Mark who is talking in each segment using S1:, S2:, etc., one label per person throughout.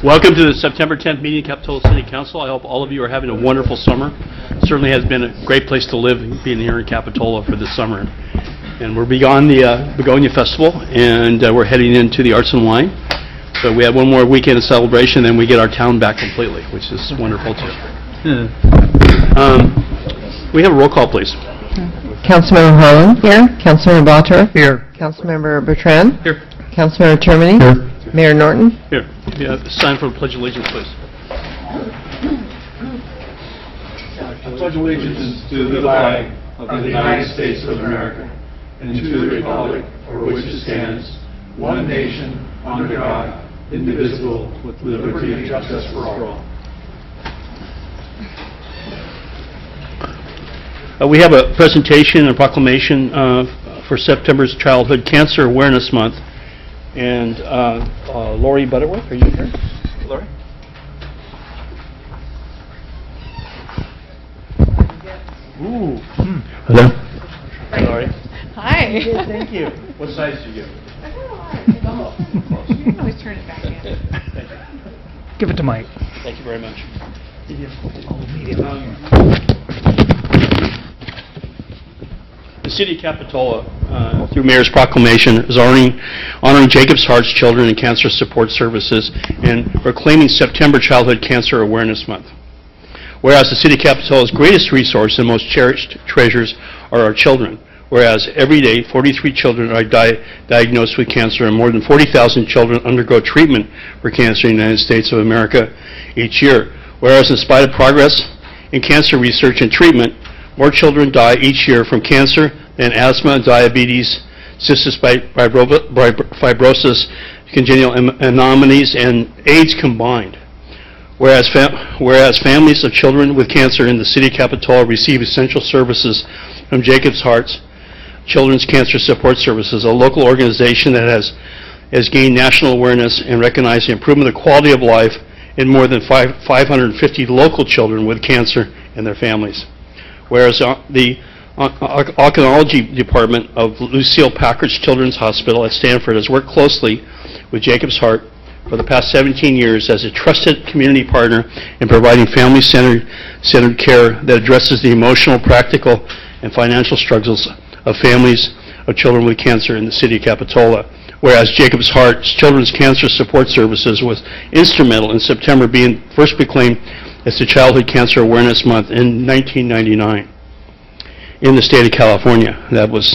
S1: Welcome to the September 10th meeting of Capitola City Council. I hope all of you are having a wonderful summer. It certainly has been a great place to live being here in Capitola for this summer. And we're beyond the Begonia Festival, and we're heading into the Arts and Wine. So we have one more weekend of celebration, then we get our town back completely, which is wonderful too. We have a roll call, please.
S2: Councilmember Harlan. Here. Councilmember Bottorff.
S1: Here.
S2: Councilmember Bertrand.
S1: Here.
S2: Councilmember Termini.
S1: Here.
S2: Mayor Norton.
S1: Here. Yeah, sign for the Pledge of Allegiance, please.
S3: I pledge allegiance to the flag of the United States of America and to the republic for which it stands, one nation, under God, indivisible, with liberty and justice for all.
S1: We have a presentation and proclamation for September's Childhood Cancer Awareness Month. And Lori Butterworth, are you here? Lori? Ooh. Hello. Lori.
S4: Hi.
S1: Thank you. What size do you give?
S4: You can always turn it back in.
S1: Thank you.
S5: Give it to Mike.
S1: Thank you very much. The City of Capitola, through Mayor's proclamation, is honoring Jacob's Heart's Children and Cancer Support Services and proclaiming September Childhood Cancer Awareness Month. Whereas the City of Capitola's greatest resource and most cherished treasures are our children. Whereas every day, 43 children are diagnosed with cancer and more than 40,000 children undergo treatment for cancer in the United States of America each year. Whereas in spite of progress in cancer research and treatment, more children die each year from cancer than asthma, diabetes, cystic fibrosis, congenital anomalies, and AIDS combined. Whereas families of children with cancer in the City of Capitola receive essential services from Jacob's Heart's Children's Cancer Support Services, a local organization that has gained national awareness and recognized the improvement of the quality of life in more than 550 local children with cancer and their families. Whereas the oncology department of Lucille Packard's Children's Hospital at Stanford has worked closely with Jacob's Heart for the past 17 years as a trusted community partner in providing family-centered care that addresses the emotional, practical, and financial struggles of families of children with cancer in the City of Capitola. Whereas Jacob's Heart's Children's Cancer Support Services was instrumental in September being first proclaimed as the Childhood Cancer Awareness Month in 1999 in the state of California. That was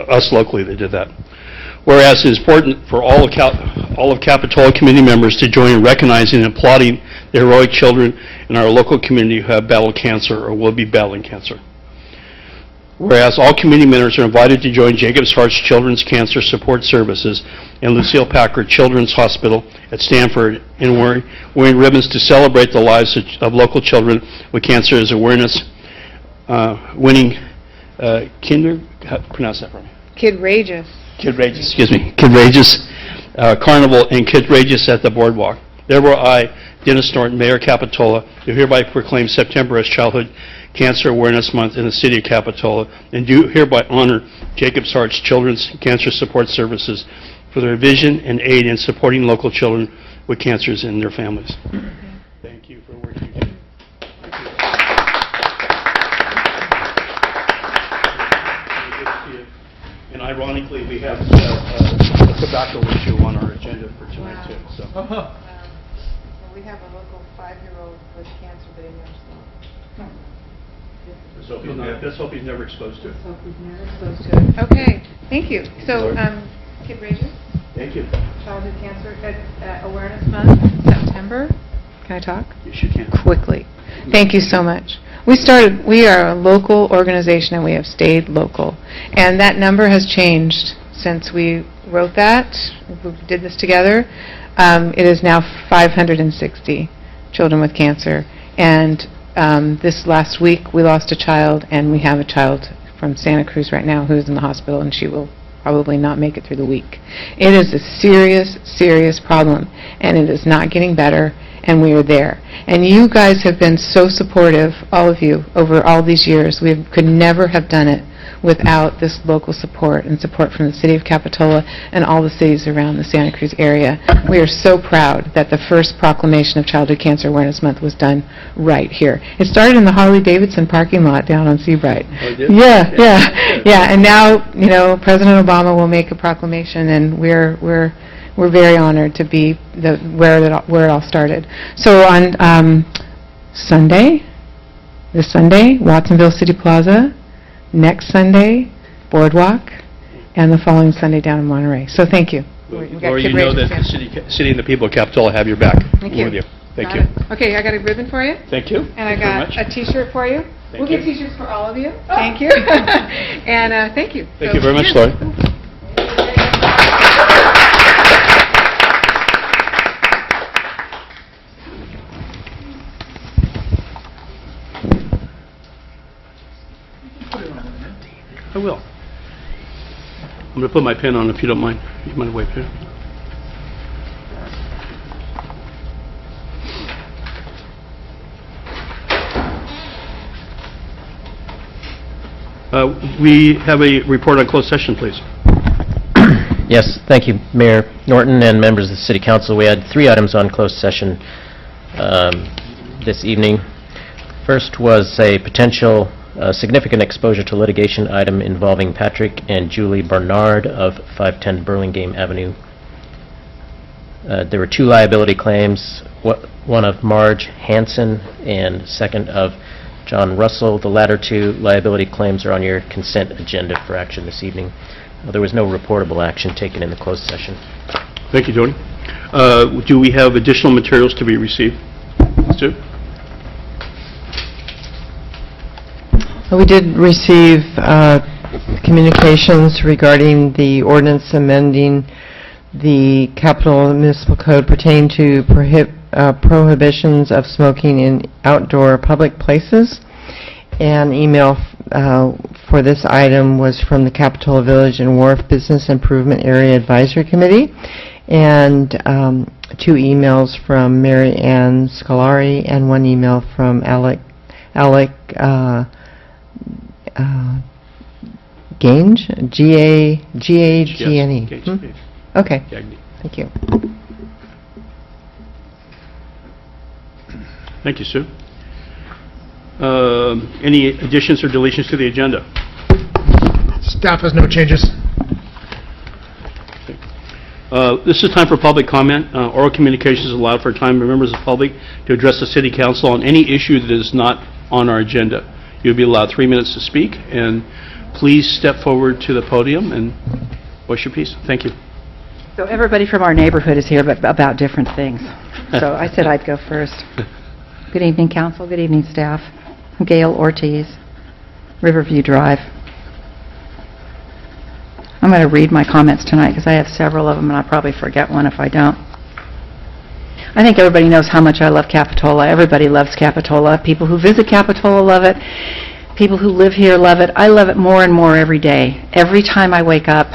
S1: us locally that did that. Whereas it is important for all of Capitola community members to join in recognizing and applauding the heroic children in our local community who have battled cancer or will be battling cancer. Whereas all community members are invited to join Jacob's Heart's Children's Cancer Support Services and Lucille Packard Children's Hospital at Stanford in wearing ribbons to celebrate the lives of local children with cancer as awareness winning pronounce that for me.
S4: Kidrageous
S1: Carnival and Kidrageous at the Boardwalk. Therefore, I, Dennis Norton, Mayor Capitola, do hereby proclaim September as Childhood Cancer Awareness Month in the City of Capitola, and do hereby honor Jacob's Heart's Children's Cancer Support Services for their vision and aid in supporting local children with cancers and their families. Thank you for the work you do. And ironically, we have a tobacco issue on our agenda for tonight, too. So.
S4: Well, we have a local 5-year-old with cancer, but he never smoked.
S1: Let's hope he's never exposed to it.
S4: Let's hope he's never exposed to it. Okay, thank you. So, Kidrageous,
S1: Thank you.
S4: Childhood Cancer Awareness Month, September. Can I talk?
S1: Yes, you can.
S4: Quickly. Thank you so much. We are a local organization and we have stayed local. And that number has changed since we wrote that, we did this together. It is now 560 children with cancer. And this last week we lost a child, and we have a child from Santa Cruz right now who's in the hospital, and she will probably not make it through the week. It is a serious, serious problem, and it is not getting better, and we are there. And you guys have been so supportive, all of you, over all these years. We could never have done it without this local support and support from the City of Capitola and all the cities around the Santa Cruz area. We are so proud that the first proclamation of Childhood Cancer Awareness Month was done right here. It started in the Harley-Davidson parking lot down on Seabright.
S1: Oh, it did?
S4: Yeah, and now, President Obama will make a proclamation, and we're very honored to be where it all started. So on this Sunday, Watsonville City Plaza, next Sunday, Boardwalk, and the following Sunday down in Monterey. So thank you. We've got
S1: Laura,
S4: Kid
S1: you know
S4: Rangers
S1: that the
S4: here.
S1: city and the people of Capitola have your back.
S4: Thank
S1: We're
S4: you.
S1: with you. Thank
S4: Got
S1: you.
S4: it. Okay, I got a ribbon for you.
S1: Thank you.
S4: And I got a T-shirt for you.
S1: Thank
S4: We'll
S1: you.
S4: get T-shirts for all of you. Thank you. And thank you.
S1: Thank
S4: So
S1: you very much,
S4: cheers.
S1: Lori. I will. I'm going to put my pen on if you don't mind. You mind wait here? We have a report on closed session, please.
S5: Yes, thank you, Mayor Norton and members of the City Council. We had 3 items on closed session this evening. First was a potential significant exposure to litigation item involving Patrick and Julie Bernard of 510 Burlingame Avenue. There were 2 liability claims, one of Marge Hansen and second of John Russell. The latter 2 liability claims are on your consent agenda for action this evening. There was no reportable action taken in the closed session.
S1: Thank you, Tony. Do we have additional materials to be received? Stu?
S2: We did receive communications regarding the ordinance amending the Capital Municipal Code pertaining to prohibitions of smoking in outdoor public places. An email for this item was from the Capitola Village and Wharf Business Improvement Area Advisory Committee, and 2 emails from Mary Ann Scolari and 1 email from Alec Gange, G-A-G-A-G-N-E.
S1: Yes, Gage.
S2: Okay,
S1: Gagne.
S2: thank you.
S1: Thank you, Sue. Any additions or deletions to the agenda?
S6: Staff has no changes.
S1: This is time for public comment. Oral communication is allowed for a time for members of the public to address the City Council on any issue that is not on our agenda. You'll be allowed 3 minutes to speak, and please step forward to the podium and voice your piece. Thank you.
S7: So everybody from our neighborhood is here, but about different things. So I said I'd go first. Good evening, council. Good evening, staff. I'm Gail Ortiz, Riverview Drive. I'm going to read my comments tonight because I have several of them, and I'll probably forget one if I don't. I think everybody knows how much I love Capitola. Everybody loves Capitola. People who visit Capitola love it. People who live here love it. I love it more and more every day. Every time I wake up,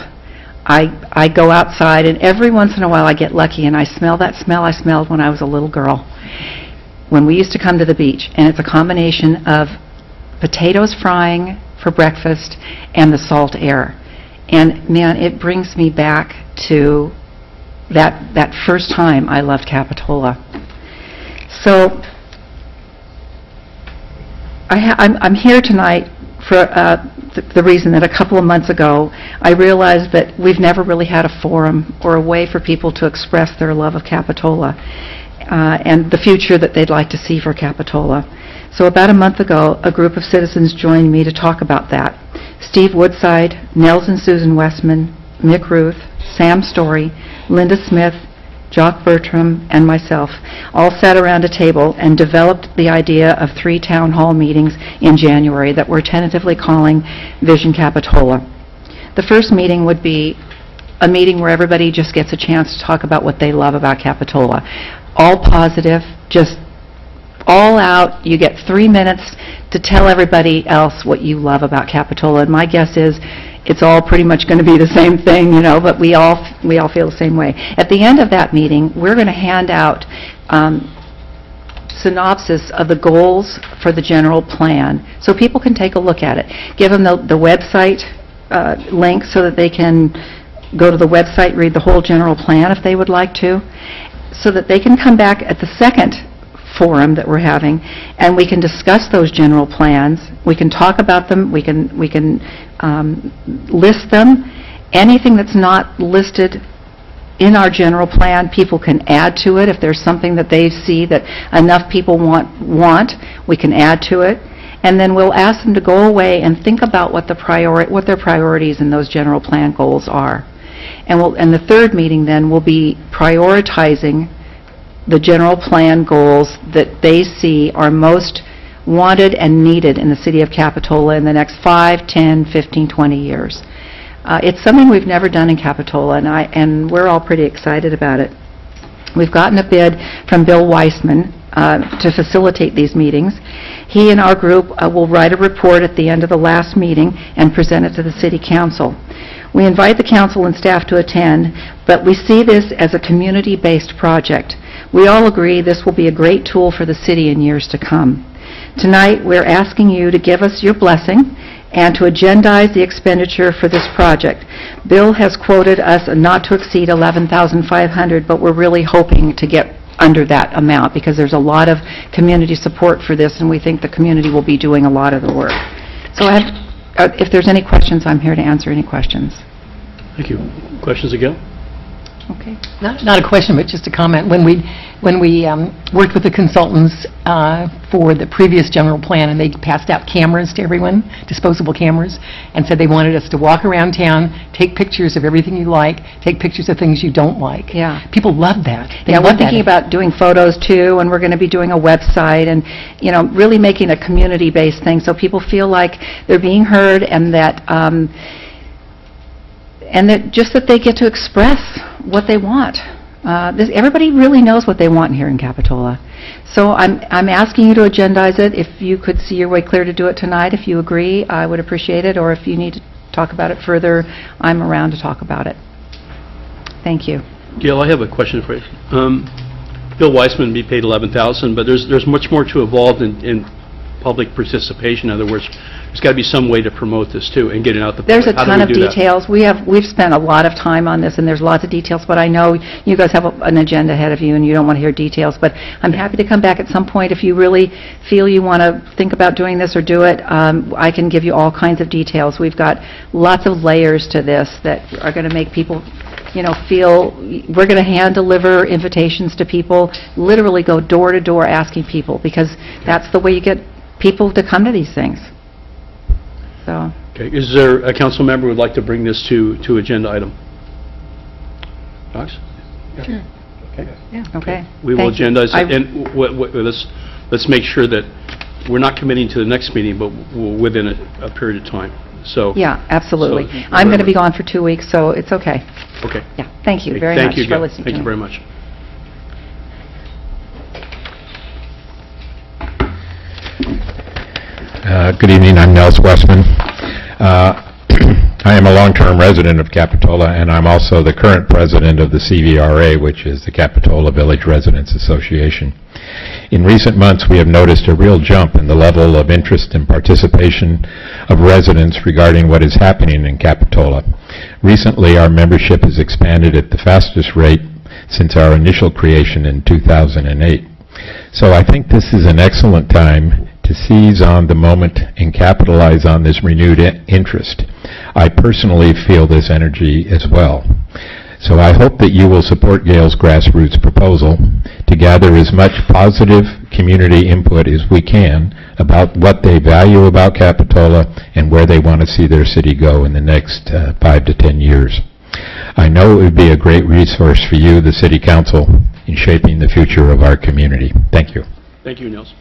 S7: I go outside, and every once in a while I get lucky, and I smell that smell I smelled when I was a little girl, when we used to come to the beach. And it's a combination of potatoes frying for breakfast and the salt air. And man, it brings me back to that first time I loved Capitola. So I'm here tonight for the reason that a couple of months ago I realized that we've never really had a forum or a way for people to express their love of Capitola and the future that they'd like to see for Capitola. So about a month ago, a group of citizens joined me to talk about that. Steve Woodside, Nels and Susan Westman, Mick Ruth, Sam Story, Linda Smith, Jock Bertram, and myself all sat around a table and developed the idea of 3 town hall meetings in January that we're tentatively calling Vision Capitola. The first meeting would be a meeting where everybody just gets a chance to talk about what they love about Capitola. All positive, just all out. You get 3 minutes to tell everybody else what you love about Capitola. And my guess is it's all pretty much going to be the same thing, you know, but we all feel the same way. At the end of that meeting, we're going to hand out synopsis of the goals for the general plan, so people can take a look at it. Give them the website link so that they can go to the website, read the whole general plan if they would like to, so that they can come back at the second forum that we're having, and we can discuss those general plans. We can talk about them. We can list them. Anything that's not listed in our general plan, people can add to it. If there's something that they see that enough people want, we can add to it. And then we'll ask them to go away and think about what their priorities in those general plan goals are. And the third meeting then will be prioritizing the general plan goals that they see are most wanted and needed in the city of Capitola in the next 5, 10, 15, 20 years. It's something we've never done in Capitola, and we're all pretty excited about it. We've gotten a bid from Bill Weissman to facilitate these meetings. He and our group will write a report at the end of the last meeting and present it to the City Council. We invite the council and staff to attend, but we see this as a community-based project. We all agree this will be a great tool for the city in years to come. Tonight, we're asking you to give us your blessing and to agendize the expenditure for this project. Bill has quoted us not to exceed $11,500, but we're really hoping to get under that amount because there's a lot of community support for this, and we think the community will be doing a lot of the work. So if there's any questions, I'm here to answer any questions.
S1: Thank you. Questions again?
S7: Okay.
S8: Not a question, but just a comment. When we worked with the consultants for the previous general plan, and they passed out cameras to everyone, disposable cameras, and said they wanted us to walk around town, take pictures of everything you like, take pictures of things you don't like.
S7: Yeah.
S8: People love that. They
S7: Yeah, we're
S8: love that.
S7: thinking about doing photos too, and we're going to be doing a website and, really making a community-based thing so people feel like they're being heard and that that they get to express what they want. Everybody really knows what they want here in Capitola. So I'm asking you to agendize it. If you could see your way clear to do it tonight, if you agree, I would appreciate it. Or if you need to talk about it further, I'm around to talk about it. Thank you.
S1: Gail, I have a question for you. Bill Weissman be paid $11,000, but there's much more to involved in public participation. In other words, there's got to be some way to promote this too and get it out the public.
S7: There's a
S1: How do
S7: ton
S1: we
S7: of
S1: do that?
S7: details. We've spent a lot of time on this, and there's lots of details, but I know you guys have an agenda ahead of you, and you don't want to hear details, but I'm happy to come back at some point if you really feel you want to think about doing this or do it. I can give you all kinds of details. We've got lots of layers to this that are going to make people feel we're going to hand-deliver invitations to people, literally go door to door asking people, because that's the way you get people to come to these things. So.
S1: Okay. Is there a council member who would like to bring this to agenda item? Knox?
S4: Sure.
S1: Okay.
S4: Yeah.
S7: Okay.
S1: We will
S7: Thank you.
S1: agendize it, and let's make sure that we're not committing to the next meeting, but within a period of time. So.
S7: Yeah, absolutely.
S1: So,
S7: I'm going to be gone for 2 weeks, so it's okay.
S1: Okay.
S7: Yeah, thank you
S1: Okay,
S7: very
S1: thank
S7: much
S1: you,
S7: for
S1: Gail.
S7: listening to me.
S1: Thank you very much.
S9: Good evening, I'm Nels Westman. I am a long-term resident of Capitola, and I'm also the current president of the CVRA, which is the Capitola Village Residents Association. In recent months, we have noticed a real jump in the level of interest and participation of residents regarding what is happening in Capitola. Recently, our membership has expanded at the fastest rate since our initial creation in 2008. So I think this is an excellent time to seize on the moment and capitalize on this renewed interest. I personally feel this energy as well. So I hope that you will support Gail's grassroots proposal to gather as much positive community input as we can about what they value about Capitola and where they want to see their city go in the next 5 to 10 years. I know it would be a great resource for you, the City Council, in shaping the future of our community. Thank you.
S1: Thank you, Nels.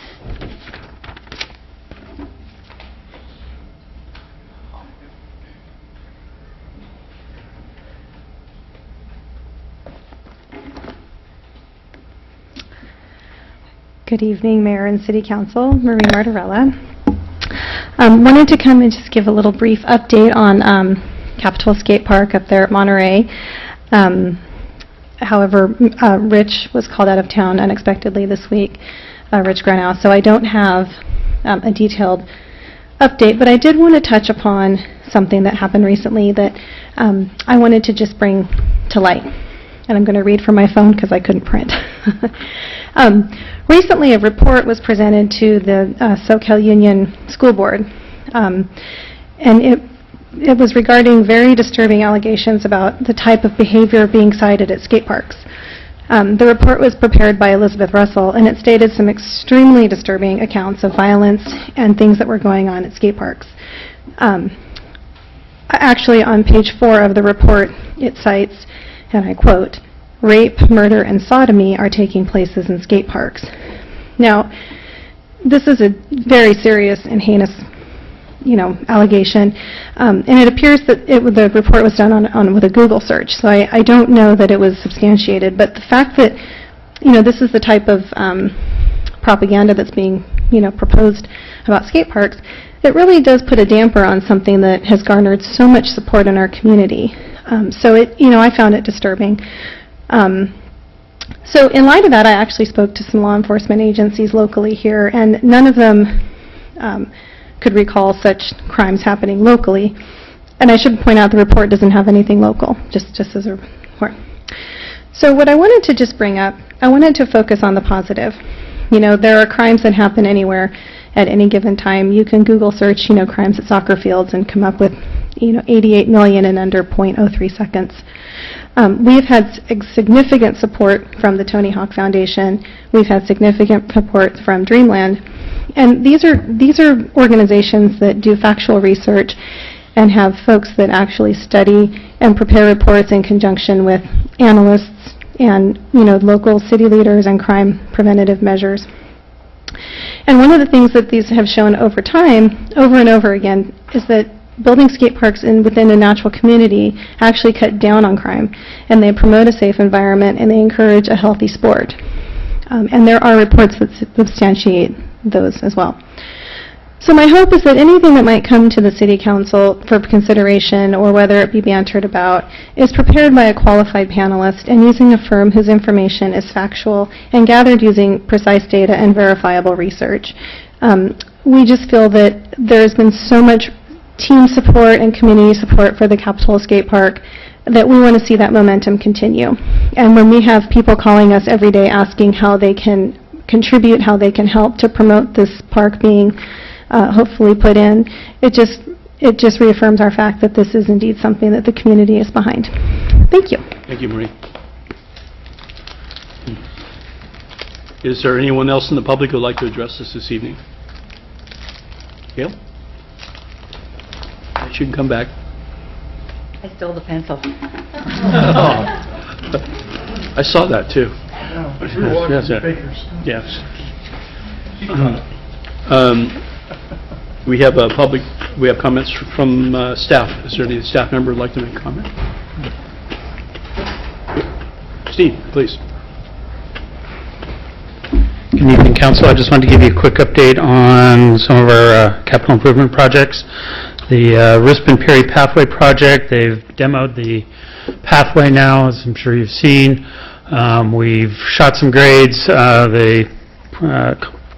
S10: Good evening, Mayor and City Council. Marie Martorella. Wanted to come and just give a little brief update on Capitola Skate Park up there at Monterey. However, Rich was called out of town unexpectedly this week. Rich Granow, so I don't have a detailed update, but I did want to touch upon something that happened recently that I wanted to just bring to light. And I'm going to read from my phone because I couldn't print. Recently, a report was presented to the Soquel Union School Board, and it was regarding very disturbing allegations about the type of behavior being cited at skate parks. The report was prepared by Elizabeth Russell, and it stated some extremely disturbing accounts of violence and things that were going on at skate parks. Actually, on page 4 of the report, it cites, and I quote, "Rape, murder, and sodomy are taking places in skate parks." Now, this is a very serious and heinous, allegation, and it appears that the report was done with a Google search, so I don't know that it was substantiated, but the fact that, this is the type of propaganda that's being, proposed about skate parks, it really does put a damper on something that has garnered so much support in our community. So I found it disturbing. So in light of that, I actually spoke to some law enforcement agencies locally here, and none of them could recall such crimes happening locally. And I should point out the report doesn't have anything local, just as a report. So what I wanted to just bring up, I wanted to focus on the positive. There are crimes that happen anywhere at any given time. You can Google search, crimes at soccer fields and come up with, 88 million in under 0.03 seconds. We've had significant support from the Tony Hawk Foundation. We've had significant support from Dreamland. And these are organizations that do factual research and have folks that actually study and prepare reports in conjunction with analysts and, local city leaders and crime preventative measures. And one of the things that these have shown over time, over and over again, is that building skate parks within a natural community actually cut down on crime, and they promote a safe environment, and they encourage a healthy sport. And there are reports that substantiate those as well. So my hope is that anything that might come to the City Council for consideration, or whether it be bantered about, is prepared by a qualified panelist and using a firm whose information is factual and gathered using precise data and verifiable research. We just feel that there's been so much team support and community support for the Capitola Skate Park that we want to see that momentum continue. And when we have people calling us every day asking how they can contribute, how they can help to promote this park being hopefully put in, it just reaffirms our fact that this is indeed something that the community is behind. Thank you.
S1: Thank you, Marie. Is there anyone else in the public who would like to address this evening? Gail? You can come back.
S7: I stole the pencil.
S1: I saw that too.
S6: We were watching
S1: Yes, yeah.
S6: Bakers.
S1: Yes. We have comments from staff. Is there any staff member who would like to make a comment? Steve, please.
S11: Good evening, Council. I just wanted to give you a quick update on some of our capital improvement projects. The Rispin Perry Pathway Project, they've demoed the pathway now, as I'm sure you've seen. We've shot some grades. The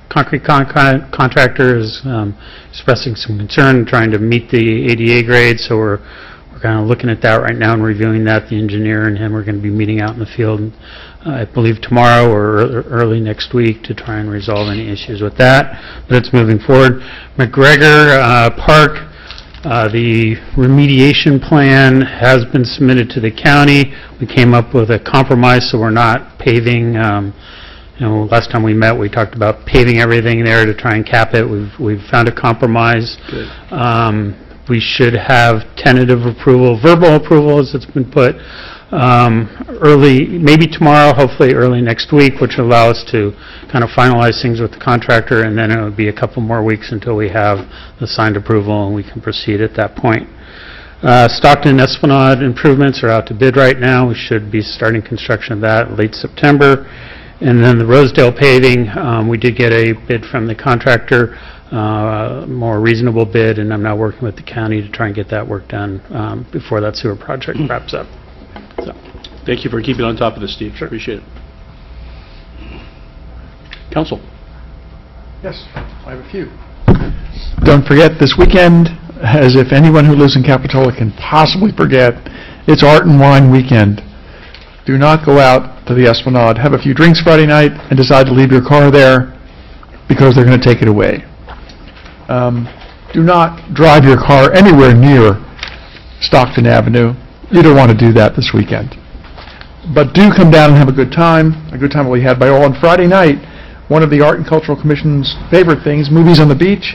S11: concrete contractor is expressing some concern trying to meet the ADA grade, so we're kind of looking at that right now and reviewing that. The engineer and him are going to be meeting out in the field, I believe tomorrow or early next week, to try and resolve any issues with that. But it's moving forward. McGregor Park, the remediation plan has been submitted to the county. We came up with a compromise, so we're not paving. Last time we met, we talked about paving everything there to try and cap it. We've found a compromise. We should have tentative approval, verbal approval as it's been put, early, maybe tomorrow, hopefully early next week, which will allow us to kind of finalize things with the contractor, and then it would be a couple more weeks until we have the signed approval and we can proceed at that point. Stockton Esplanade improvements are out to bid right now. We should be starting construction of that late September. And then the Rosedale paving, we did get a bid from the contractor, more reasonable bid, and I'm now working with the county to try and get that work done before that sewer project wraps up. So.
S1: Thank you for keeping on top of this, Steve. Sure. Appreciate it. Council.
S3: Yes, I have a few. Don't forget this weekend, as if anyone who lives in Capitola can possibly forget, it's Art and Wine Weekend. Do not go out to the Esplanade, have a few drinks Friday night, and decide to leave your car there because they're going to take it away. Do not drive your car anywhere near Stockton Avenue. You don't want to do that this weekend. But do come down and have a good time will be had by all. On Friday night, one of the Art and Cultural Commission's favorite things, Movies on the Beach,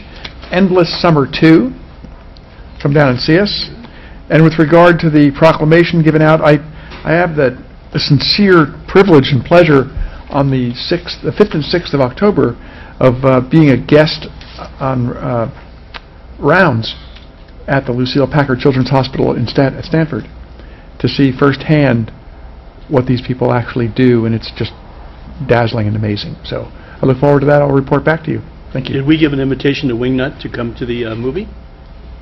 S3: Endless Summer 2. Come down and see us. And with regard to the proclamation given out, I have the sincere privilege and pleasure on the 5th and 6th of October of being a guest on rounds at the Lucille Packard Children's Hospital in Stanford to see firsthand what these people actually do, and it's just dazzling and amazing. So I look forward to that. I'll report back to you. Thank you.
S1: Did we give an invitation to Wingnut to come to the movie?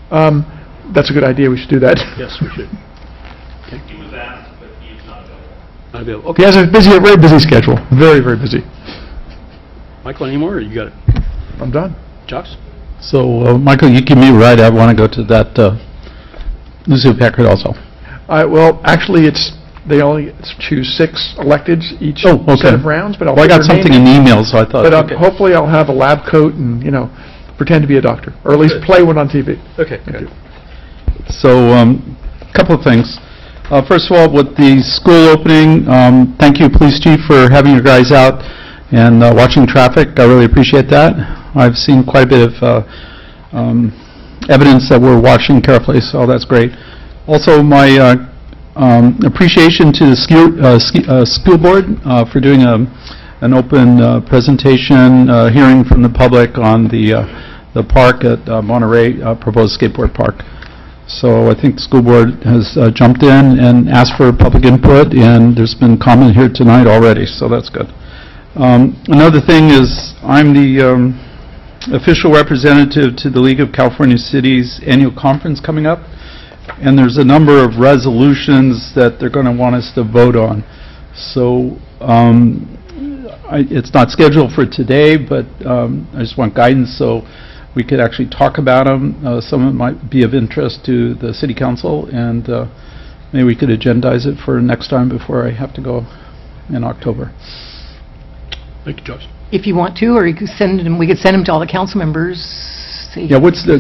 S3: That's a good idea. We should do that.
S1: Yes, we should. Okay. He was asked, but he is not available. Not available. Okay.
S3: He has a very busy schedule. Very, very busy.
S1: Michael, any more, or you got it?
S3: I'm done.
S1: Jocks?
S11: So, Michael, you give me a ride. I want to go to that Lucille Packard also.
S3: Well, actually, they only choose 6 electeds each set of rounds. But
S11: I got something in email, so I thought.
S3: But hopefully, I'll have a lab coat and pretend to be a doctor, or at least play one on TV.
S1: Okay. Good.
S11: So, a couple of things. First of all, with the school opening, thank you, Police Chief, for having your guys out and watching traffic. I really appreciate that. I've seen quite a bit of evidence that we're watching carefully, so that's great. Also, my appreciation to the school board for doing an open presentation, hearing from the public on the park at Monterey, proposed skateboard park. So I think the school board has jumped in and asked for public input, and there's been comment here tonight already, so that's good. Another thing is I'm the official representative to the League of California Cities annual conference coming up, and there's a number of resolutions that they're going to want us to vote on. So it's not scheduled for today, but I just want guidance so we could actually talk about them. Some of them might be of interest to the City Council, and maybe we could agendize it for next time before I have to go in October.
S1: Thank you, Josh.
S8: If you want to, or you could send them, we could send them to all the council members.
S11: Yeah, what's the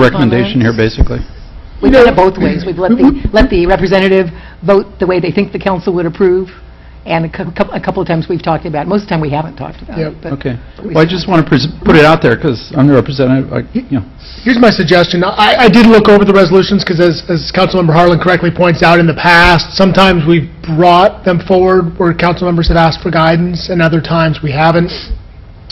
S11: recommendation here, basically?
S8: We've done it both ways. We've let the representative vote the way they think the council would approve, and a couple of times we've talked about it. Most of the time we haven't talked about it. But
S11: okay. Well, I just want to put it out there because I'm the representative.
S6: Here's my suggestion. I did look over the resolutions because, as Councilmember Harlan correctly points out, in the past, sometimes we've brought them forward where council members have asked for guidance, and other times we haven't.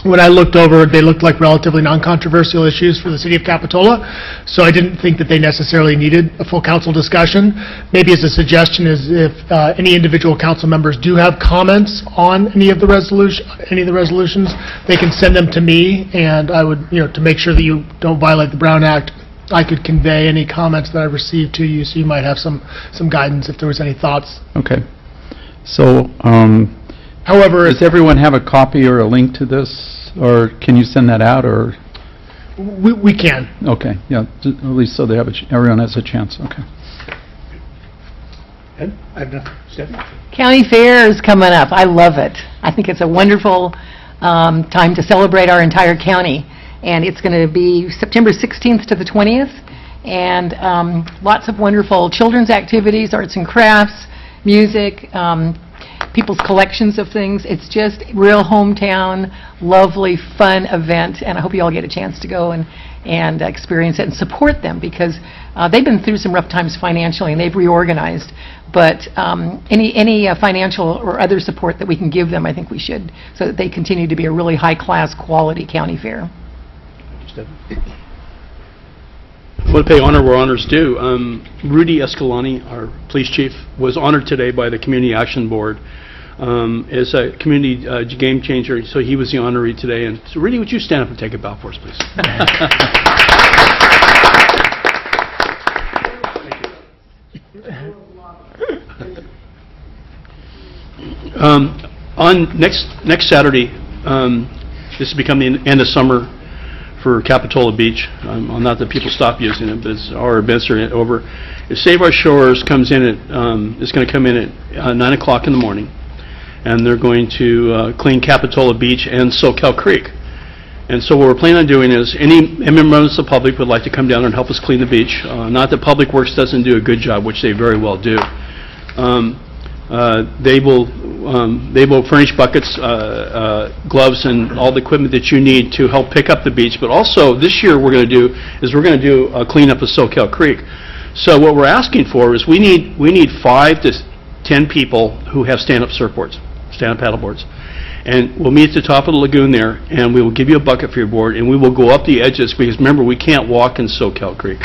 S6: When I looked over, they looked like relatively non-controversial issues for the city of Capitola, so I didn't think that they necessarily needed a full council discussion. Maybe as a suggestion is if any individual council members do have comments on any of the resolutions, they can send them to me, and I would, to make sure that you don't violate the Brown Act, I could convey any comments that I received to you, so you might have some guidance if there was any thoughts.
S11: Okay. So,
S6: however,
S11: does everyone have a copy or a link to this, or can you send that out, or?
S6: We can.
S11: Okay, yeah, at least so they have everyone has a chance. Okay.
S3: Ed? I have nothing. Stephanie?
S8: County Fair is coming up. I love it. I think it's a wonderful time to celebrate our entire county. And it's going to be September 16th to the 20th. And lots of wonderful children's activities, arts and crafts, music, people's collections of things. It's just real hometown, lovely, fun event. And I hope you all get a chance to go and experience it and support them, because they've been through some rough times financially and they've reorganized. But any financial or other support that we can give them, I think we should, so that they continue to be a really high-class, quality county fair.
S1: I want to pay honor where honor's due. Rudy Escalante, our police chief, was honored today by the Community Action Board as a community game changer, so he was the honoree today. And so, Rudy, would you stand up and take a bow for us, please? On next Saturday, this is becoming the end of summer for Capitola Beach. Not that people stop using it, but it's our events are over. If Save Our Shores comes in at, it's going to come in at 9 o'clock in the morning, and they're going to clean Capitola Beach and Soquel Creek. And so what we're planning on doing is, any members of the public would like to come down and help us clean the beach. Not that Public Works doesn't do a good job, which they very well do. They will furnish buckets, gloves, and all the equipment that you need to help pick up the beach. But also, this year, we're going to do a cleanup of Soquel Creek. So what we're asking for is we need 5 to 10 people who have stand-up surfboards, stand-up paddleboards. And we'll meet at the top of the lagoon there, and we will give you a bucket for your board, and we will go up the edges, because remember, we can't walk in Soquel Creek.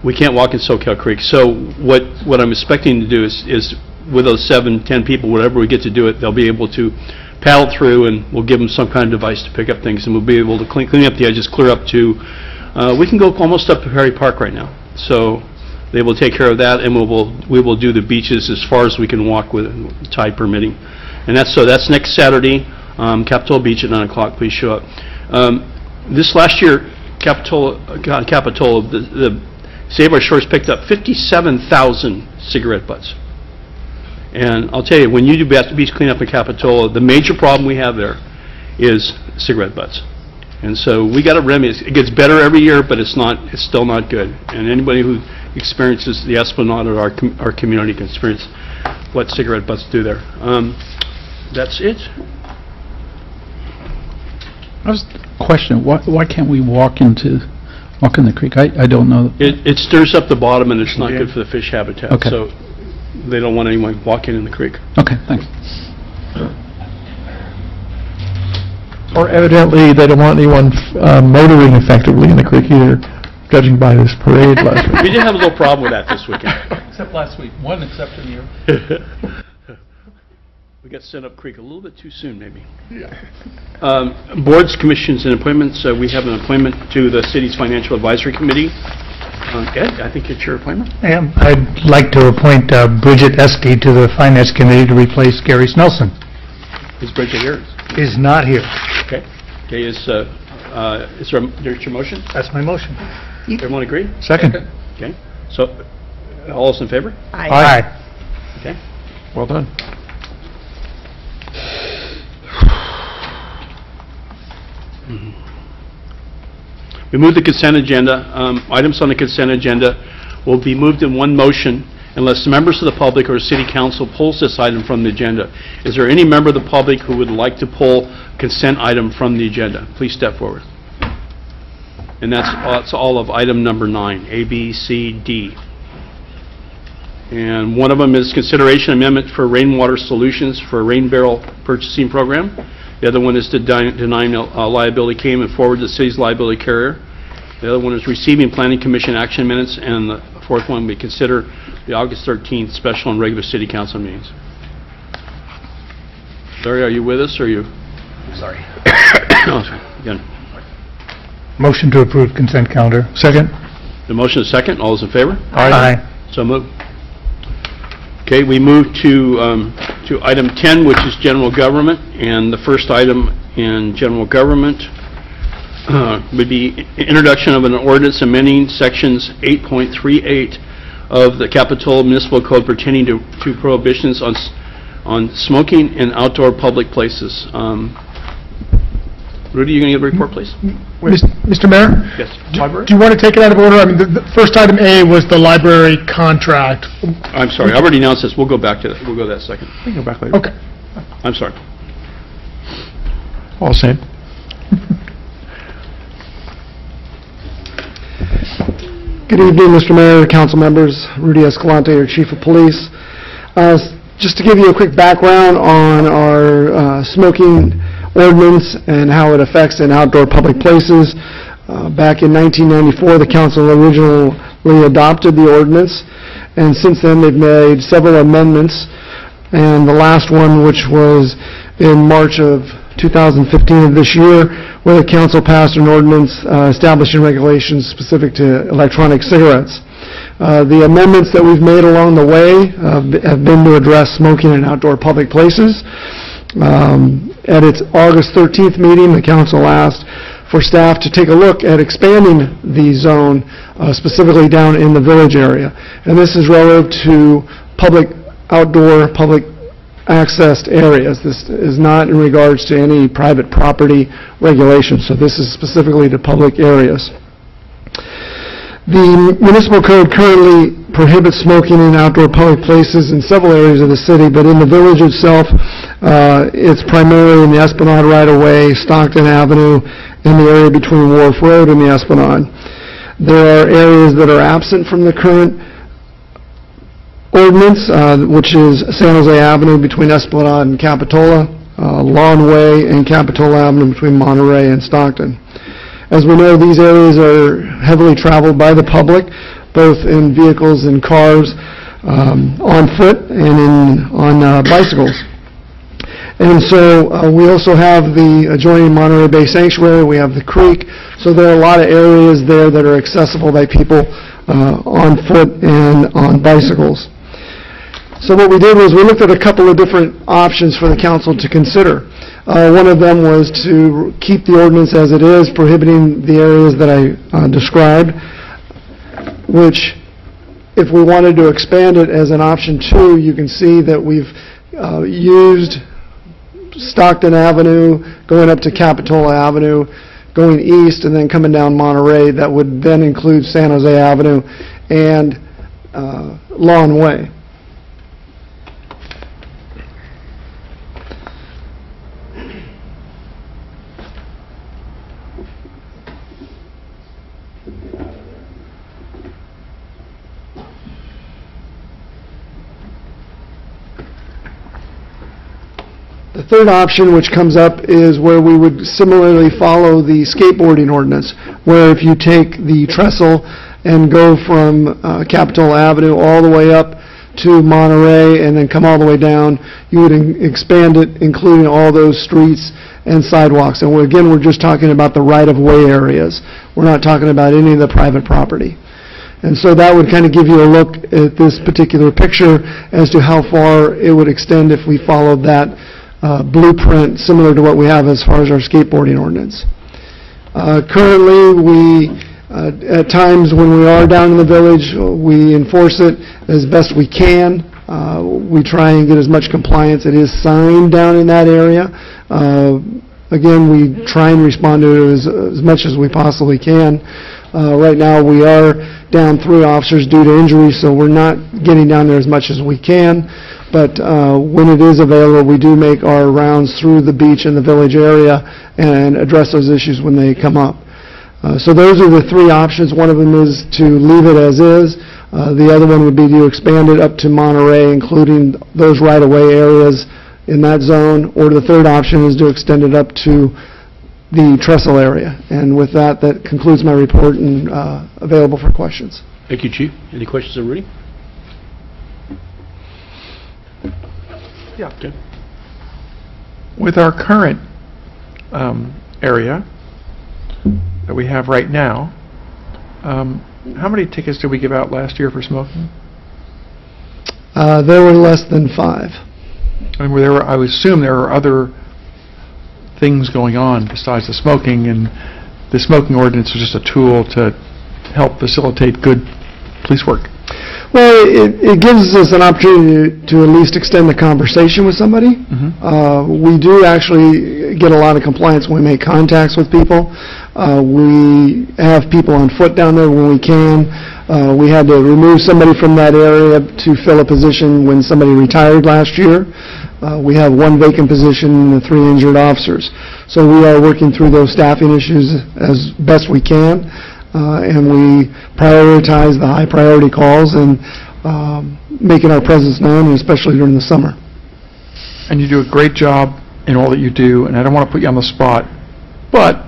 S1: We can't walk in Soquel Creek. So what I'm expecting to do is with those 7, 10 people, whatever we get to do it, they'll be able to paddle through, and we'll give them some kind of device to pick up things, and we'll be able to clean up the edges, clear up to, we can go almost up to Perry Park right now. So they will take care of that, and we will do the beaches as far as we can walk with tide permitting. And that's next Saturday, Capitola Beach at 9 o'clock. Please show up. This last year, Capitola, the Save Our Shores picked up 57,000 cigarette butts. And I'll tell you, when you do beach cleanup in Capitola, the major problem we have there is cigarette butts. And so we got to remedy it. It gets better every year, but it's still not good. And anybody who experiences the Esplanade or our community can experience what cigarette butts do there. That's it.
S12: I was questioning, why can't we walk in the creek? I don't know.
S1: It stirs up the bottom, and it's not good for the fish habitat.
S12: Okay.
S1: So they don't want anyone walking in the creek.
S12: Okay, thanks.
S3: Or evidently, they don't want anyone motoring effectively in the creek either, judging by this parade last week.
S1: We did have a little problem with that this weekend.
S12: Except last week, one exception here.
S1: We got sent up creek a little bit too soon, maybe. Yeah. Boards, commissions, and appointments. We have an appointment to the city's financial advisory committee. Ed, I think it's your appointment.
S13: I'd like to appoint Bridget Esty to the Finance Committee to replace Gary Snelson.
S1: Is Bridget here?
S13: Is not here.
S1: Okay. Okay. Is there your motion?
S13: That's my motion.
S1: Everyone agree?
S13: Second.
S1: Okay. So, all those in favor?
S13: Aye.
S1: Okay.
S3: Well done.
S1: We move the consent agenda. Items on the consent agenda will be moved in one motion unless the members of the public or city council pulls this item from the agenda. Is there any member of the public who would like to pull consent item from the agenda? Please step forward. And that's all of item number 9, A, B, C, D. And one of them is consideration amendment for Rainwater Solutions for a rain barrel purchasing program. The other one is denying liability claim and forward to the city's liability carrier. The other one is receiving planning commission action minutes, and the fourth one we consider the August 13th special and regular city council meetings. Larry, are you with us, or are you?
S13: Sorry.
S1: Again.
S13: Motion to approve consent calendar. Second.
S1: The motion is second. All those in favor?
S13: Aye.
S1: So moved. Okay, we move to item 10, which is general government, and the first item in general government would be introduction of an ordinance amending sections 8.38 of the Capitola Municipal Code pertaining to prohibitions on smoking in outdoor public places. Rudy, you going to give a report, please?
S6: Mr. Mayor?
S1: Yes.
S6: Do you want to take it out of order? I mean, the first item A was the library contract.
S1: I'm sorry, I already announced this. We'll go back to that. We'll go to that second.
S3: We can go back later.
S6: Okay.
S1: I'm sorry.
S3: All same.
S14: Good evening, Mr. Mayor, council members. Rudy Escalante, your chief of police. Just to give you a quick background on our smoking ordinance and how it affects in outdoor public places. Back in 1994, the council originally adopted the ordinance, and since then they've made several amendments, and the last one, which was in March of 2015 of this year, where the council passed an ordinance establishing regulations specific to electronic cigarettes. The amendments that we've made along the way have been to address smoking in outdoor public places. At its August 13th meeting, the council asked for staff to take a look at expanding the zone, specifically down in the village area. And this is relative to public outdoor, public accessed areas. This is not in regards to any private property regulations, so this is specifically to public areas. The municipal code currently prohibits smoking in outdoor public places in several areas of the city, but in the village itself, it's primarily in the Esplanade right-of-way, Stockton Avenue, and the area between Wharf Road and the Esplanade. There are areas that are absent from the current ordinance, which is San Jose Avenue between Esplanade and Capitola, Lawn Way and Capitola Avenue between Monterey and Stockton. As we know, these areas are heavily traveled by the public, both in vehicles and cars, on foot and on bicycles. And so we also have the adjoining Monterey Bay Sanctuary, we have the creek, so there are a lot of areas there that are accessible by people on foot and on bicycles. So what we did was we looked at a couple of different options for the council to consider. One of them was to keep the ordinance as it is, prohibiting the areas that I described, which, if we wanted to expand it as an option 2, you can see that we've used Stockton Avenue, going up to Capitola Avenue, going east, and then coming down Monterey. That would then include San Jose Avenue and Lawn Way. The third option which comes up is where we would similarly follow the skateboarding ordinance, where if you take the trestle and go from Capitola Avenue all the way up to Monterey and then come all the way down, you would expand it, including all those streets and sidewalks. And again, we're just talking about the right-of-way areas. We're not talking about any of the private property. And so that would kind of give you a look at this particular picture as to how far it would extend if we followed that blueprint similar to what we have as far as our skateboarding ordinance. Currently, we, at times when we are down in the village, we enforce it as best we can. We try and get as much compliance. It is signed down in that area. Again, we try and respond to it as much as we possibly can. Right now, we are down 3 officers due to injury, so we're not getting down there as much as we can. But when it is available, we do make our rounds through the beach and the village area and address those issues when they come up. So those are the 3 options. One of them is to leave it as is. The other one would be to expand it up to Monterey, including those right-of-way areas in that zone. Or the third option is to extend it up to the trestle area. And with that, that concludes my report and available for questions.
S1: Thank you, Chief. Any questions of Rudy?
S3: Yeah. Okay. With our current area that we have right now, how many tickets did we give out last year for smoking?
S14: There were less than 5.
S3: I mean, I would assume there are other things going on besides the smoking, and the smoking ordinance is just a tool to help facilitate good police work.
S14: Well, it gives us an opportunity to at least extend the conversation with somebody. We do actually get a lot of compliance when we make contacts with people. We have people on foot down there when we can. We had to remove somebody from that area to fill a position when somebody retired last year. We have 1 vacant position and 3 injured officers. So we are working through those staffing issues as best we can. And we prioritize the high priority calls and making our presence known, especially during the summer.
S3: And you do a great job in all that you do, and I don't want to put you on the spot, but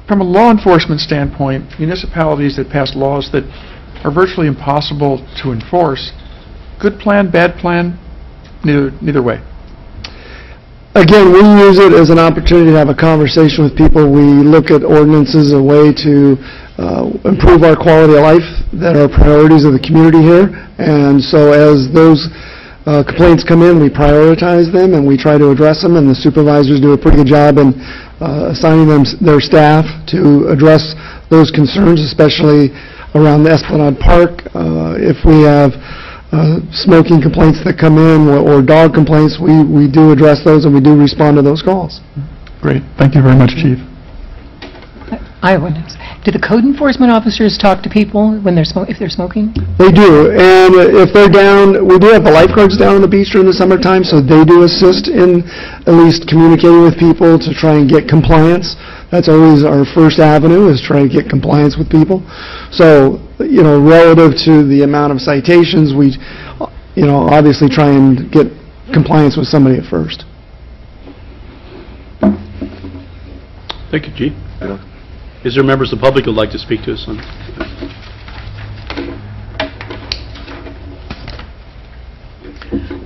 S3: from a law enforcement standpoint, municipalities that pass laws that are virtually impossible to enforce, good plan, bad plan, neither way.
S14: Again, we use it as an opportunity to have a conversation with people. We look at ordinances as a way to improve our quality of life that are priorities of the community here. And so as those complaints come in, we prioritize them, and we try to address them, and the supervisors do a pretty good job in assigning them their staff to address those concerns, especially around the Esplanade Park. If we have smoking complaints that come in or dog complaints, we do address those and we do respond to those calls.
S13: Great. Thank you very much, Chief.
S8: I have one next. Do the code enforcement officers talk to people when if they're smoking?
S14: They do, and if they're down, we do have the lifeguards down on the beach during the summertime, so they do assist in at least communicating with people to try and get compliance. That's always our first avenue, is try to get compliance with people. So, relative to the amount of citations, we, obviously try and get compliance with somebody at first.
S1: Thank you, Chief. Is there members of the public who would like to speak to us on?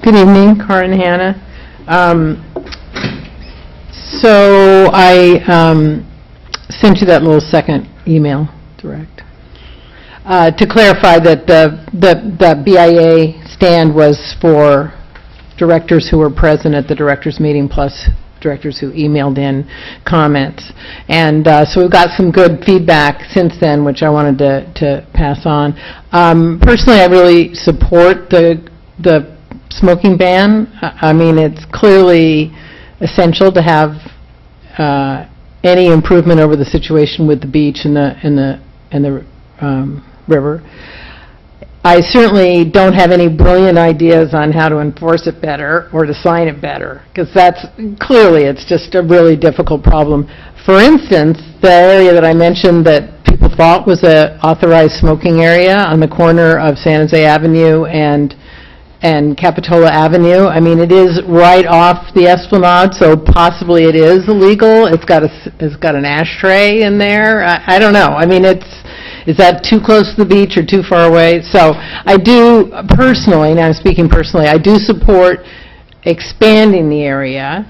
S2: Good evening, Karen Hanna. So I sent you that little second email direct to clarify that the BIA stand was for directors who were present at the directors meeting plus directors who emailed in comments. And so we've got some good feedback since then, which I wanted to pass on. Personally, I really support the smoking ban. I mean, it's clearly essential to have any improvement over the situation with the beach and the river. I certainly don't have any brilliant ideas on how to enforce it better or to sign it better, because it's just a really difficult problem. For instance, the area that I mentioned that people thought was an authorized smoking area on the corner of San Jose Avenue and Capitola Avenue, I mean, it is right off the Esplanade, so possibly it is illegal. It's got an ashtray in there. I don't know. I mean, is that too close to the beach or too far away? So I do personally, and I'm speaking personally, I do support expanding the area.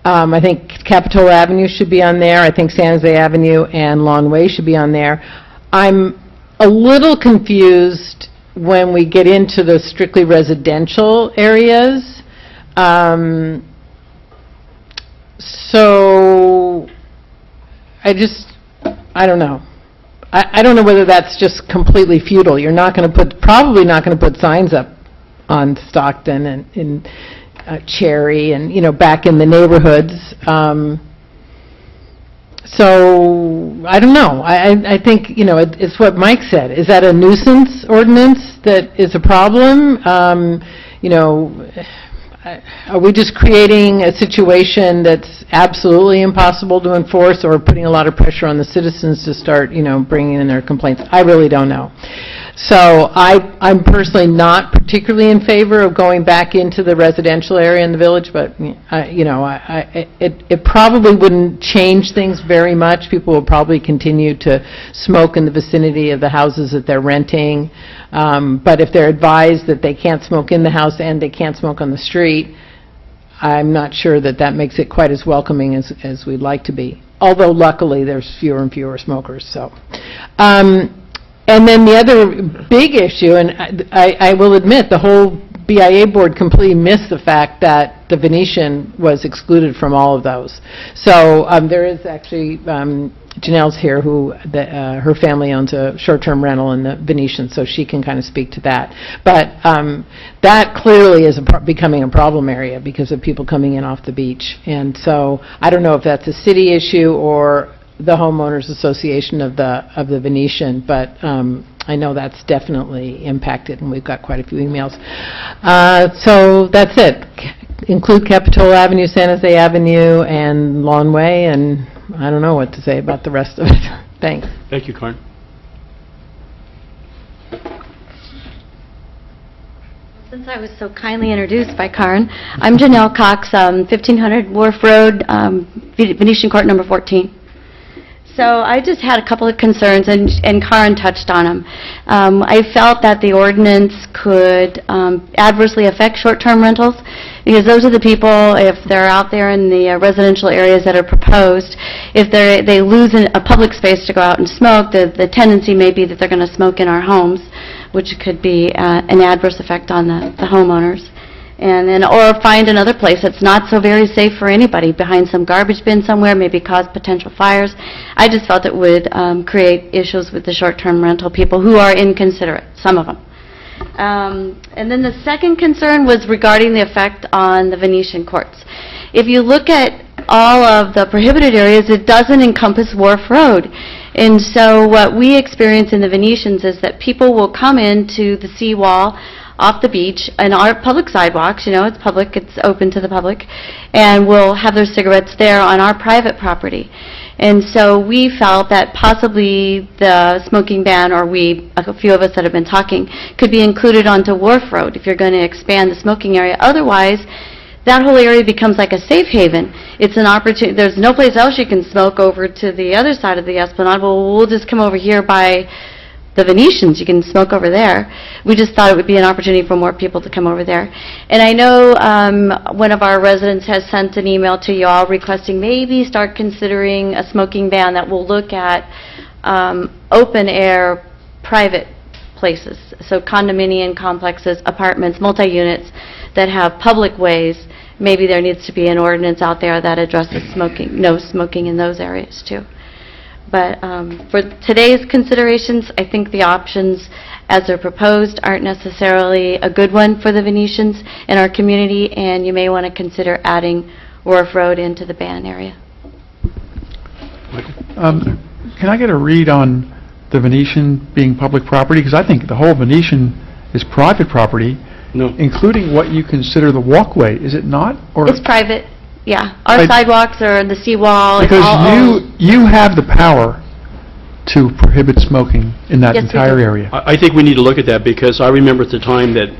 S2: I think Capitola Avenue should be on there. I think San Jose Avenue and Lawn Way should be on there. I'm a little confused when we get into the strictly residential areas. So I don't know. I don't know whether that's just completely futile. You're probably not going to put signs up on Stockton and in Cherry and, back in the neighborhoods. So, I don't know. I think, it's what Mike said. Is that a nuisance ordinance that is a problem? Are we just creating a situation that's absolutely impossible to enforce, or putting a lot of pressure on the citizens to start, bringing in their complaints? I really don't know. So I'm personally not particularly in favor of going back into the residential area in the village, but, it probably wouldn't change things very much. People will probably continue to smoke in the vicinity of the houses that they're renting. But if they're advised that they can't smoke in the house and they can't smoke on the street, I'm not sure that makes it quite as welcoming as we'd like to be. Although luckily there's fewer and fewer smokers. So, and then the other big issue, and I will admit the whole BIA board completely missed the fact that the Venetian was excluded from all of those. So there is actually, Janelle's here, who her family owns a short-term rental in the Venetian, so she can kind of speak to that. But that clearly is becoming a problem area because of people coming in off the beach. And so I don't know if that's a city issue or the homeowners association of the Venetian, but I know that's definitely impacted, and we've got quite a few emails. So that's it. Include Capitola Avenue, San Jose Avenue, and Lawn Way, and I don't know what to say about the rest of it. Thanks.
S1: Thank you, Karen.
S15: Since I was so kindly introduced by Karen, I'm Janelle Cox, 1500 Wharf Road, Venetian Court number 14. So I just had a couple of concerns, and Karen touched on them. I felt that the ordinance could adversely affect short-term rentals, because those are the people, if they're out there in the residential areas that are proposed, if they lose a public space to go out and smoke, the tendency may be that they're going to smoke in our homes, which could be an adverse effect on the homeowners. or find another place that's not so very safe for anybody, behind some garbage bin somewhere, maybe cause potential fires. I just felt it would create issues with the short-term rental people who are inconsiderate, some of them. And then the second concern was regarding the effect on the Venetian courts. If you look at all of the prohibited areas, it doesn't encompass Wharf Road. And so what we experience in the Venetians is that people will come into the seawall off the beach and our public sidewalks, you know, it's public, it's open to the public, and will have their cigarettes there on our private property. And so we felt that possibly the smoking ban, or a few of us that have been talking, could be included onto Wharf Road if you're going to expand the smoking area. Otherwise, that whole area becomes like a safe haven. It's an opportunity, there's no place else you can smoke over to the other side of the Esplanade. Well, we'll just come over here by the Venetians, you can smoke over there. We just thought it would be an opportunity for more people to come over there. And I know one of our residents has sent an email to you all requesting maybe start considering a smoking ban that will look at open air private places, so condominium complexes, apartments, multi-units that have public ways. Maybe there needs to be an ordinance out there that addresses smoking, no smoking in those areas too. But for today's considerations, I think the options as they're proposed aren't necessarily a good one for the Venetians in our community, and you may want to consider adding Wharf Road into the ban area.
S12: Can I get a read on the Venetian being public property? Because I think the whole Venetian is private property, including what you consider the walkway, is it not? Or
S15: It's private. Yeah, our sidewalks are the seawall.
S12: Because you have the power to prohibit smoking in that
S15: Yes, we
S12: entire
S15: do.
S12: area.
S1: I think we need to look at that, because I remember at the time that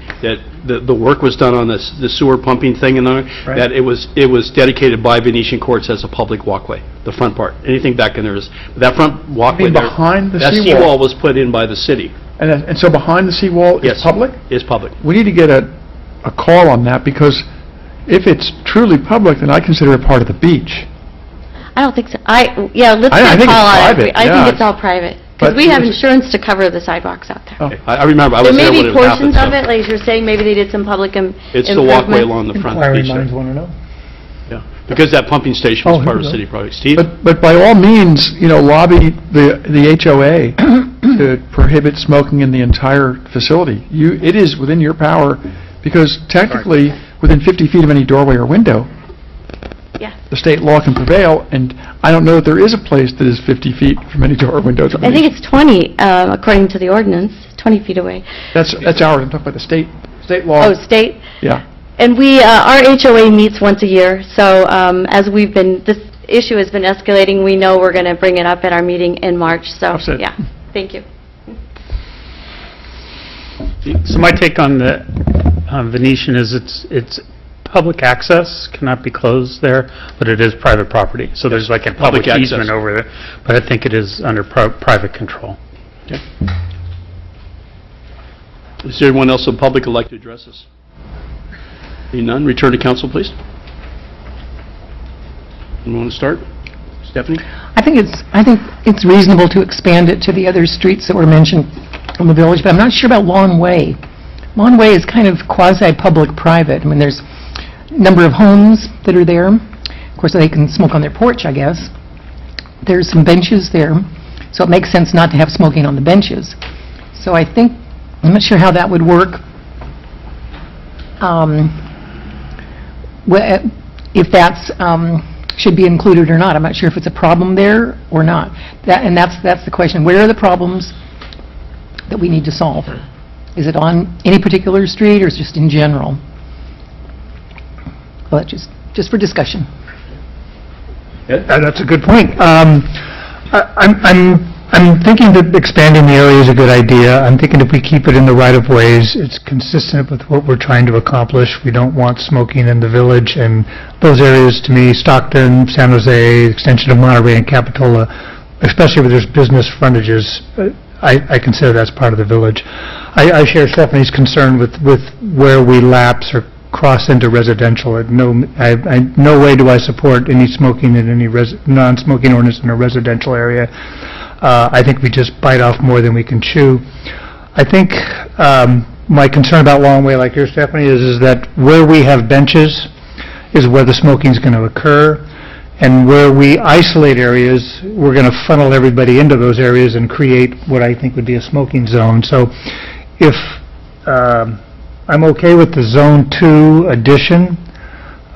S1: the work was done on the sewer pumping thing, and that it was dedicated by Venetian Courts as a public walkway, the front part. Anything back in there is, that front walkway there,
S12: behind the
S1: that
S12: seawall?
S1: seawall was put in by the city.
S12: And so behind the seawall is
S1: Yes.
S12: public?
S1: Is public.
S12: We need to get a call on that, because if it's truly public, then I consider it part of the beach.
S15: I don't think so. Yeah, let's
S12: I
S15: get a
S12: think
S15: call
S12: it's
S15: on it.
S12: private,
S15: I
S12: yeah.
S15: think it's all private. Because
S12: But
S15: we have
S12: it's-
S15: insurance to cover the sidewalks out there.
S12: Oh.
S1: I remember, I was
S15: There
S1: there
S15: may
S1: when
S15: be
S1: it happened.
S15: portions of
S1: so-
S15: it, like you're saying, maybe they did some public improvements.
S1: It's the walkway along the front
S13: Inquiring
S1: beach there.
S13: minds want to know.
S1: Yeah, because that pumping station
S13: Oh,
S1: was
S13: here
S1: part
S13: we
S1: of
S13: go.
S1: city project. Steve?
S12: But by all means, lobby the HOA to prohibit smoking in the entire facility. It is within your power, because technically, within 50 feet of any doorway or window,
S15: Yeah.
S12: the state law can prevail, and I don't know that there is a place that is 50 feet from any door or window.
S15: I think it's 20, according to the ordinance, 20 feet away.
S12: That's ours, I'm talking about the state law.
S15: Oh, state?
S12: Yeah.
S15: And our HOA meets once a year, so as this issue has been escalating, we know we're going to bring it up at our meeting in March, so,
S12: Upset.
S15: yeah. Thank you.
S11: So my take on the Venetian is it's public access, cannot be closed there, but it is private property. So there's like a public
S1: access.
S11: easement over there, but I think it is under private control.
S1: Is there anyone else in the public who'd like to address this? Seeing none, return to council, please. Anyone want to start? Stephanie?
S8: I think it's reasonable to expand it to the other streets that were mentioned in the village, but I'm not sure about Lawn Way. Lawn Way is kind of quasi-public-private. I mean, there's a number of homes that are there. Of course, they can smoke on their porch, I guess. There's some benches there, so it makes sense not to have smoking on the benches. So I think, I'm not sure how that would work. If that's should be included or not. I'm not sure if it's a problem there or not. That's the question. Where are the problems that we need to solve? Is it on any particular street, or is it just in general? Well, just for discussion.
S13: That's a good point. I'm thinking that expanding the area is a good idea. I'm thinking if we keep it in the right-of-ways, it's consistent with what we're trying to accomplish. We don't want smoking in the village, and those areas, to me, Stockton, San Jose, extension of Monterey and Capitola, especially where there's business frontages, I consider that's part of the village. I share Stephanie's concern with where we lapse or cross into residential. No way do I support any smoking in any non-smoking ordinance in a residential area. I think we just bite off more than we can chew. I think my concern about Long Way, like yours, Stephanie, is that where we have benches is where the smoking's going to occur, and where we isolate areas, we're going to funnel everybody into those areas and create what I think would be a smoking zone. So if I'm okay with the Zone 2 addition,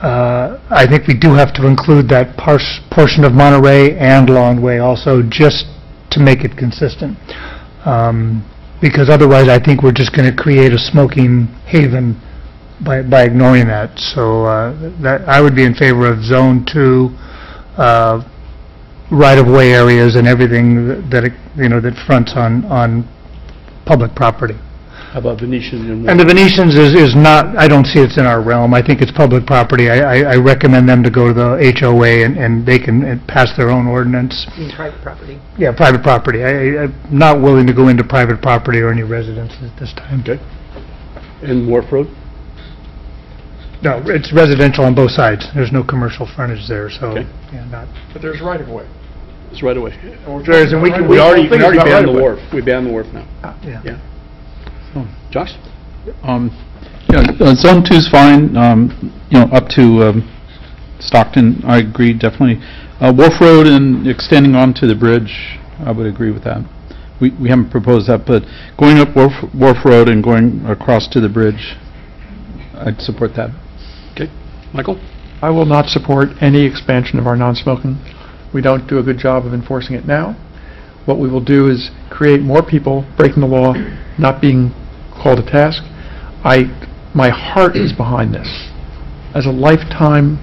S13: I think we do have to include that portion of Monterey and Long Way also, just to make it consistent. Because otherwise, I think we're just going to create a smoking haven by ignoring that. So that I would be in favor of Zone 2, right-of-way areas and everything that fronts on public property.
S1: How about Venetian?
S13: And the Venetians is not, I don't see it's in our realm. I think it's public property. I recommend them to go to the HOA and they can pass their own ordinance.
S8: Private property.
S13: Yeah, private property. I'm not willing to go into private property or any residences at this time.
S1: Okay. And Wharf Road?
S13: No, it's residential on both sides. There's no commercial frontage there, so,
S1: Okay.
S13: yeah, not.
S12: But there's right-of-way.
S1: It's right away.
S13: There is, and
S1: We already banned the wharf. We banned the wharf now.
S13: Yeah.
S1: Yeah. Josh?
S3: Zone 2 is fine, up to Stockton, I agree, definitely. Wharf Road and extending onto the bridge, I would agree with that. We haven't proposed that, but going up Wharf Road and going across to the bridge, I'd support that.
S1: Okay. Michael?
S12: I will not support any expansion of our non-smoking. We don't do a good job of enforcing it now. What we will do is create more people breaking the law, not being called to task. My heart is behind this. As a lifetime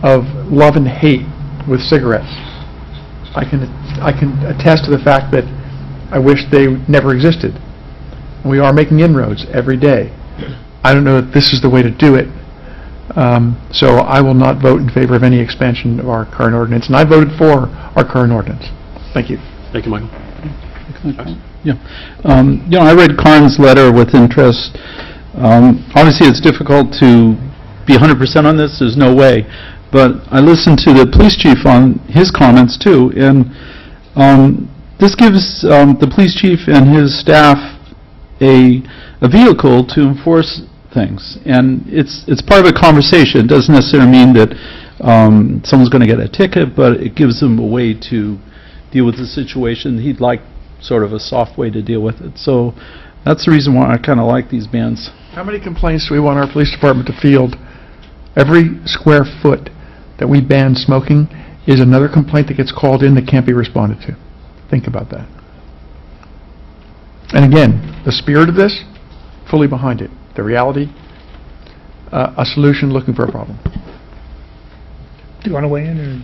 S12: of love and hate with cigarettes, I can attest to the fact that I wish they never existed. We are making inroads every day. I don't know if this is the way to do it. So I will not vote in favor of any expansion of our current ordinance, and I voted for our current ordinance. Thank you.
S1: Thank you, Michael.
S3: Yeah. I read Karn's letter with interest. Obviously, it's difficult to be 100% on this. There's no way. But I listened to the police chief on his comments, too, and this gives the police chief and his staff a vehicle to enforce things. And it's part of a conversation. It doesn't necessarily mean that someone's going to get a ticket, but it gives them a way to deal with the situation. He'd like sort of a soft way to deal with it. So that's the reason why I kind of like these bans.
S12: How many complaints do we want our police department to field? Every square foot that we ban smoking is another complaint that gets called in that can't be responded to. Think about that. And again, the spirit of this, fully behind it. The reality, a solution looking for a problem.
S13: Do you want to weigh in, or?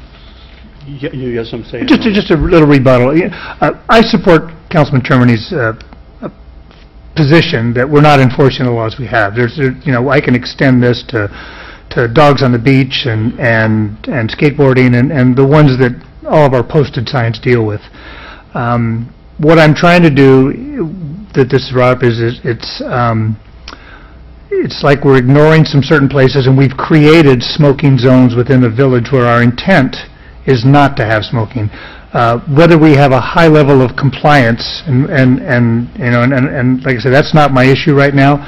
S1: You got something to say?
S13: Just a little rebuttal. I support Councilman Termini's position that we're not enforcing the laws we have. I can extend this to dogs on the beach and skateboarding and the ones that all of our posted signs deal with. What I'm trying to do, that this is brought up, is it's like we're ignoring some certain places, and we've created smoking zones within the village where our intent is not to have smoking. Whether we have a high level of compliance, and like I said, that's not my issue right now.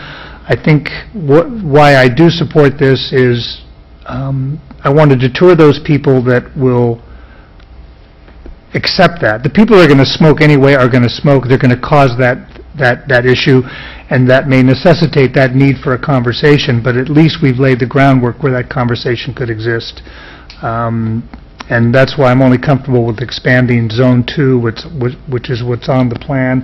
S13: I think why I do support this is I want to deter those people that will accept that. The people that are going to smoke anyway are going to smoke. They're going to cause that issue, and that may necessitate that need for a conversation, but at least we've laid the groundwork where that conversation could exist. And that's why I'm only comfortable with expanding Zone 2, which is what's on the plan.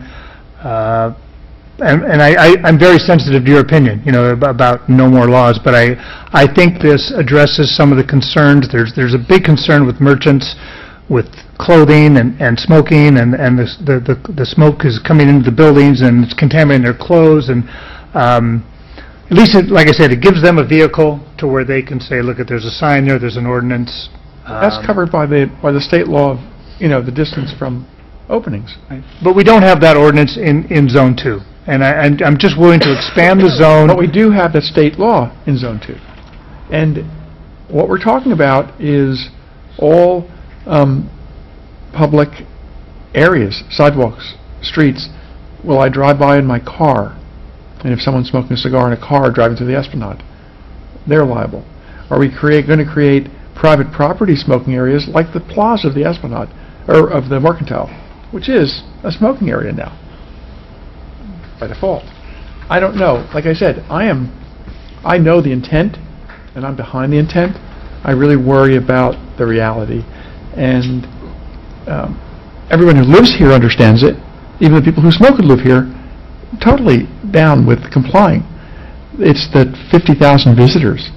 S13: And I'm very sensitive to your opinion, about no more laws, but I think this addresses some of the concerns. There's a big concern with merchants, with clothing and smoking, and the smoke is coming into the buildings and it's contaminating their clothes, and at least, like I said, it gives them a vehicle to where they can say, look, there's a sign there, there's an ordinance.
S12: That's covered by the state law of, the distance from openings.
S13: Right. But we don't have that ordinance in Zone 2. And I'm just willing to expand the zone.
S12: But we do have the state law in Zone 2. And what we're talking about is all public areas, sidewalks, streets. Will I drive by in my car? And if someone's smoking a cigar in a car driving through the Esplanade, they're liable. Are we going to create private property smoking areas like the plaza of the Esplanade, or of the Mercantile, which is a smoking area now, by default? I don't know. Like I said, I know the intent, and I'm behind the intent. I really worry about the reality. And everyone who lives here understands it. Even the people who smoke and live here, totally down with complying. It's the 50,000 visitors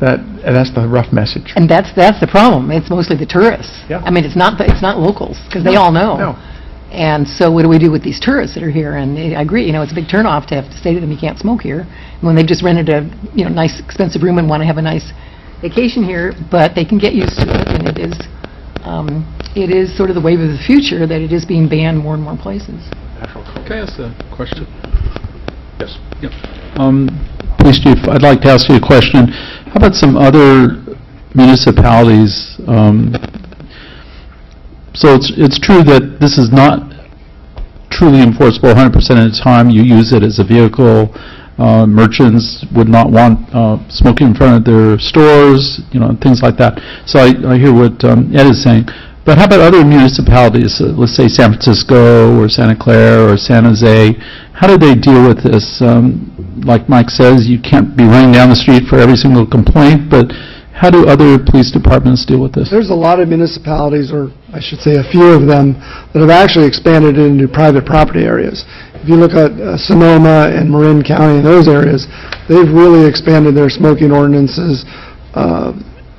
S12: that's the rough message.
S8: And that's the problem. It's mostly the tourists.
S12: Yeah.
S8: I mean, it's not locals, because they all know.
S12: No.
S8: And so what do we do with these tourists that are here? And I agree, it's a big turnoff to have to say to them, you can't smoke here, when they've just rented a, nice expensive room and want to have a nice vacation here, but they can get used to it, and it is sort of the wave of the future that it is being banned more and more places.
S3: Can I ask a question?
S1: Yes.
S3: Police Chief, I'd like to ask you a question. How about some other municipalities? So it's true that this is not truly enforceable 100% of the time. You use it as a vehicle. Merchants would not want smoking in front of their stores, things like that. So I hear what Ed is saying. But how about other municipalities, let's say San Francisco or Santa Clara or San Jose? How do they deal with this? Like Mike says, you can't be running down the street for every single complaint, but how do other police departments deal with this?
S14: There's a lot of municipalities, or I should say a few of them, that have actually expanded into private property areas. If you look at Sonoma and Marin County and those areas, they've really expanded their smoking ordinances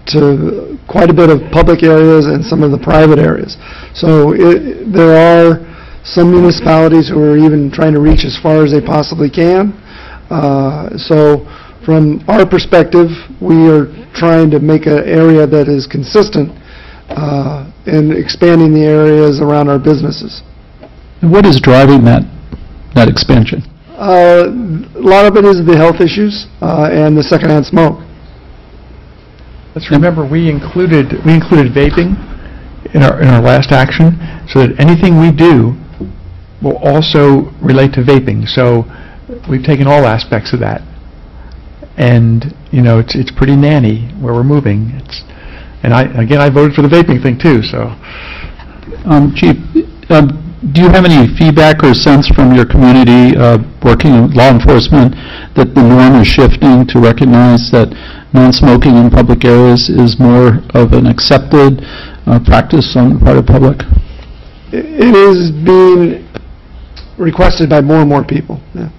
S14: to quite a bit of public areas and some of the private areas. So there are some municipalities who are even trying to reach as far as they possibly can. So from our perspective, we are trying to make an area that is consistent in expanding the areas around our businesses.
S3: And what is driving that expansion?
S14: A lot of it is the health issues and the secondhand smoke.
S12: Let's remember, we included vaping in our last action, so that anything we do will also relate to vaping. So we've taken all aspects of that, and it's pretty nanny where we're moving. And I voted for the vaping thing too. So,
S3: Chief, do you have any feedback or sense from your community working in law enforcement that the norm is shifting to recognize that non-smoking in public areas is more of an accepted practice on the part of the public?
S14: It is being requested by more and more people. Yeah.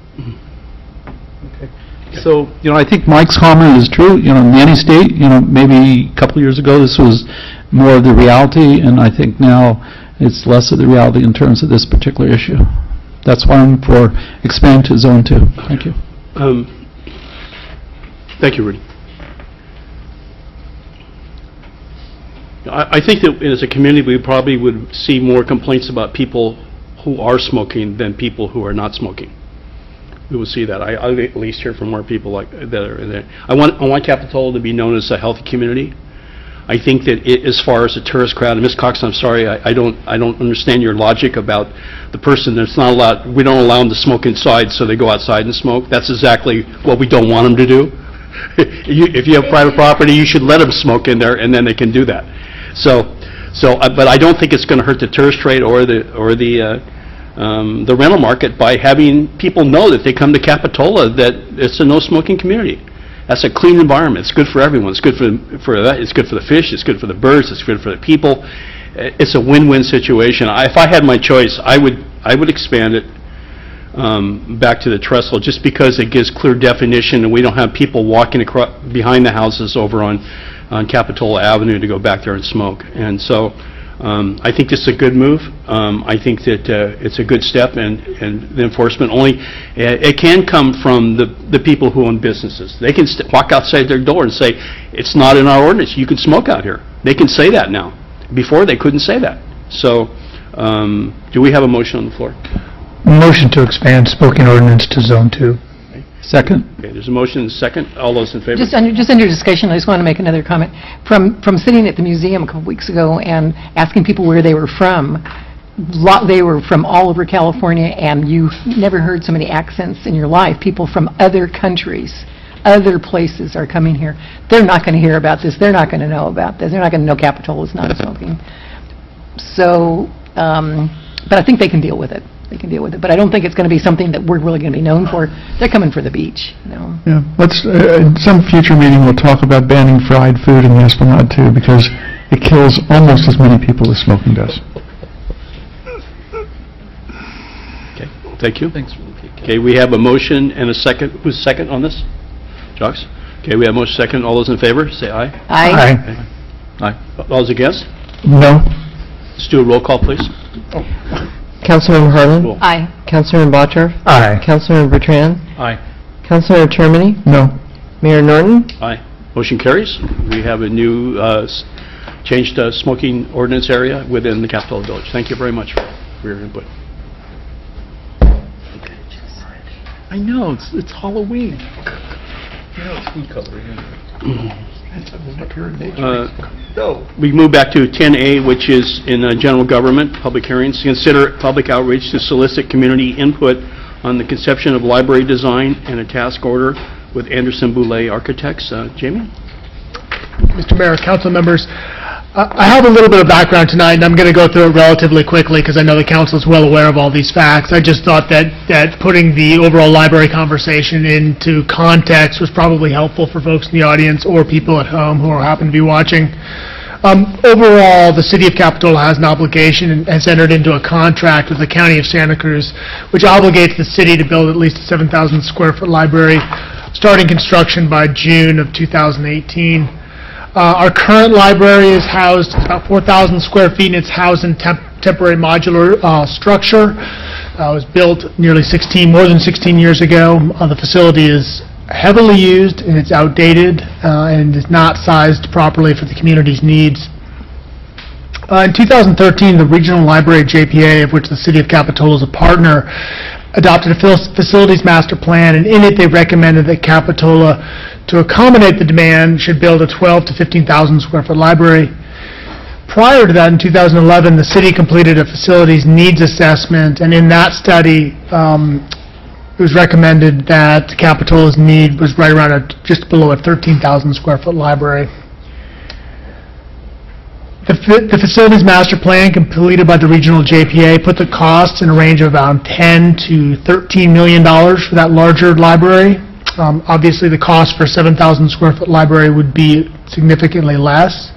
S3: So, I think Mike's comment is true. Nanny State, maybe a couple years ago this was more of the reality, and I think now it's less of the reality in terms of this particular issue. That's why I'm for expanding to Zone 2. Thank you.
S1: Thank you, Rudy. I think that as a community, we probably would see more complaints about people who are smoking than people who are not smoking. We will see that. I at least hear from more people like that are there. I want Capitola to be known as a healthy community. I think that as far as the tourist crowd, and Ms. Cox, I'm sorry, I don't understand your logic about the person that's not allowed. We don't allow them to smoke inside, so they go outside and smoke. That's exactly what we don't want them to do. If you have private property, you should let them smoke in there, and then they can do that. But I don't think it's going to hurt the tourist trade or the rental market by having people know that they come to Capitola that it's a no-smoking community. That's a clean environment. It's good for everyone. It's good for it's good for the fish. It's good for the birds. It's good for the people. It's a win-win situation. If I had my choice, I would expand it back to the trestle, just because it gives clear definition and we don't have people walking across behind the houses over on Capitola Avenue to go back there and smoke. And so I think this is a good move. I think that it's a good step, and the enforcement it can come from the people who own businesses. They can walk outside their door and say, it's not in our ordinance, you can smoke out here. They can say that now. Before, they couldn't say that. So do we have a motion on the floor?
S13: Motion to expand smoking ordinance to Zone 2.
S3: Second.
S1: Okay, there's a motion and a second. All those in favor?
S8: Just under discussion, I just want to make another comment. From sitting at the museum a couple weeks ago and asking people where they were from, they were from all over California, and you never heard so many accents in your life. People from other countries, other places are coming here. They're not going to hear about this. They're not going to know about this. They're not going to know Capitola's not smoking. So, but I think they can deal with it. They can deal with it. But I don't think it's going to be something that we're really going to be known for. They're coming for the beach, you know.
S12: Yeah, let's, in some future meeting, we'll talk about banning fried food in the Esplanade too, because it kills almost as many people as smoking does.
S1: Okay, thank you. Thanks. Okay, we have a motion and a second. Who's second on this? Jocks? Okay, we have a motion second. All those in favor, say aye.
S8: Aye.
S1: Okay. Aye. All those against?
S12: No?
S1: Let's do a roll call, please.
S2: Councilmember Harlan.
S1: Cool.
S8: Aye.
S2: Councilmember Botcher.
S13: Aye.
S2: Councilmember Bertrand.
S1: Aye.
S2: Councilmember Termini.
S12: No.
S2: Mayor Norton.
S1: Aye. Motion carries. We have a new changed smoking ordinance area within the Capitola Village. Thank you very much for your input.
S12: I know, it's Halloween.
S1: We move back to 10A, which is in general government, public hearings. Consider public outreach to solicit community input on the conception of library design and a task order with Anderson Boulay Architects. Jamie?
S6: Mr. Mayor, council members, I have a little bit of background tonight, and I'm going to go through it relatively quickly because I know the council is well aware of all these facts. I just thought that putting the overall library conversation into context was probably helpful for folks in the audience or people at home who happen to be watching. Overall, the City of Capitola has an obligation and has entered into a contract with the County of Santa Cruz, which obligates the city to build at least a 7,000 square foot library, starting construction by June of 2018. Our current library is housed about 4,000 square feet, and it's housed in temporary modular structure. It was built more than 16 years ago. The facility is heavily used, and it's outdated, and is not sized properly for the community's needs. In 2013, the Regional Library JPA, of which the City of Capitola is a partner, adopted a facilities master plan, and in it they recommended that Capitola, to accommodate the demand, should build a 12 to 15,000 square foot library. Prior to that, in 2011, the city completed a facilities needs assessment, and in that study, it was recommended that Capitola's need was right around just below a 13,000 square foot library. The facilities master plan completed by the regional JPA put the costs in a range of around $10 to $13 million for that larger library. Obviously, the cost for a 7,000 square foot library would be significantly less.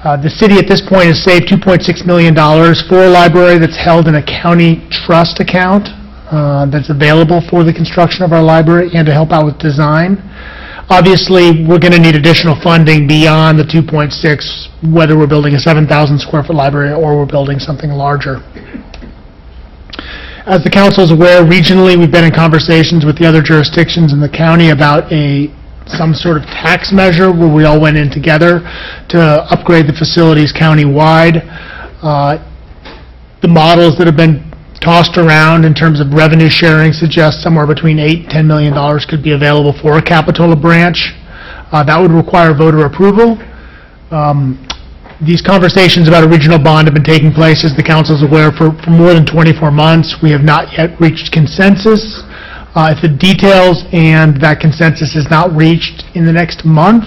S6: The city at this point has saved $2.6 million for a library that's held in a county trust account that's available for the construction of our library and to help out with design. Obviously, we're going to need additional funding beyond the 2.6, whether we're building a 7,000 square foot library or we're building something larger. As the council is aware, regionally we've been in conversations with the other jurisdictions in the county about some sort of tax measure where we all went in together to upgrade the facilities county-wide. The models that have been tossed around in terms of revenue sharing suggest somewhere between $8 and $10 million could be available for a Capitola branch. That would require voter approval. These conversations about a regional bond have been taking place, as the council is aware, for more than 24 months. We have not yet reached consensus. If the details and that consensus is not reached in the next month,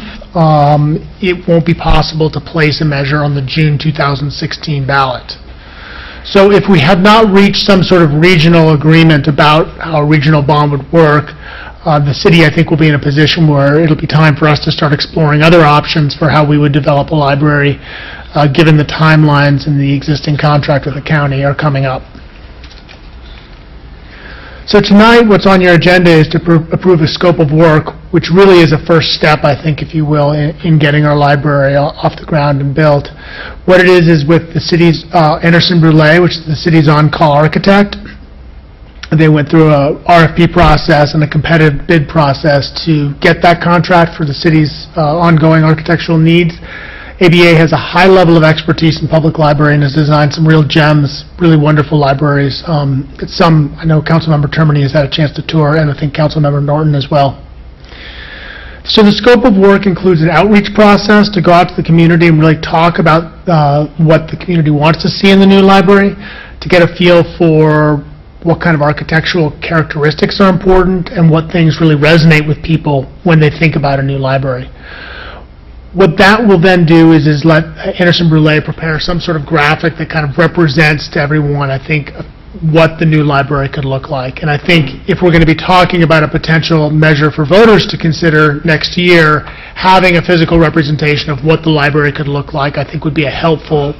S6: it won't be possible to place a measure on the June 2016 ballot. So if we have not reached some sort of regional agreement about how a regional bond would work, the city, I think, will be in a position where it'll be time for us to start exploring other options for how we would develop a library, given the timelines in the existing contract with the county are coming up. So tonight, what's on your agenda is to approve a scope of work, which really is a first step, I think, if you will, in getting our library off the ground and built. What it is with the city's Anderson Boulay, which is the city's on-call architect. They went through a RFP process and a competitive bid process to get that contract for the city's ongoing architectural needs. ABA has a high level of expertise in public library and has designed some real gems, really wonderful libraries. I know Councilmember Termini has had a chance to tour, and I think Councilmember Norton as well. So the scope of work includes an outreach process to go out to the community and really talk about what the community wants to see in the new library, to get a feel for what kind of architectural characteristics are important and what things really resonate with people when they think about a new library. What that will then do is let Anderson Brule prepare some sort of graphic that kind of represents to everyone, I think, what the new library could look like. And I think if we're going to be talking about a potential measure for voters to consider next year, having a physical representation of what the library could look like, I think would be a helpful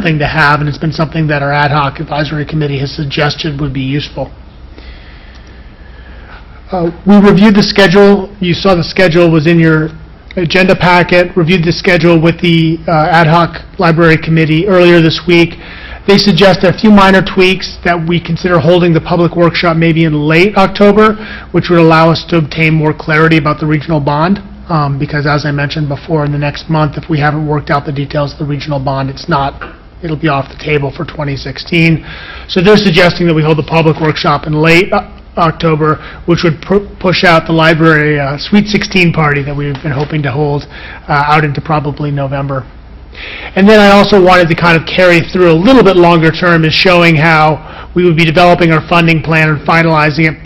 S6: thing to have, and it's been something that our ad hoc advisory committee has suggested would be useful. We reviewed the schedule. You saw the schedule was in your agenda packet. Reviewed the schedule with the ad hoc library committee earlier this week. They suggest a few minor tweaks that we consider holding the public workshop maybe in late October, which would allow us to obtain more clarity about the regional bond. Because as I mentioned before, in the next month, if we haven't worked out the details of the regional bond, it'll be off the table for 2016. So they're suggesting that we hold the public workshop in late October, which would push out the library Sweet 16 party that we've been hoping to hold out into probably November. And then I also wanted to kind of carry through a little bit longer term is showing how we would be developing our funding plan and finalizing it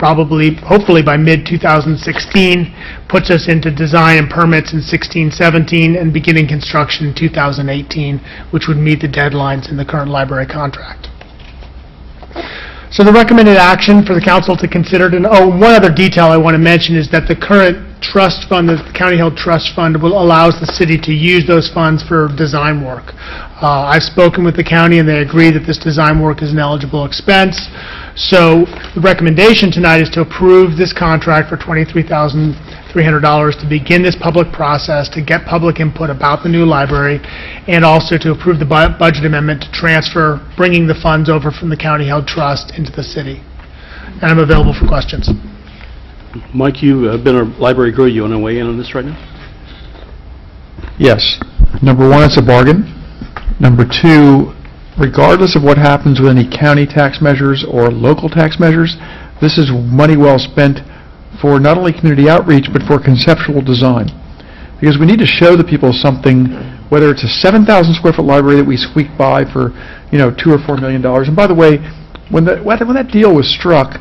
S6: hopefully by mid-2016, puts us into design and permits in 16-17 and beginning construction in 2018, which would meet the deadlines in the current library contract. So the recommended action for the council to consider, one other detail I want to mention is that the current trust fund, the county-held trust fund, allows the city to use those funds for design work. I've spoken with the county and they agree that this design work is an eligible expense. So the recommendation tonight is to approve this contract for $23,300 to begin this public process, to get public input about the new library, and also to approve the budget amendment to transfer, bringing the funds over from the county-held trust into the city. And I'm available for questions.
S1: Mike, you've been our library guru. You want to weigh in on this right now?
S12: Yes. Number one, it's a bargain. Number two, regardless of what happens with any county tax measures or local tax measures, this is money well spent for not only community outreach, but for conceptual design. Because we need to show the people something, whether it's a 7,000 square foot library that we squeaked by for, $2 or $4 million. And by the way, when that deal was struck,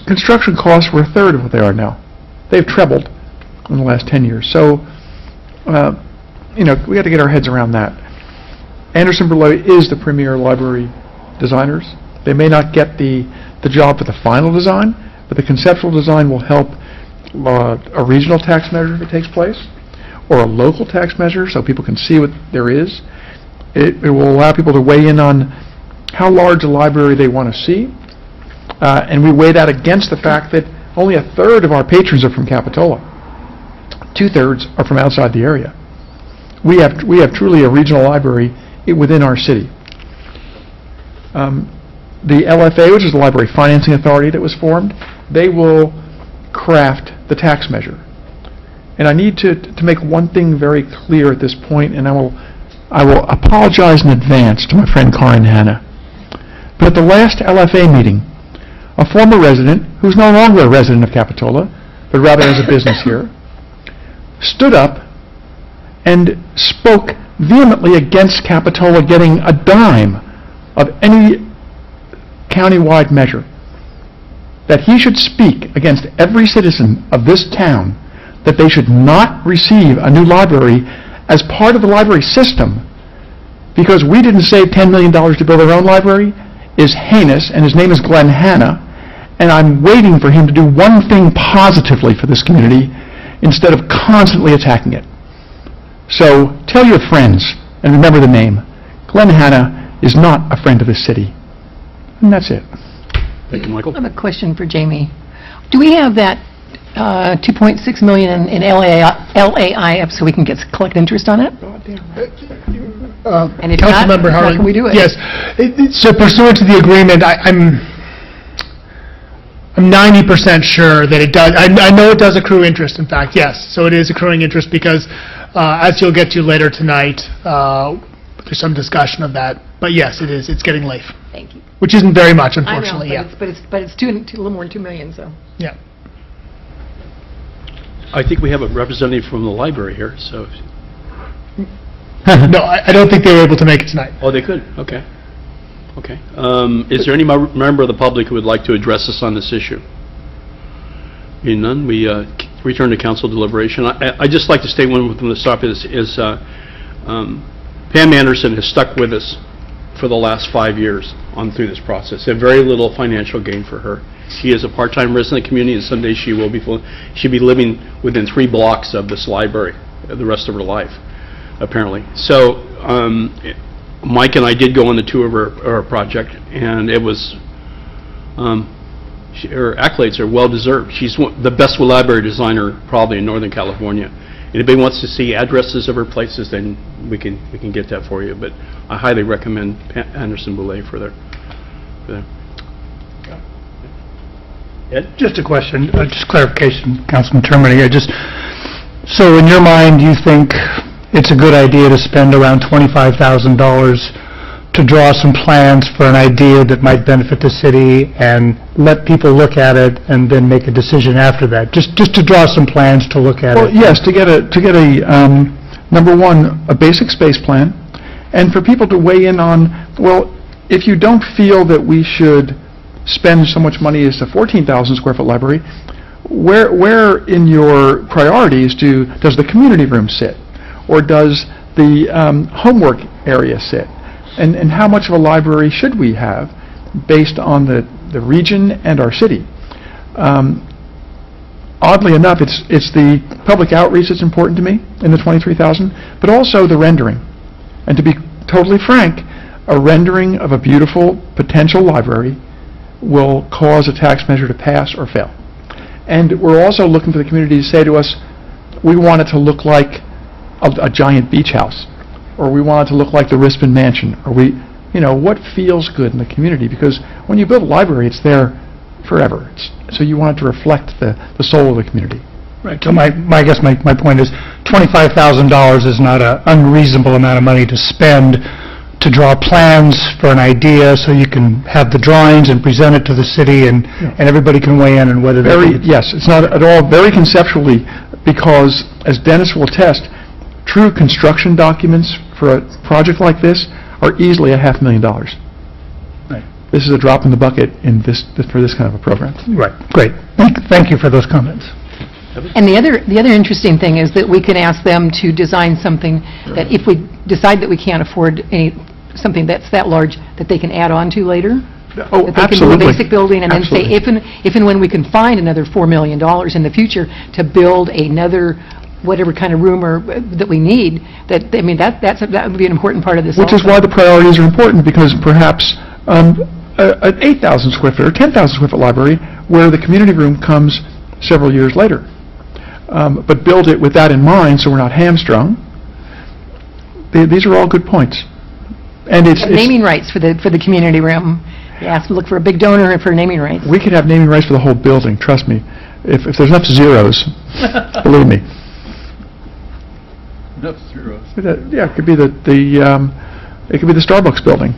S12: construction costs were a third of what they are now. They've trebled in the last 10 years. So, we got to get our heads around that. Anderson Brule is the premier library designers. They may not get the job for the final design, but the conceptual design will help a regional tax measure if it takes place, or a local tax measure so people can see what there is. It will allow people to weigh in on how large a library they want to see. And we weigh that against the fact that only a third of our patrons are from Capitola. 2/3 are from outside the area. We have truly a regional library within our city. The LFA, which is the Library Financing Authority that was formed, they will craft the tax measure. And I need to make one thing very clear at this point, and I will apologize in advance to my friend Karin Hanna. But at the last LFA meeting, a former resident, who's no longer a resident of Capitola, but rather has a business here, stood up and spoke vehemently against Capitola getting a dime of any countywide measure. That he should speak against every citizen of this town that they should not receive a new library as part of the library system because we didn't save $10 million to build our own library is heinous, and his name is Glenn Hanna, and I'm waiting for him to do one thing positively for this community instead of constantly attacking it. So tell your friends, and remember the name. Glenn Hanna is not a friend of this city. And that's it.
S1: Thank you, Michael.
S8: I have a question for Jamie. Do we have that $2.6 million in LAI so we can collect interest on it? And if not, how can we do it?
S6: Yes. So pursuant to the agreement, I'm 90% sure that it does. I know it does accrue interest, in fact, yes. So it is accruing interest because, as you'll get to later tonight, there's some discussion of that. But yes, it is. It's getting late.
S8: Thank you.
S6: Which isn't very much, unfortunately.
S8: I know, but it's a little more than $2 million, so.
S6: Yeah.
S1: I think we have a representative from the library here, so,
S6: No, I don't think they were able to make it tonight.
S1: oh, they could, okay. Okay. Is there any member of the public who would like to address us on this issue? Being none, we return to council deliberation. I'd just like to state one from the start is Pam Anderson has stuck with us for the last 5 years through this process. Had very little financial gain for her. She is a part-time resident of the community, and someday she'll be living within 3 blocks of this library the rest of her life, apparently. So Mike and I did go on the tour of her project, and it was her accolades are well-deserved. She's the best library designer probably in Northern California. Anybody wants to see addresses of her places, then we can get that for you. But I highly recommend Anderson Boulay for their. Ed?
S13: Just a question, just clarification, Councilman Termini. So in your mind, you think it's a good idea to spend around $25,000 to draw some plans for an idea that might benefit the city and let people look at it and then make a decision after that? Just to draw some plans to look at
S12: Well,
S13: it?
S12: yes, to get a number one, a basic space plan, and for people to weigh in on, well, if you don't feel that we should spend so much money as a 14,000 square foot library, where in your priorities does the community room sit? Or does the homework area sit? And how much of a library should we have based on the region and our city? Oddly enough, it's the public outreach that's important to me in the 23,000, but also the rendering. And to be totally frank, a rendering of a beautiful potential library will cause a tax measure to pass or fail. And we're also looking for the community to say to us, we want it to look like a giant beach house, or we want it to look like the Rispin Mansion, or what feels good in the community, because when you build a library, it's there forever. So you want it to reflect the soul of the community.
S13: Right, so I guess my point is, $25,000 is not an unreasonable amount of money to spend to draw plans for an idea, so you can have the drawings and present it to the city, and everybody can weigh in on whether
S12: Yes, it's not at all very conceptually, because, as Dennis will attest, true construction documents for a project like this are easily $500,000.
S13: Right.
S12: This is a drop in the bucket for this kind of a program.
S13: Right, great. Thank you for those comments.
S8: And the other interesting thing is that we can ask them to design something that if we decide that we can't afford something that's that large, that they can add on to later.
S12: Oh,
S8: That they can do a basic building and then say, if and when we can find another $4 million in the future to build another whatever kind of room that we need, that would be an important part of this
S12: Which is why the priorities are important, because perhaps an 8,000 square foot or 10,000 square foot library where the community room comes several years later. But build it with that in mind so we're not hamstrung. These are all good points. And it's
S8: naming rights for the community room. Yes, look for a big donor for naming rights.
S12: We could have naming rights for the whole building, trust me. If there's enough zeros, believe me.
S3: Enough zeros.
S12: Yeah, it could be it could be the Starbucks building.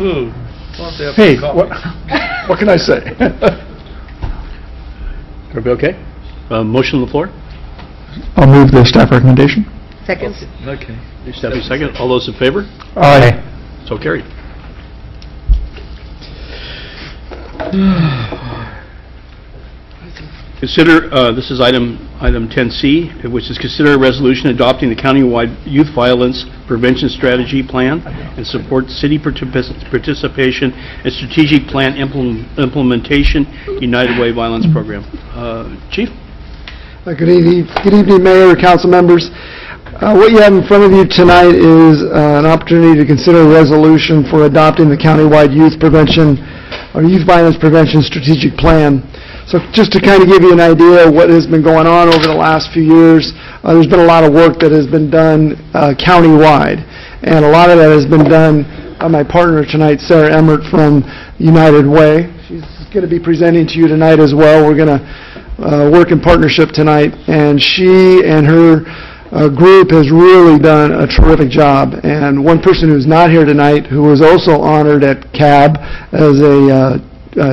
S3: Ooh.
S12: Hey, what can I say?
S1: Everybody okay? Motion on the floor?
S12: I'll move the staff recommendation.
S8: Second.
S3: Okay.
S1: Stephanie, second. All those in favor?
S12: Aye.
S1: So carried. Consider, this is item 10C, which is consider a resolution adopting the countywide youth violence prevention strategy plan and support city participation and strategic plan implementation, United Way violence program. Chief?
S14: Good evening, Mayor, council members. What you have in front of you tonight is an opportunity to consider a resolution for adopting the countywide youth prevention or youth violence prevention strategic plan. So just to kind of give you an idea of what has been going on over the last few years, there's been a lot of work that has been done countywide, and a lot of that has been done by my partner tonight, Sarah Emmert from United Way. She's going to be presenting to you tonight as well. We're going to work in partnership tonight, and she and her group has really done a terrific job. And one person who's not here tonight, who was also honored at CAB as a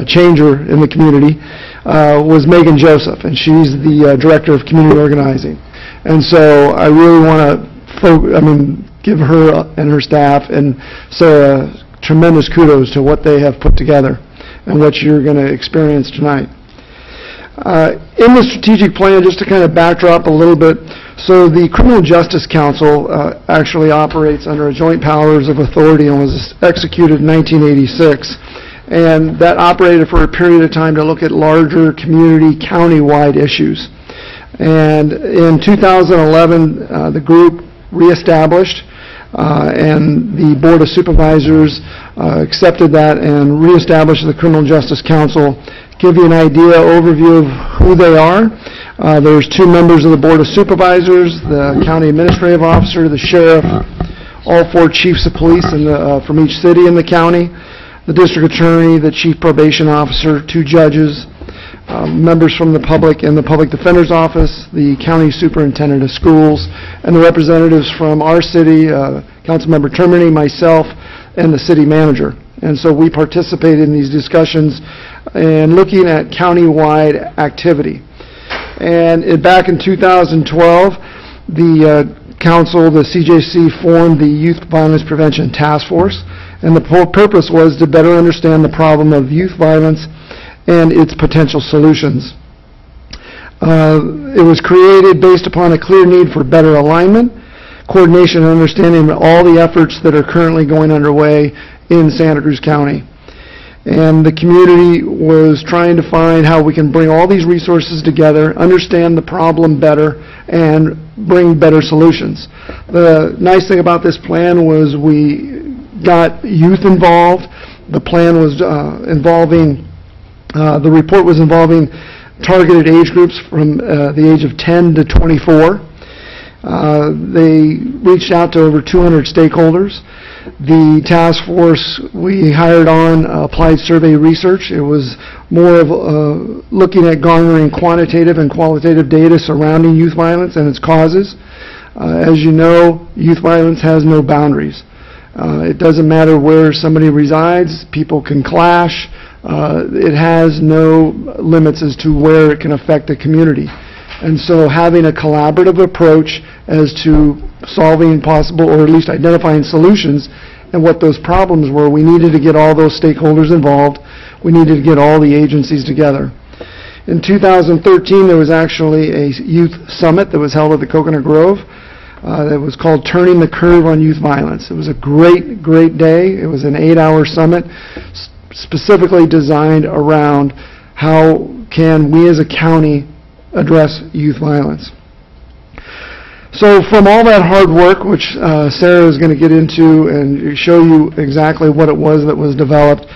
S14: changer in the community was Megan Joseph, and she's the Director of Community Organizing. And so I really want to give her and her staff and Sarah tremendous kudos to what they have put together and what you're going to experience tonight. In the strategic plan, just to kind of backdrop a little bit, so the Criminal Justice Council actually operates under a joint powers of authority and was executed in 1986. And that operated for a period of time to look at larger community, county-wide issues. And in 2011, the group reestablished, and the Board of Supervisors accepted that and reestablished the Criminal Justice Council. Give you an overview of who they are. There's 2 members of the Board of Supervisors, the County Administrative Officer, the Sheriff, all 4 Chiefs of Police from each city in the county, the District Attorney, the Chief Probation Officer, 2 judges, members from the public and the Public Defender's Office, the County Superintendent of Schools, and the representatives from our city, Councilmember Termini, myself, and the City Manager. And so we participated in these discussions and looking at county-wide activity. And back in 2012, the council, the CJC, formed the Youth Violence Prevention Task Force, and the purpose was to better understand the problem of youth violence and its potential solutions. It was created based upon a clear need for better alignment, coordination, and understanding of all the efforts that are currently going underway in Santa Cruz County. And the community was trying to find how we can bring all these resources together, understand the problem better, and bring better solutions. The nice thing about this plan was we got youth involved. The plan was the report was involving targeted age groups from the age of 10 to 24. They reached out to over 200 stakeholders. The task force, we hired on Applied Survey Research. It was more of looking at garnering quantitative and qualitative data surrounding youth violence and its causes. As you know, youth violence has no boundaries. It doesn't matter where somebody resides, people can clash. It has no limits as to where it can affect the community. And so having a collaborative approach as to solving possible, or at least identifying solutions and what those problems were, we needed to get all those stakeholders involved. We needed to get all the agencies together. In 2013, there was actually a youth summit that was held at the Coconut Grove. That was called Turning the Curve on Youth Violence. It was a great, great day. It was an 8-hour summit specifically designed around how can we as a county address youth violence. So from all that hard work, which Sarah is going to get into and show you exactly what it was that was developed,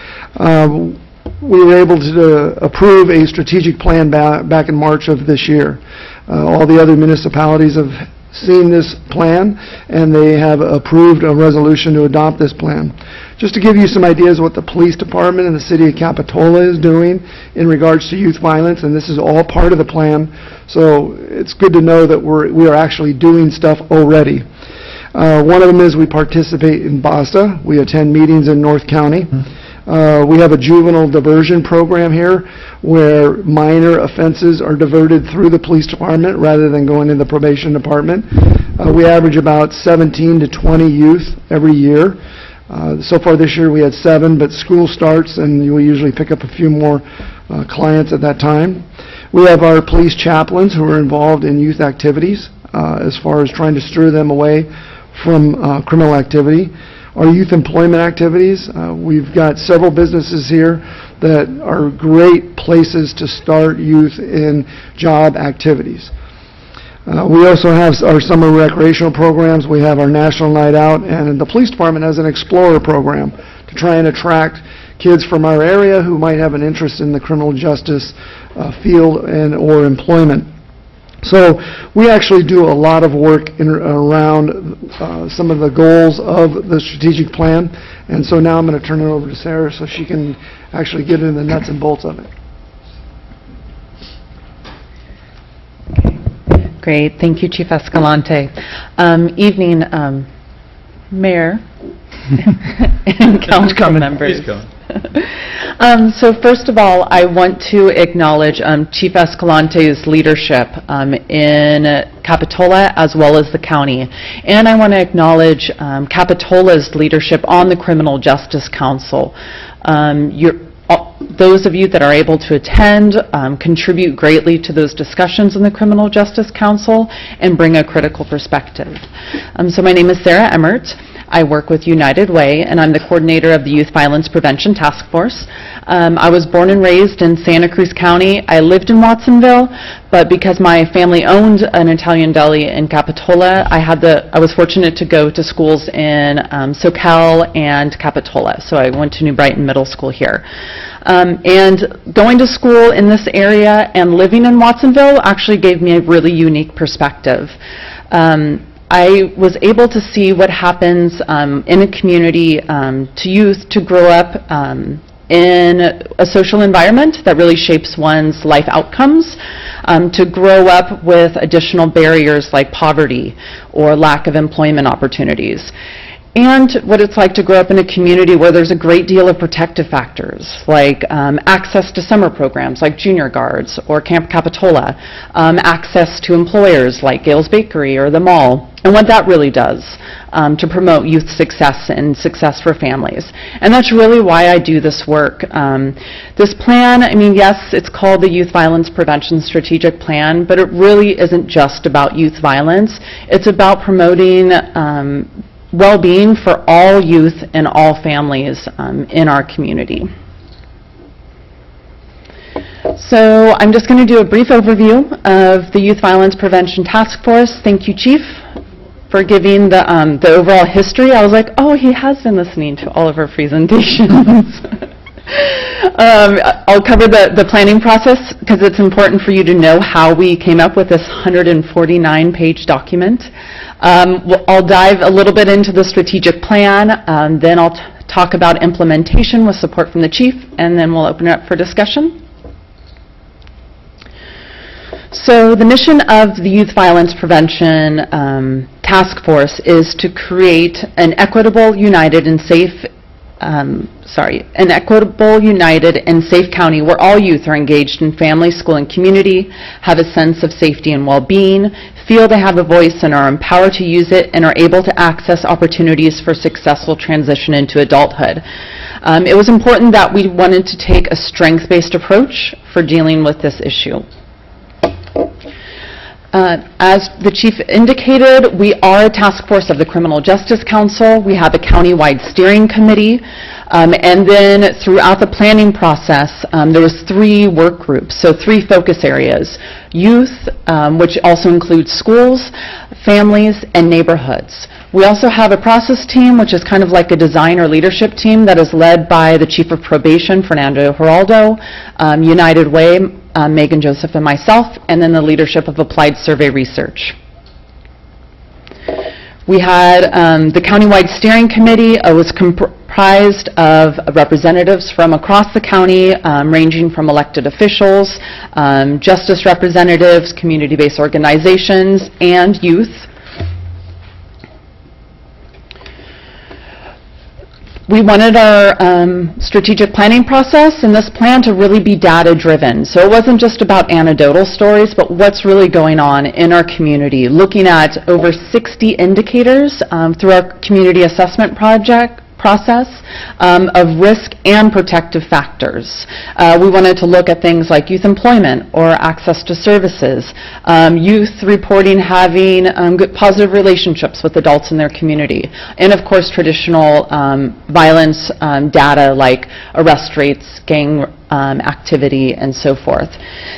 S14: we were able to approve a strategic plan back in March of this year. All the other municipalities have seen this plan, and they have approved a resolution to adopt this plan. Just to give you some ideas what the police department and the city of Capitola is doing in regards to youth violence, and this is all part of the plan, so it's good to know that we are actually doing stuff already. One of them is we participate in BASTA. We attend meetings in North County. We have a juvenile diversion program here where minor offenses are diverted through the police department rather than going in the probation department. We average about 17 to 20 youth every year. So far this year we had 7, but school starts and we usually pick up a few more clients at that time. We have our police chaplains who are involved in youth activities as far as trying to steer them away from criminal activity. Our youth employment activities, we've got several businesses here that are great places to start youth in job activities. We also have our summer recreational programs. We have our National Night Out, and the police department has an Explorer program to try and attract kids from our area who might have an interest in the criminal justice field and or employment. So we actually do a lot of work around some of the goals of the strategic plan, and so now I'm going to turn it over to Sarah so she can actually get into the nuts and bolts of it.
S16: Great. Thank you, Chief Escalante. Evening, Mayor and council members. So first of all, I want to acknowledge Chief Escalante's leadership in Capitola as well as the county. And I want to acknowledge Capitola's leadership on the Criminal Justice Council. Those of you that are able to attend contribute greatly to those discussions in the Criminal Justice Council and bring a critical perspective. So my name is Sarah Emmert. I work with United Way, and I'm the coordinator of the Youth Violence Prevention Task Force. I was born and raised in Santa Cruz County. I lived in Watsonville, but because my family owned an Italian deli in Capitola, I was fortunate to go to schools in Soquel and Capitola. So I went to New Brighton Middle School here. And going to school in this area and living in Watsonville actually gave me a really unique perspective. I was able to see what happens in a community to youth to grow up in a social environment that really shapes one's life outcomes, to grow up with additional barriers like poverty or lack of employment opportunities. And what it's like to grow up in a community where there's a great deal of protective factors, like access to summer programs like Junior Guards or Camp Capitola, access to employers like Gale's Bakery or the mall, and what that really does to promote youth success and success for families. And that's really why I do this work. This plan, I mean, yes, it's called the Youth Violence Prevention Strategic Plan, but it really isn't just about youth violence. It's about promoting well-being for all youth and all families in our community. So I'm just going to do a brief overview of the Youth Violence Prevention Task Force. Thank you, Chief, for giving the overall history. I was like, oh, he has been listening to all of our presentations. I'll cover the planning process because it's important for you to know how we came up with this 149-page document. I'll dive a little bit into the strategic plan, then I'll talk about implementation with support from the Chief, and then we'll open it up for discussion. So the mission of the Youth Violence Prevention Task Force is to create an equitable, united, and safe county where all youth are engaged in family, school, and community, have a sense of safety and well-being, feel they have a voice and are empowered to use it, and are able to access opportunities for successful transition into adulthood. It was important that we wanted to take a strength-based approach for dealing with this issue. As the Chief indicated, we are a task force of the Criminal Justice Council. We have a county-wide steering committee. And then throughout the planning process, there was 3 work groups, so 3 focus areas: youth, which also includes schools, families, and neighborhoods. We also have a process team, which is kind of like a design or leadership team that is led by the Chief of Probation, Fernando Geraldo, United Way, Megan Joseph, and myself, and then the leadership of Applied Survey Research. We had the countywide steering committee was comprised of representatives from across the county, ranging from elected officials, justice representatives, community-based organizations, and youth. We wanted our strategic planning process and this plan to really be data-driven. So it wasn't just about anecdotal stories, but what's really going on in our community, looking at over 60 indicators through our community assessment process of risk and protective factors. We wanted to look at things like youth employment or access to services, youth reporting having good positive relationships with adults in their community, and of course traditional violence data like arrest rates, gang activity, and so forth.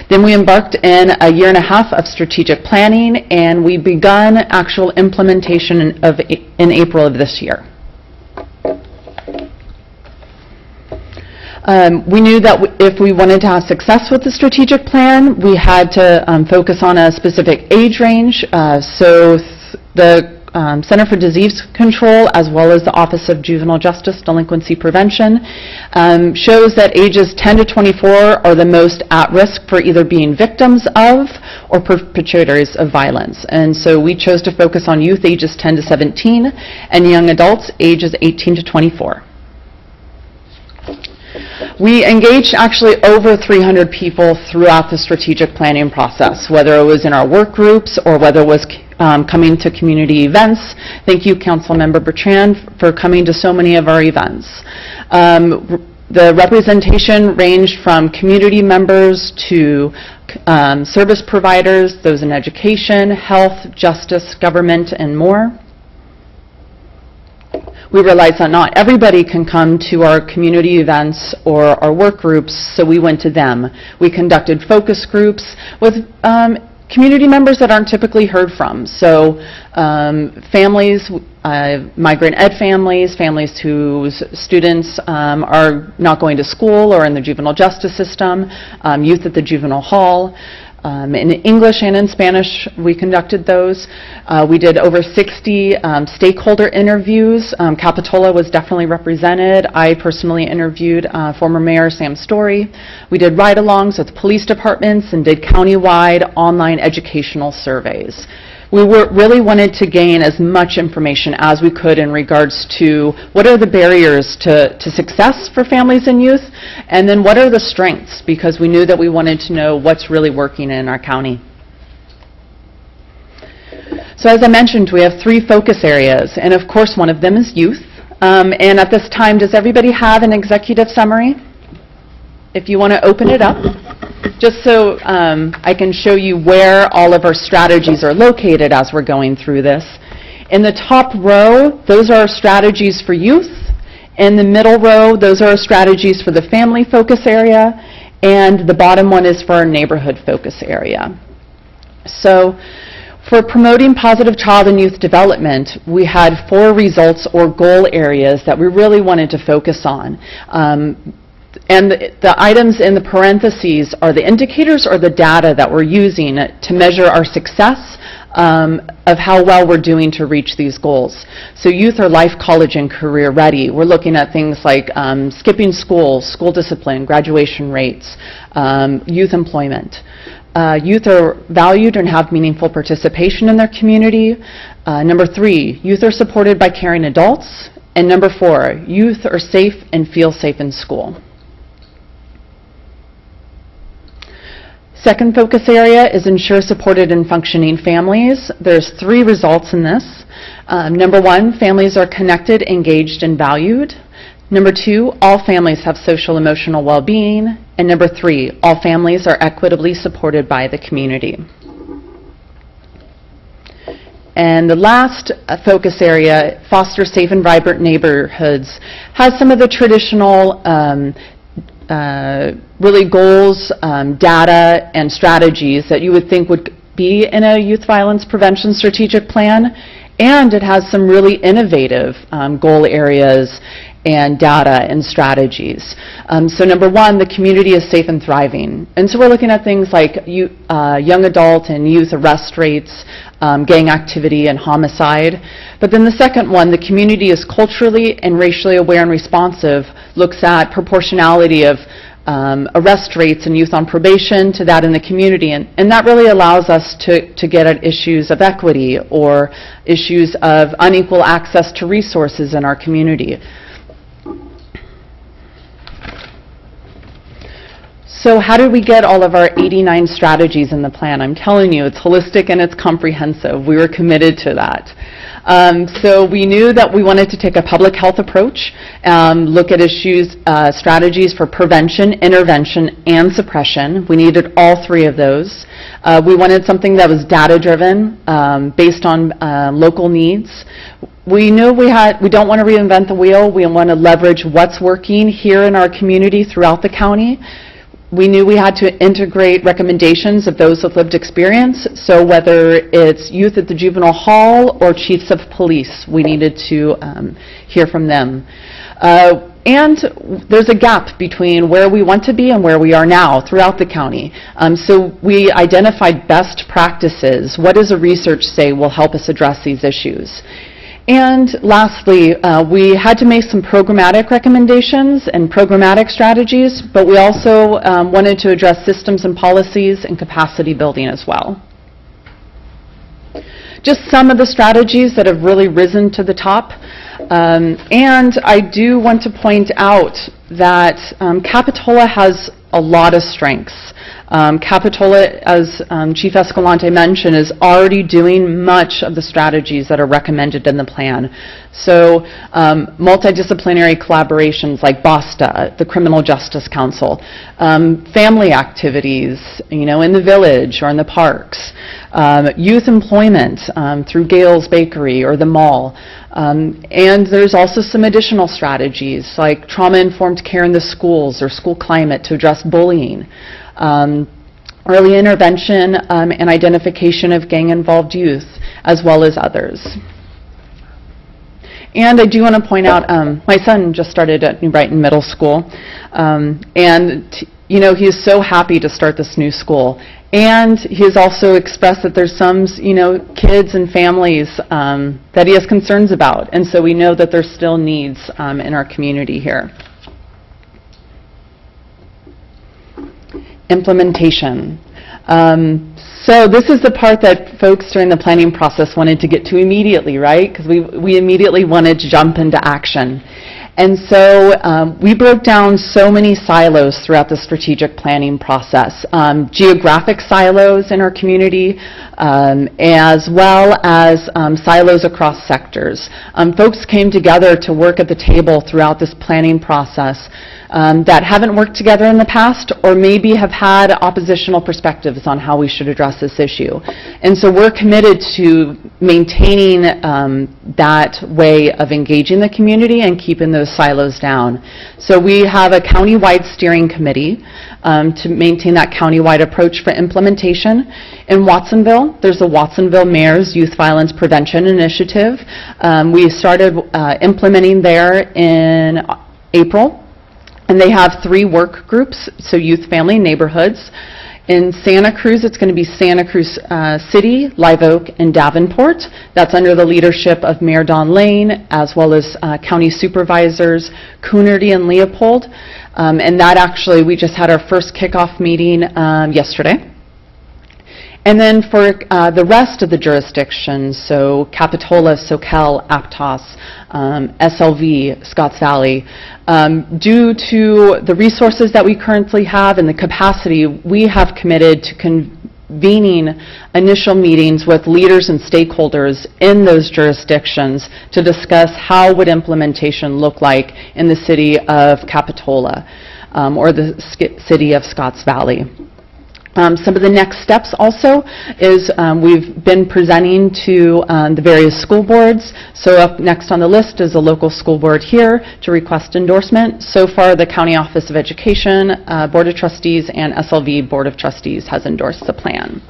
S16: Then we embarked in a 1.5 years of strategic planning, and we begun actual implementation in April of this year. We knew that if we wanted to have success with the strategic plan, we had to focus on a specific age range. The Center for Disease Control, as well as the Office of Juvenile Justice Delinquency Prevention, shows that ages 10 to 24 are the most at risk for either being victims of or perpetrators of violence. And so we chose to focus on youth ages 10 to 17 and young adults ages 18 to 24. We engaged actually over 300 people throughout the strategic planning process, whether it was in our work groups or whether it was coming to community events. Thank you, Councilmember Bertrand, for coming to so many of our events. The representation ranged from community members to service providers, those in education, health, justice, government, and more. We realized that not everybody can come to our community events or our work groups, so we went to them. We conducted focus groups with community members that aren't typically heard from. So families, migrant ed families, families whose students are not going to school or in the juvenile justice system, youth at the juvenile hall. In English and in Spanish, we conducted those. We did over 60 stakeholder interviews. Capitola was definitely represented. I personally interviewed former Mayor Sam Story. We did ride-alongs with police departments and did countywide online educational surveys. We really wanted to gain as much information as we could in regards to what are the barriers to success for families and youth, and then what are the strengths, because we knew that we wanted to know what's really working in our county. So as I mentioned, we have 3 focus areas, and of course one of them is youth. And at this time, does everybody have an executive summary? If you want to open it up, just so I can show you where all of our strategies are located as we're going through this. In the top row, those are our strategies for youth. In the middle row, those are our strategies for the family focus area. And the bottom one is for our neighborhood focus area. So for promoting positive child and youth development, we had 4 results or goal areas that we really wanted to focus on. And the items in the parentheses are the indicators or the data that we're using to measure our success of how well we're doing to reach these goals. So youth are life, college, and career ready. We're looking at things like skipping school, school discipline, graduation rates, youth employment. Youth are valued and have meaningful participation in their community. Number 3, youth are supported by caring adults. And number 4, youth are safe and feel safe in school. Second focus area is ensure supported and functioning families. There's 3 results in this. Number 1, families are connected, engaged, and valued. Number 2, all families have social emotional well-being. And number 3, all families are equitably supported by the community. And the last focus area, foster safe and vibrant neighborhoods, has some of the traditional really goals, data, and strategies that you would think would be in a youth violence prevention strategic plan, and it has some really innovative goal areas and data and strategies. So number 1, the community is safe and thriving. And so we're looking at things like young adult and youth arrest rates, gang activity, and homicide. But then the second one, the community is culturally and racially aware and responsive, looks at proportionality of arrest rates and youth on probation to that in the community. And that really allows us to get at issues of equity or issues of unequal access to resources in our community. So how did we get all of our 89 strategies in the plan? I'm telling you, it's holistic and it's comprehensive. We were committed to that. So we knew that we wanted to take a public health approach, look at issues, strategies for prevention, intervention, and suppression. We needed all 3 of those. We wanted something that was data-driven, based on local needs. We knew we don't want to reinvent the wheel. We want to leverage what's working here in our community throughout the county. We knew we had to integrate recommendations of those with lived experience, so whether it's youth at the juvenile hall or chiefs of police, we needed to hear from them. And there's a gap between where we want to be and where we are now throughout the county. So we identified best practices. What does the research say will help us address these issues? And lastly, we had to make some programmatic recommendations and programmatic strategies, but we also wanted to address systems and policies and capacity building as well. just some of the strategies that have really risen to the top. And I do want to point out that Capitola has a lot of strengths. Capitola, as Chief Escalante mentioned, is already doing much of the strategies that are recommended in the plan. So multidisciplinary collaborations like BOSTA, the Criminal Justice Council, family activities, in the village or in the parks, youth employment through Gale's Bakery or the mall. And there's also some additional strategies like trauma-informed care in the schools or school climate to address bullying. Early intervention and identification of gang-involved youth, as well as others. And I do want to point out, my son just started at New Brighton Middle School, and he is so happy to start this new school. And he has also expressed that there's some, kids and families that he has concerns about, and so we know that there's still needs in our community here. Implementation. So this is the part that folks during the planning process wanted to get to immediately, right? Because we immediately wanted to jump into action. And so we broke down so many silos throughout the strategic planning process. Geographic silos in our community, as well as silos across sectors. Folks came together to work at the table throughout this planning process that haven't worked together in the past, or maybe have had oppositional perspectives on how we should address this issue. And so we're committed to maintaining that way of engaging the community and keeping those silos down. So we have a county-wide steering committee to maintain that county-wide approach for implementation. In Watsonville, there's the Watsonville Mayor's Youth Violence Prevention Initiative. We started implementing there in April. And they have 3 work groups, so youth, family, neighborhoods. In Santa Cruz, it's going to be Santa Cruz City, Live Oak, and Davenport. That's under the leadership of Mayor Don Lane, as well as county supervisors Coonerty and Leopold. And that actually, we just had our first kickoff meeting yesterday. And then for the rest of the jurisdictions, so Capitola, Soquel, Aptos, SLV, Scotts Valley, due to the resources that we currently have and the capacity, we have committed to convening initial meetings with leaders and stakeholders in those jurisdictions to discuss how would implementation look like in the city of Capitola or the city of Scotts Valley. Some of the next steps also is we've been presenting to the various school boards. So up next on the list is a local school board here to request endorsement. So far, the County Office of Education, Board of Trustees, and SLV Board of Trustees has endorsed the plan.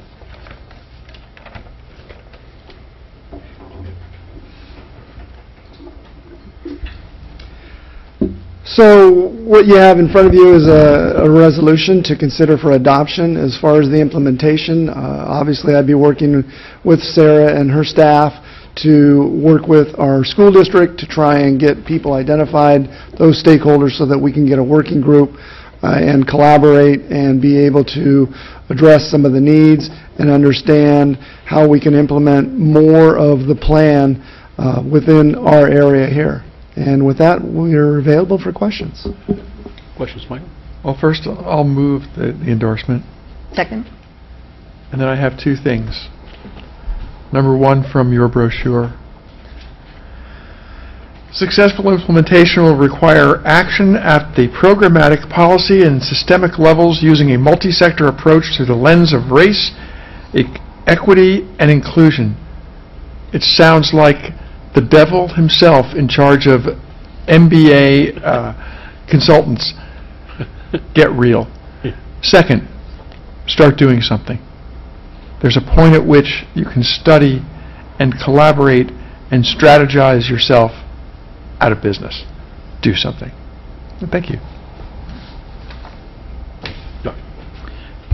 S14: So what you have in front of you is a resolution to consider for adoption. As far as the implementation, obviously I'd be working with Sarah and her staff to work with our school district to try and get people identified, those stakeholders, so that we can get a working group and collaborate and be able to address some of the needs and understand how we can implement more of the plan within our area here. And with that, we're available for questions.
S1: Questions, Michael?
S12: Well, first, I'll move the endorsement.
S8: Second.
S12: And then I have 2 things. Number 1, from your brochure. Successful implementation will require action at the programmatic, policy, and systemic levels using a multi-sector approach through the lens of race, equity, and inclusion. It sounds like the devil himself in charge of MBA consultants. Get real. Second, start doing something. There's a point at which you can study and collaborate and strategize yourself out of business. Do something. Thank you.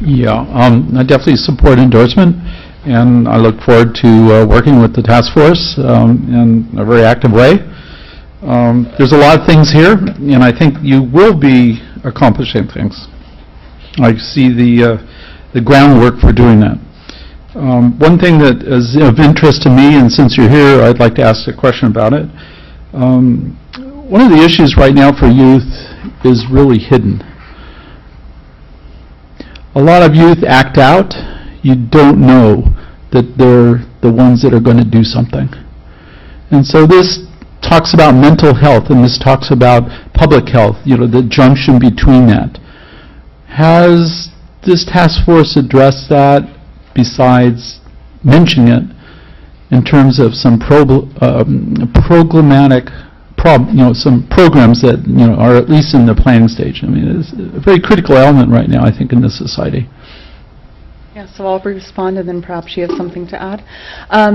S17: Yeah, I definitely support endorsement, and I look forward to working with the task force in a very active way. There's a lot of things here, and I think you will be accomplishing things. I see the groundwork for doing that. One thing that is of interest to me, and since you're here, I'd like to ask a question about it. One of the issues right now for youth is really hidden. A lot of youth act out. You don't know that they're the ones that are going to do something. And so this talks about mental health, and this talks about public health, the junction between that. Has this task force addressed that besides mentioning it in terms of some programmatic, some programs that, are at least in the planning stage? I mean, it's a very critical element right now, I think, in this society.
S16: Yeah, so I'll respond, and then perhaps you have something to add.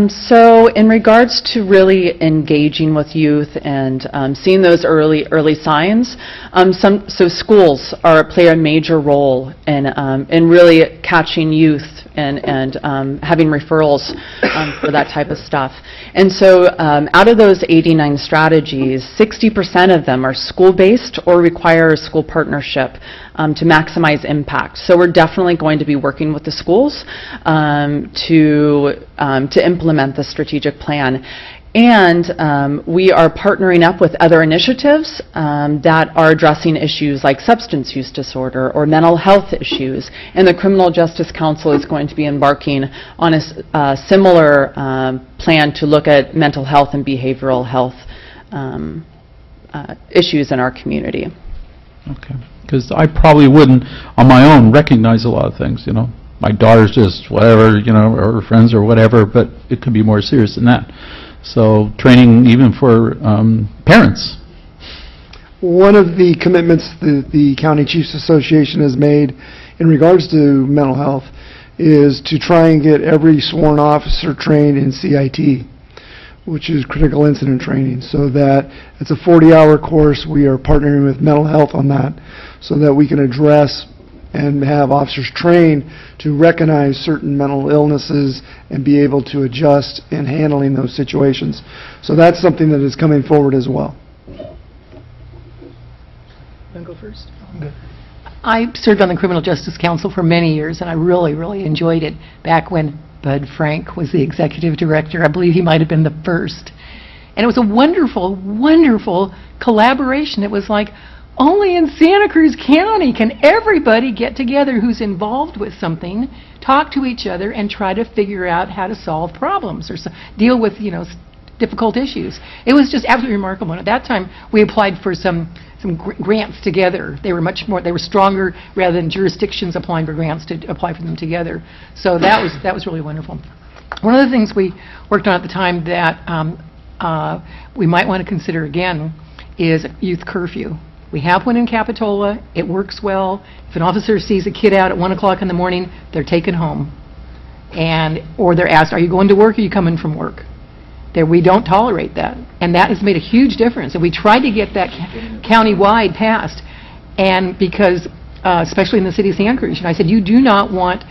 S16: So in regards to really engaging with youth and seeing those early signs, so schools play a major role in really catching youth and having referrals for that type of stuff. And so out of those 89 strategies, 60% of them are school-based or require a school partnership to maximize impact. So we're definitely going to be working with the schools to implement the strategic plan. And we are partnering up with other initiatives that are addressing issues like substance use disorder or mental health issues. And the Criminal Justice Council is going to be embarking on a similar plan to look at mental health and behavioral health issues in our community.
S17: Okay. Because I probably wouldn't, on my own, recognize a lot of things, My daughter's just whatever, or her friends or whatever, but it could be more serious than that. So training even for parents.
S14: One of the commitments that the County Chiefs Association has made in regards to mental health is to try and get every sworn officer trained in CIT, which is critical incident training, so that it's a 40-hour course. We are partnering with mental health on that so that we can address and have officers trained to recognize certain mental illnesses and be able to adjust in handling those situations. So that's something that is coming forward as well.
S8: Want to go first? I served on the Criminal Justice Council for many years, and I really, really enjoyed it back when Bud Frank was the executive director. I believe he might have been the first. And it was a wonderful, wonderful collaboration. It was like, only in Santa Cruz County can everybody get together who's involved with something, talk to each other, and try to figure out how to solve problems or deal with, difficult issues. It was just absolutely remarkable. And at that time, we applied for some grants together. They were they were stronger rather than jurisdictions applying for grants to apply for them together. So that was really wonderful. One of the things we worked on at the time that we might want to consider again is youth curfew. We have one in Capitola. It works well. If an officer sees a kid out at 1 o'clock in the morning, they're taken home. Or they're asked, are you going to work or are you coming from work? We don't tolerate that. And that has made a huge difference. And we tried to get that county-wide passed. And because, especially in the city of Santa Cruz, and I said, you do not want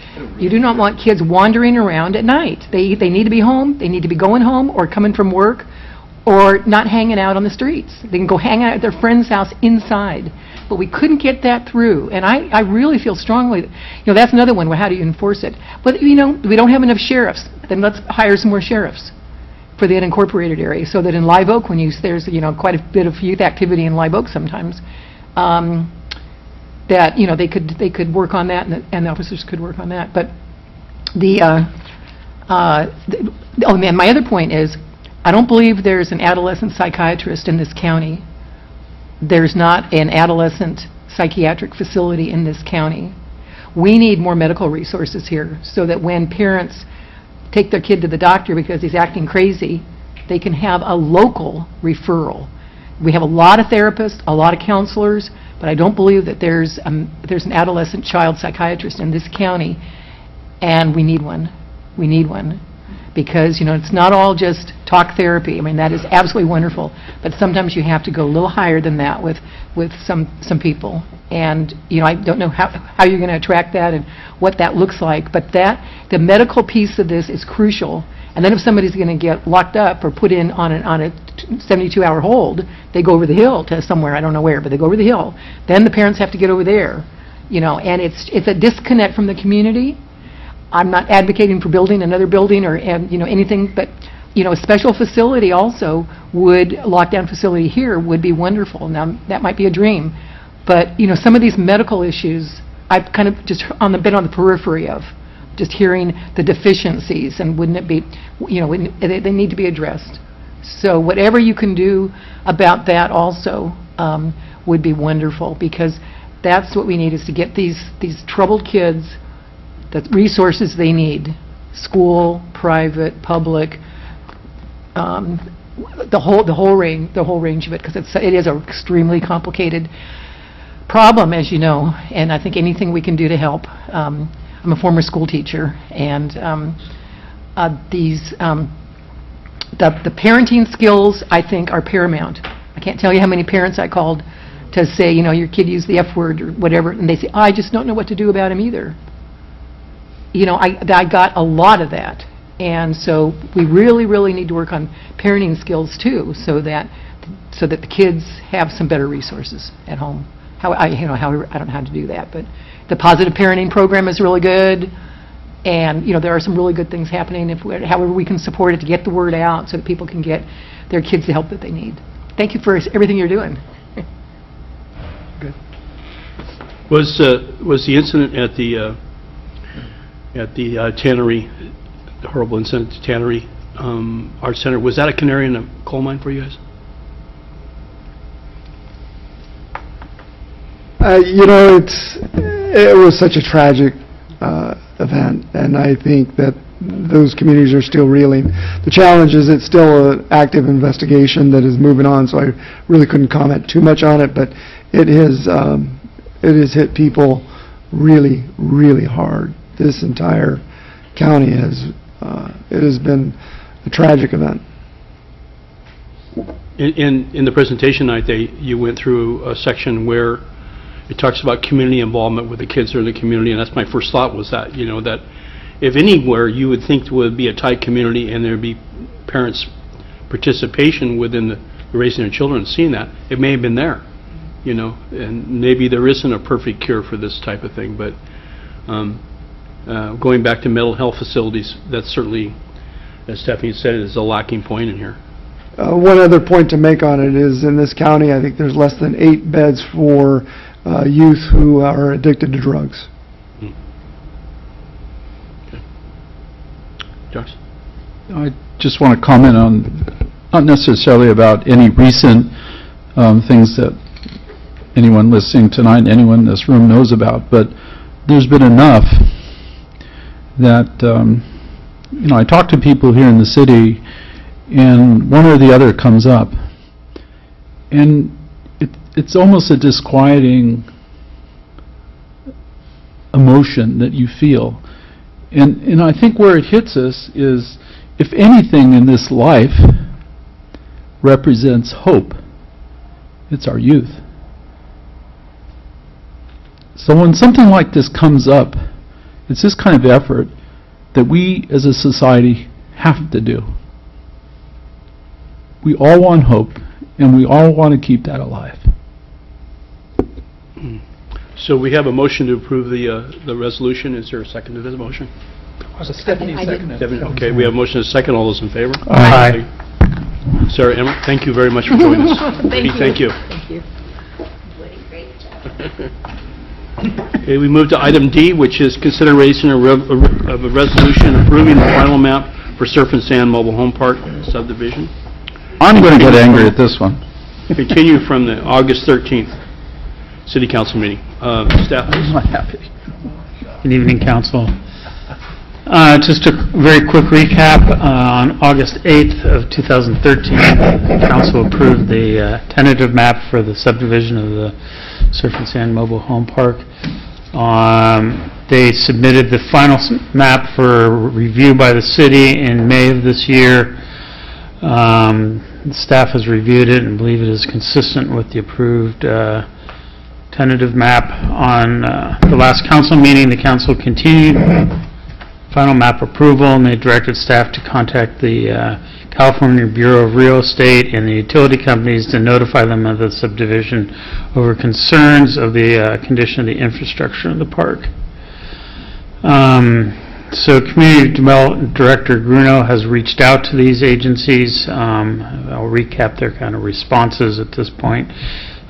S8: kids wandering around at night. They need to be home. They need to be going home or coming from work, or not hanging out on the streets. They can go hang out at their friend's house inside. But we couldn't get that through. And I really feel strongly that, that's another one. Well, how do you enforce it? But, we don't have enough sheriffs. Then let's hire some more sheriffs for the unincorporated area, so that in Live Oak, there's, quite a bit of youth activity in Live Oak sometimes, that, they could work on that, and the officers could work on that. But and my other point is, I don't believe there's an adolescent psychiatrist in this county. There's not an adolescent psychiatric facility in this county. We need more medical resources here so that when parents take their kid to the doctor because he's acting crazy, they can have a local referral. We have a lot of therapists, a lot of counselors, but I don't believe that there's an adolescent child psychiatrist in this county, and we need one. We need one. Because, it's not all just talk therapy. I mean, that is absolutely wonderful. But sometimes you have to go a little higher than that with some people. And, I don't know how you're going to attract that and what that looks like. But the medical piece of this is crucial. And then if somebody's going to get locked up or put in on a 72-hour hold, they go over the hill to somewhere, I don't know where, but they go over the hill. Then the parents have to get over there. And it's a disconnect from the community. I'm not advocating for building another building or, anything, but, a special facility also lockdown facility here would be wonderful. Now, that might be a dream, but, some of these medical issues, I've kind of just been on the periphery of, just hearing the deficiencies, and wouldn't it be, they need to be addressed. So whatever you can do about that also would be wonderful, because that's what we need, is to get these troubled kids the resources they need, school, private, public, the whole range of it, because it is an extremely complicated problem, as you know, and I think anything we can do to help. I'm a former school teacher, and the parenting skills, I think, are paramount. I can't tell you how many parents I called to say, your kid used the F word or whatever, and they say, I just don't know what to do about him either. I got a lot of that, and so we really, really need to work on parenting skills too, so that the kids have some better resources at home. I don't know how to do that, but the positive parenting program is really good. And, there are some really good things happening, however we can support it to get the word out so that people can get their kids the help that they need. Thank you for everything you're doing.
S1: Good. Was the incident at the tannery, the horrible incident at the Tannery Arts Center, was that a canary in a coal mine for you guys?
S14: It was such a tragic event, and I think that those communities are still reeling. The challenge is it's still an active investigation that is moving on, so I really couldn't comment too much on it, but it has hit people really, really hard. This entire county has been a tragic event.
S1: In the presentation tonight, you went through a section where it talks about community involvement with the kids that are in the community, and that's my first thought, was that, that if anywhere you would think would be a tight community and there'd be parents' participation within the raising their children, seeing that, it may have been there, and maybe there isn't a perfect cure for this type of thing, but going back to mental health facilities, that's certainly, as Stephanie said, is a lacking point in here.
S14: One other point to make on it is, in this county, I think there's less than 8 beds for youth who are addicted to drugs.
S1: Okay. Josh?
S17: I just want to comment on, not necessarily about any recent things that anyone listening tonight, anyone in this room knows about, but there's been enough that, I talk to people here in the city, and one or the other comes up, and it's almost a disquieting emotion that you feel. And I think where it hits us is, if anything in this life represents hope, it's our youth. So when something like this comes up, it's this kind of effort that we as a society have to do. We all want hope, and we all want to keep that alive.
S1: So we have a motion to approve the resolution. Is there a second to this motion?
S12: Stephanie seconded.
S1: Okay, we have a motion and a second. All those in favor?
S12: Aye.
S1: Sarah Emmert, thank you very much for joining us. Thank you.
S8: Thank you.
S1: Okay, we move to item D, which is consideration of a resolution approving the final map for Surf and Sand Mobile Home Park subdivision.
S17: I'm going to get angry at this one.
S1: Continue from the August 13th City Council meeting. Staff, please.
S17: I'm not happy.
S11: Good evening, Council. Just a very quick recap. On August 8th of 2013, Council approved the tentative map for the subdivision of the Surf and Sand Mobile Home Park. They submitted the final map for review by the city in May of this year. The staff has reviewed it and believe it is consistent with the approved tentative map. On the last council meeting, the council continued final map approval, and they directed staff to contact the California Bureau of Real Estate and the utility companies to notify them of the subdivision over concerns of the condition of the infrastructure of the park. So Community Development Director Gruno has reached out to these agencies. I'll recap their kind of responses at this point.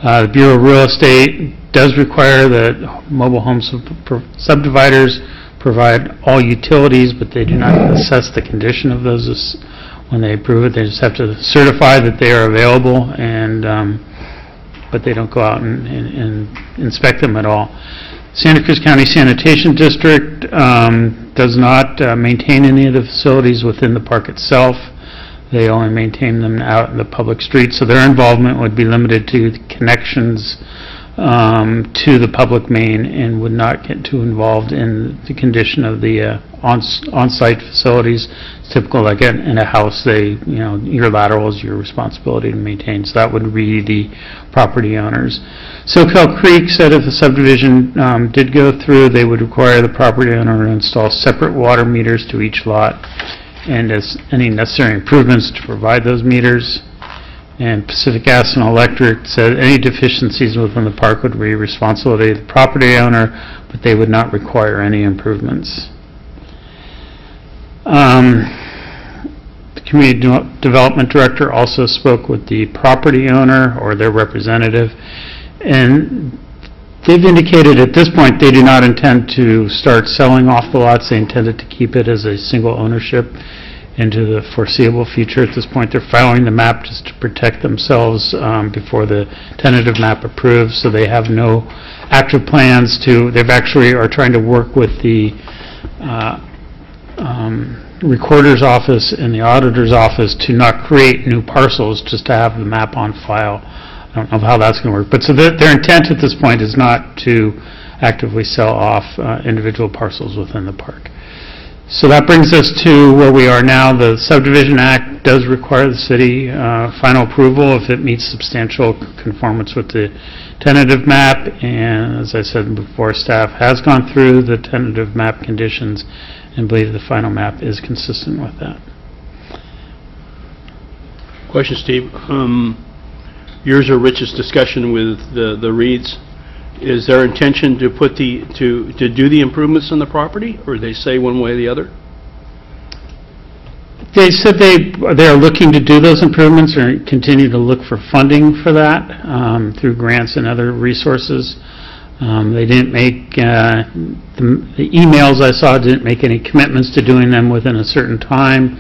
S11: The Bureau of Real Estate does require that mobile home subdividers provide all utilities, but they do not assess the condition of those when they approve it. They just have to certify that they are available, and but they don't go out and inspect them at all. Santa Cruz County Sanitation District does not maintain any of the facilities within the park itself. They only maintain them out in the public streets, so their involvement would be limited to the connections to the public main and would not get too involved in the condition of the on-site facilities. It's typical, like in a house, your lateral is your responsibility to maintain, so that would be the property owners. Soquel Creek said if the subdivision did go through, they would require the property owner to install separate water meters to each lot, and as any necessary improvements to provide those meters. And Pacific Gas and Electric said any deficiencies within the park would be responsibility of the property owner, but they would not require any improvements. The Community Development Director also spoke with the property owner or their representative, and they've indicated at this point they do not intend to start selling off the lots. They intended to keep it as a single ownership into the foreseeable future. At this point, they're filing the map just to protect themselves before the tentative map approves, so they have no active plans to. They've actually are trying to work with the recorder's office and the auditor's office to not create new parcels, just to have the map on file. I don't know how that's going to work, but so their intent at this point is not to actively sell off individual parcels within the park. So that brings us to where we are now. The Subdivision Act does require the city final approval if it meets substantial conformance with the tentative map, and as I said before, staff has gone through the tentative map conditions and believe the final map is consistent with that.
S1: Question, Steve. Yours or Rich's discussion with the Reeds, is their intention to put to do the improvements on the property, or they say one way or the other?
S11: They said they are looking to do those improvements and continue to look for funding for that through grants and other resources. They didn't make, the emails I saw didn't make any commitments to doing them within a certain time.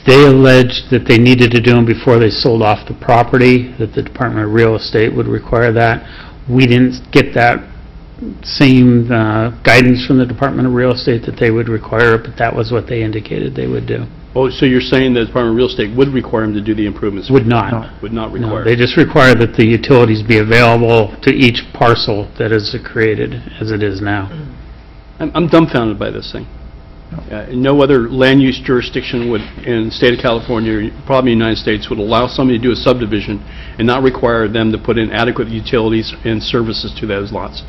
S11: They alleged that they needed to do them before they sold off the property, that the Department of Real Estate would require that. We didn't get that same guidance from the Department of Real Estate that they would require it, but that was what they indicated they would do.
S1: Oh, so you're saying the Department of Real Estate would require them to do the improvements?
S11: Would not.
S1: Would not require.
S11: No, they just require that the utilities be available to each parcel that is created as it is now.
S1: I'm dumbfounded by this thing. No other land use jurisdiction would, in the state of California, probably in the United States, would allow somebody to do a subdivision and not require them to put in adequate utilities and services to those lots.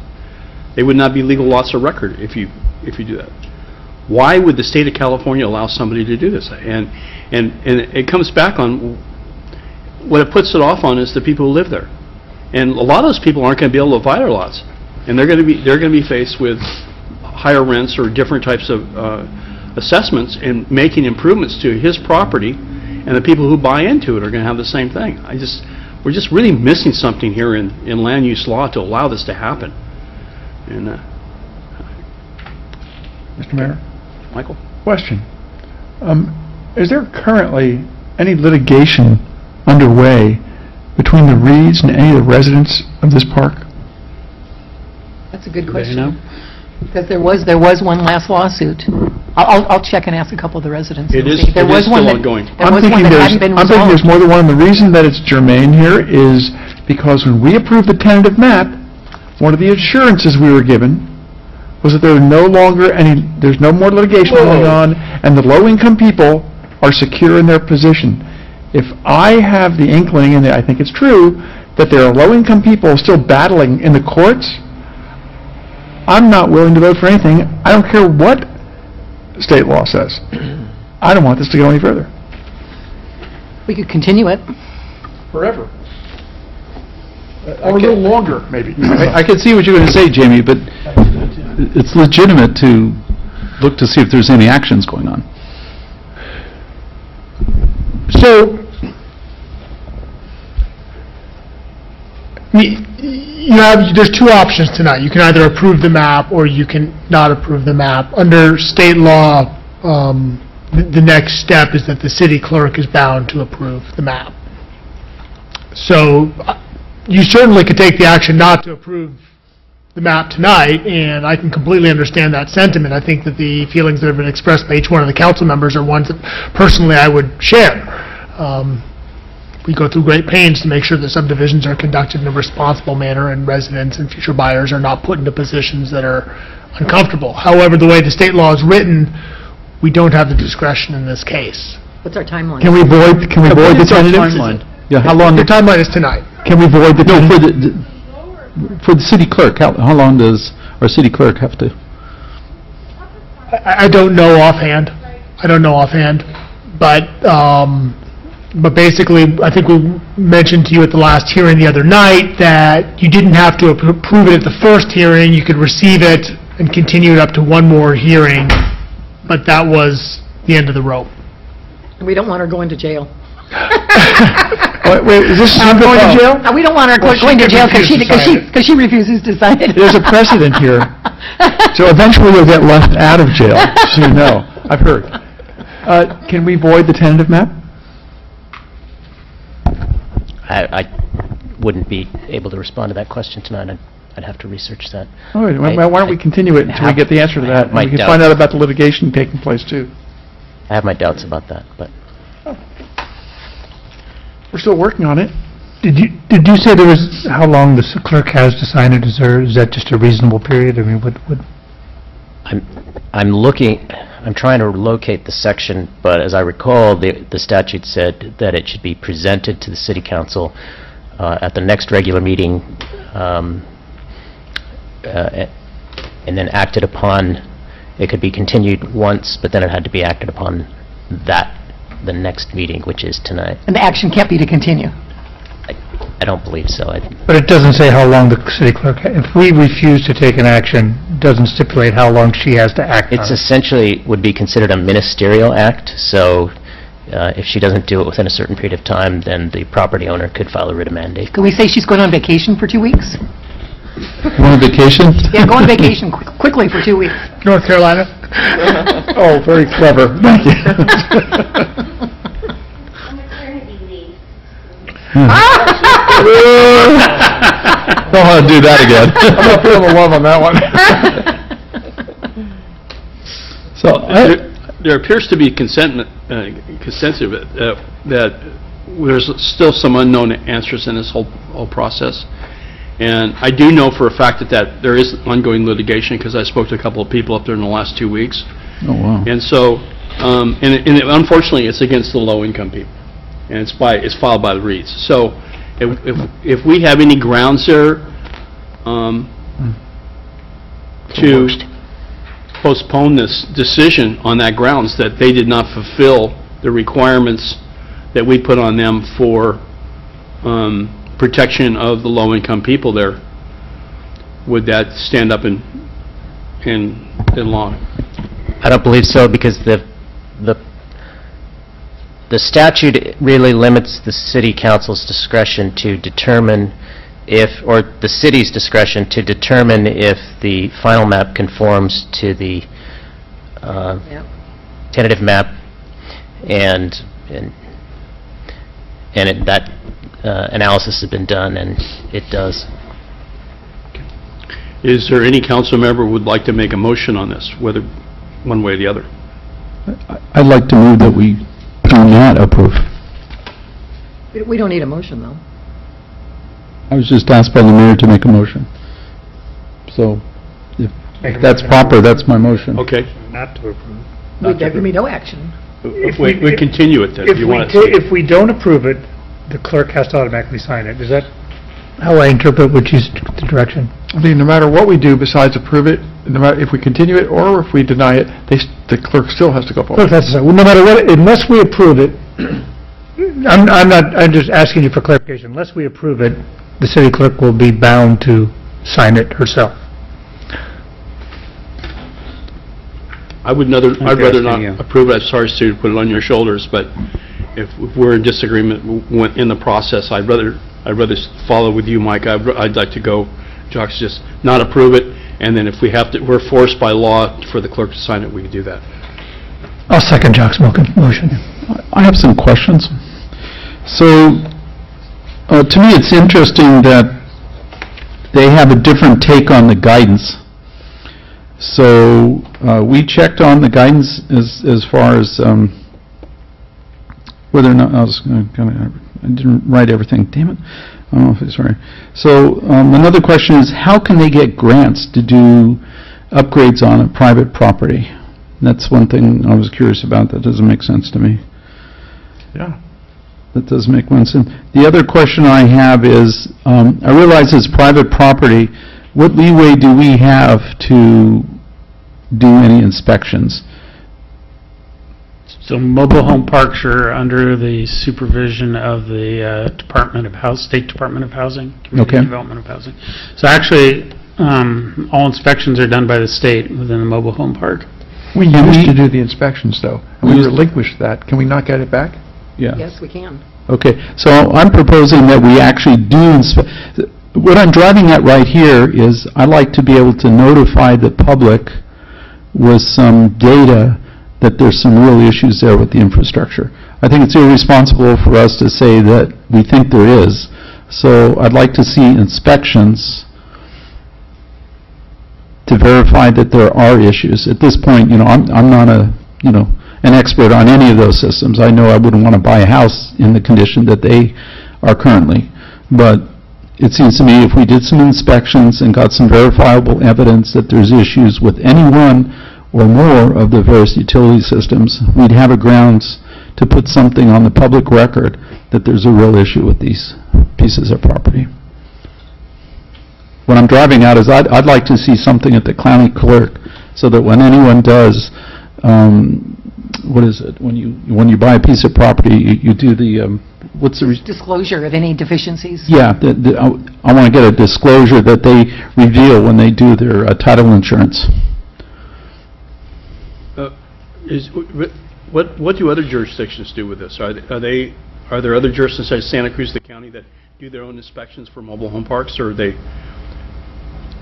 S1: They would not be legal lots of record if you do that. Why would the state of California allow somebody to do this? And it comes back on what it puts it off on is the people who live there. And a lot of those people aren't going to be able to buy their lots, and they're going to be faced with higher rents or different types of assessments and making improvements to his property, and the people who buy into it are going to have the same thing. We're just really missing something here in land use law to allow this to happen. And
S12: Mr. Mayor?
S1: Michael?
S12: Question. Is there currently any litigation underway between the Reeds and any of the residents of this park?
S8: That's a good question. Because there was one last lawsuit. I'll check and ask a couple of the residents.
S1: It is still ongoing.
S8: There was one that hadn't been resolved.
S12: I'm thinking there's more than one, and the reason that it's germane here is because when we approved the tentative map, one of the assurances we were given was that there's no more litigation going on, and the low-income people are secure in their position. If I have the inkling, and I think it's true, that there are low-income people still battling in the courts, I'm not willing to vote for anything. I don't care what state law says. I don't want this to go any further.
S8: We could continue it.
S12: Forever. Or a little longer, maybe.
S17: I can see what you're going to say, Jamie, but it's legitimate to look to see if there's any actions going on.
S6: So, there's two options tonight. You can either approve the map or you can not approve the map. Under state law, the next step is that the city clerk is bound to approve the map. So, you certainly could take the action not to approve the map tonight, and I can completely understand that sentiment. I think that the feelings that have been expressed by each one of the council members are ones that personally I would share. We go through great pains to make sure that subdivisions are conducted in a responsible manner and residents and future buyers are not put into positions that are uncomfortable. However, the way the state law is written, we don't have the discretion in this case.
S8: What's our timeline?
S12: Can we void the tentative?
S17: Yeah, how long,
S6: The timeline is tonight.
S12: Can we void the
S17: no,
S12: tentative?
S17: for the city clerk, how long does our city clerk have to?
S6: I don't know offhand. But basically, I think we mentioned to you at the last hearing the other night that you didn't have to approve it at the first hearing. You could receive it and continue it up to one more hearing, but that was the end of the rope.
S8: We don't want her going to jail.
S12: Wait, is this
S6: I'm going to jail?
S8: We don't want her
S6: Well,
S8: going to jail because
S6: she
S8: she refuses to sign it.
S12: There's a precedent here. So eventually you'll get left out of jail, so you know. I've heard. Can we void the tentative map?
S5: I wouldn't be able to respond to that question tonight. I'd have to research that.
S12: All right, why don't we continue it until we get the answer to that? And we can find out about the litigation taking place, too.
S5: I have my doubts about that, but
S12: We're still working on it.
S13: Did you say there was, how long the clerk has to sign it? Is that just a reasonable period? I mean, what?
S5: I'm trying to locate the section, but as I recall, the statute said that it should be presented to the city council at the next regular meeting, and then acted upon. It could be continued once, but then it had to be acted upon the next meeting, which is tonight.
S8: And the action can't be to continue.
S5: I don't believe so.
S13: But it doesn't say how long the city clerk, if we refuse to take an action, it doesn't stipulate how long she has to act on
S5: It's
S13: it.
S5: essentially would be considered a ministerial act, so if she doesn't do it within a certain period of time, then the property owner could file a writ of mandate.
S8: Could we say she's going on vacation for 2 weeks?
S17: You want a vacation?
S8: Yeah, go on vacation quickly for 2 weeks.
S6: North Carolina?
S12: Oh, very clever. Thank you.
S17: Don't want to do that again.
S12: I'm not feeling the love on that one.
S17: So,
S1: There appears to be consensus that there's still some unknown answers in this whole process. And I do know for a fact that there is ongoing litigation, because I spoke to a couple of people up there in the last 2 weeks.
S17: oh, wow.
S1: And so, unfortunately, it's against the low-income people, and it's filed by the REITs. So, if we have any grounds there to postpone this decision on that grounds that they did not fulfill the requirements that we put on them for protection of the low-income people there, would that stand up in law?
S5: I don't believe so, because the statute really limits the city council's discretion to determine or the city's discretion to determine if the final map conforms to the tentative map, and that analysis has been done, and it does.
S1: Is there any council member who would like to make a motion on this, whether one way or the other?
S17: I'd like to move that we do not approve.
S8: We don't need a motion, though.
S17: I was just asked by the mayor to make a motion. So, if that's proper, that's my motion.
S1: Okay.
S13: Not to approve.
S8: There can be no action.
S1: We continue it then, if you want to.
S13: If we don't approve it, the clerk has to automatically sign it. Is that how I interpret what you, the direction?
S12: I mean, no matter what we do besides approve it, no matter if we continue it or if we deny it, the clerk still has to go forward.
S13: No matter what, unless we approve it, I'm just asking you for clarification. Unless we approve it, the city clerk will be bound to sign it herself.
S1: I'd rather
S11: Interesting,
S1: not
S11: yeah.
S1: approve it. I'm sorry, Stu, to put it on your shoulders, but if we're in disagreement in the process, I'd rather follow with you, Mike. I'd like to go, Jock's just not approve it, and then if we're forced by law for the clerk to sign it, we can do that.
S13: I'll second Jock's motion.
S17: I have some questions. So, to me, it's interesting that they have a different take on the guidance. So, we checked on the guidance as far as whether or not, I didn't write everything, damn it. I don't know if it's right. So, another question is, how can they get grants to do upgrades on a private property? That's one thing I was curious about. That doesn't make sense to me.
S12: Yeah.
S17: That does make one sense. The other question I have is, I realize it's private property. What leeway do we have to do any inspections?
S11: So mobile home parks are under the supervision of the State Department of Housing, Community
S17: Okay.
S11: Development of Housing. So actually, all inspections are done by the state within the mobile home park.
S12: We used to do the inspections, though, and we relinquished that. Can we not get it back?
S17: Yeah.
S8: Yes, we can.
S17: Okay, so I'm proposing that we actually do what I'm driving at right here is I like to be able to notify the public with some data that there's some real issues there with the infrastructure. I think it's irresponsible for us to say that we think there is. So I'd like to see inspections to verify that there are issues. At this point, I'm not an expert on any of those systems. I know I wouldn't want to buy a house in the condition that they are currently. But it seems to me if we did some inspections and got some verifiable evidence that there's issues with any one or more of the various utility systems, we'd have a grounds to put something on the public record that there's a real issue with these pieces of property. What I'm driving at is I'd like to see something at the county clerk so that when anyone does, what is it, when you buy a piece of property, you do the, what's the...
S8: Disclosure of any deficiencies.
S17: Yeah, I want to get a disclosure that they reveal when they do their title insurance.
S1: What do other jurisdictions do with this? Are there other jurisdictions such as Santa Cruz, the county, that do their own inspections for mobile home parks, or is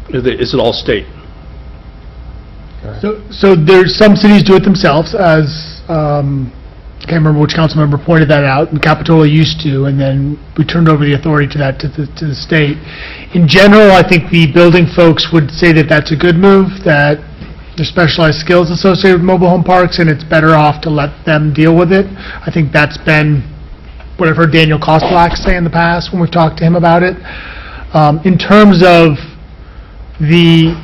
S1: it all state?
S6: So there's some cities do it themselves, as, I can't remember which council member pointed that out, and Capitola used to, and then we turned over the authority to the state. In general, I think the building folks would say that that's a good move, that there's specialized skills associated with mobile home parks, and it's better off to let them deal with it. I think that's been what I've heard Daniel Kostelak say in the past when we've talked to him about it. In terms of the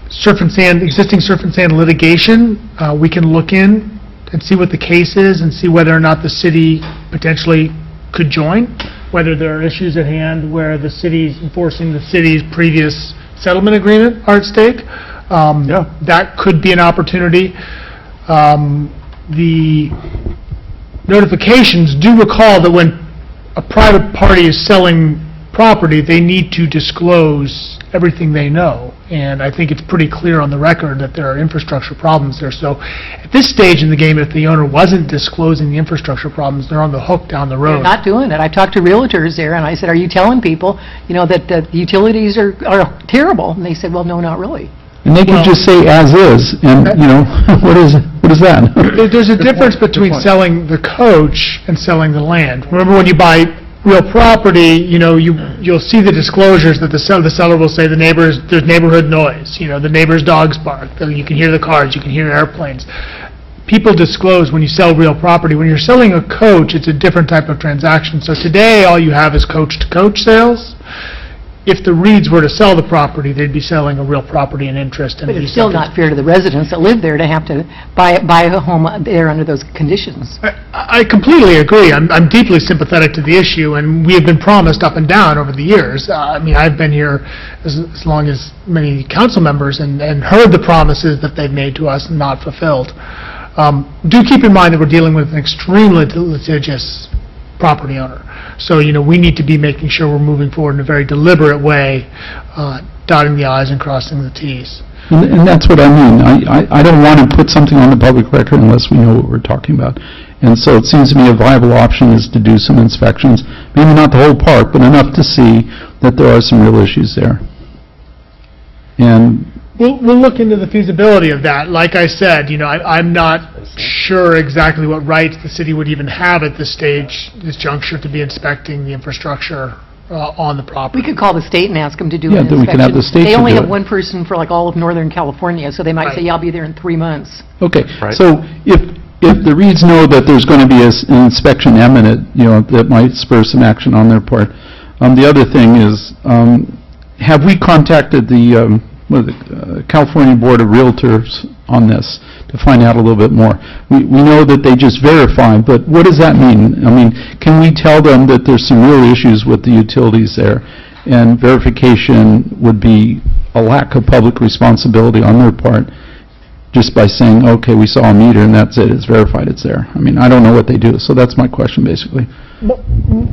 S6: existing surf and sand litigation, we can look in and see what the case is and see whether or not the city potentially could join, whether there are issues at hand where the city's enforcing the city's previous settlement agreement are at stake. That could be an opportunity. The notifications do recall that when a private party is selling property, they need to disclose everything they know. And I think it's pretty clear on the record that there are infrastructure problems there. So at this stage in the game, if the owner wasn't disclosing the infrastructure problems, they're on the hook down the road.
S8: They're not doing it. I talked to realtors there, and I said, are you telling people, that the utilities are terrible? And they said, well, no, not really.
S17: And they could just say as is, and, what is that?
S6: There's a difference between selling the coach and selling the land. Remember when you buy real property, you'll see the disclosures that the seller will say there's neighborhood noise, the neighbor's dogs bark, you can hear the cars, you can hear airplanes. People disclose when you sell real property. When you're selling a coach, it's a different type of transaction. So today, all you have is coach-to-coach sales. If the Reeds were to sell the property, they'd be selling a real property and interest.
S8: But it's still not fair to the residents that live there to have to buy a home there under those conditions.
S6: I completely agree. I'm deeply sympathetic to the issue, and we have been promised up and down over the years. I've been here as long as many council members and heard the promises that they've made to us and not fulfilled. Do keep in mind that we're dealing with an extremely litigious property owner. So, we need to be making sure we're moving forward in a very deliberate way dotting the i's and crossing the t's.
S17: And that's what I mean. I don't want to put something on the public record unless we know what we're talking about. And so it seems to me a viable option is to do some inspections, maybe not the whole park, but enough to see that there are some real issues there. And
S6: We'll look into the feasibility of that. Like I said, I'm not sure exactly what rights the city would even have at this stage, this juncture, to be inspecting the infrastructure on the property.
S8: We could call the state and ask them to do
S17: Yeah,
S8: an
S17: then we can have the
S8: inspection.
S17: state
S8: They
S17: to
S8: only
S17: do
S8: have
S17: it.
S8: one person for like all of Northern California, so they might say,
S6: Right.
S8: yeah, I'll be there in 3 months.
S17: Okay,
S1: Right.
S17: so if the Reeds know that there's going to be an inspection imminent, that might spur some action on their part. The other thing is, have we contacted the California Board of Realtors on this to find out a little bit more? We know that they just verified, but what does that mean? I mean, can we tell them that there's some real issues with the utilities there, and verification would be a lack of public responsibility on their part, just by saying, okay, we saw a meter and that's it, it's verified, it's there. I mean, I don't know what they do, so that's my question, basically.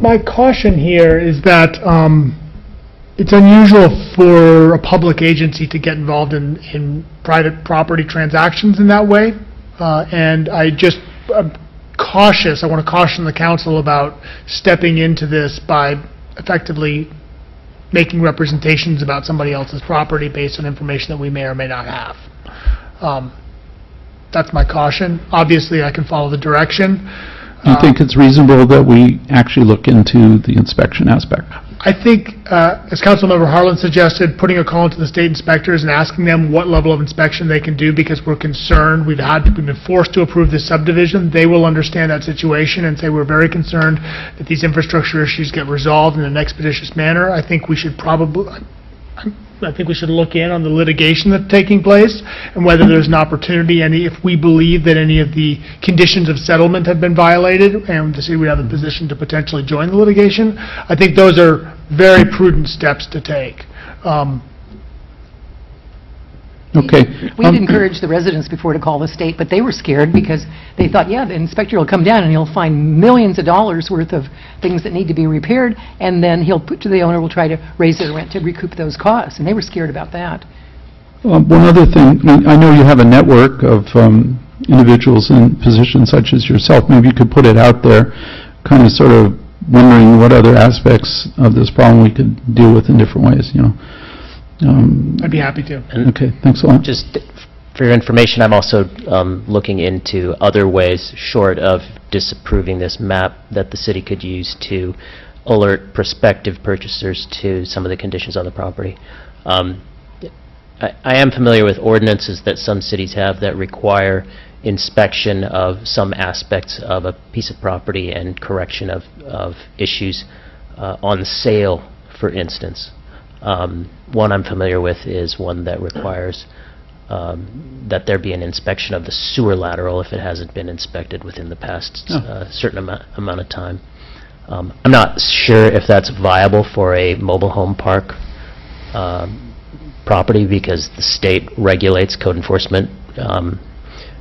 S6: My caution here is that it's unusual for a public agency to get involved in private property transactions in that way. And I'm cautious, I want to caution the council about stepping into this by effectively making representations about somebody else's property based on information that we may or may not have. That's my caution. Obviously, I can follow the direction.
S17: Do you think it's reasonable that we actually look into the inspection aspect?
S6: I think, as Councilmember Harlan suggested, putting a call into the state inspectors and asking them what level of inspection they can do, because we're concerned, we've been forced to approve this subdivision. They will understand that situation and say, we're very concerned that these infrastructure issues get resolved in an expeditious manner. I think we should look in on the litigation that's taking place and whether there's an opportunity, if we believe that any of the conditions of settlement have been violated, and to see we have a position to potentially join the litigation. I think those are very prudent steps to take.
S17: Okay.
S8: We'd encourage the residents before to call the state, but they were scared because they thought, yeah, the inspector will come down and he'll find millions of dollars worth of things that need to be repaired, and then the owner will try to raise their rent to recoup those costs, and they were scared about that.
S17: One other thing, I know you have a network of individuals in positions such as yourself. Maybe you could put it out there, kind of sort of wondering what other aspects of this problem we could deal with in different ways,
S6: I'd be happy to.
S17: Okay, thanks a lot.
S5: Just for your information, I'm also looking into other ways, short of disapproving this map, that the city could use to alert prospective purchasers to some of the conditions on the property. I am familiar with ordinances that some cities have that require inspection of some aspects of a piece of property and correction of issues on sale, for instance. One I'm familiar with is one that requires that there be an inspection of the sewer lateral if it hasn't been inspected within the past certain amount of time. I'm not sure if that's viable for a mobile home park property, because the state regulates code enforcement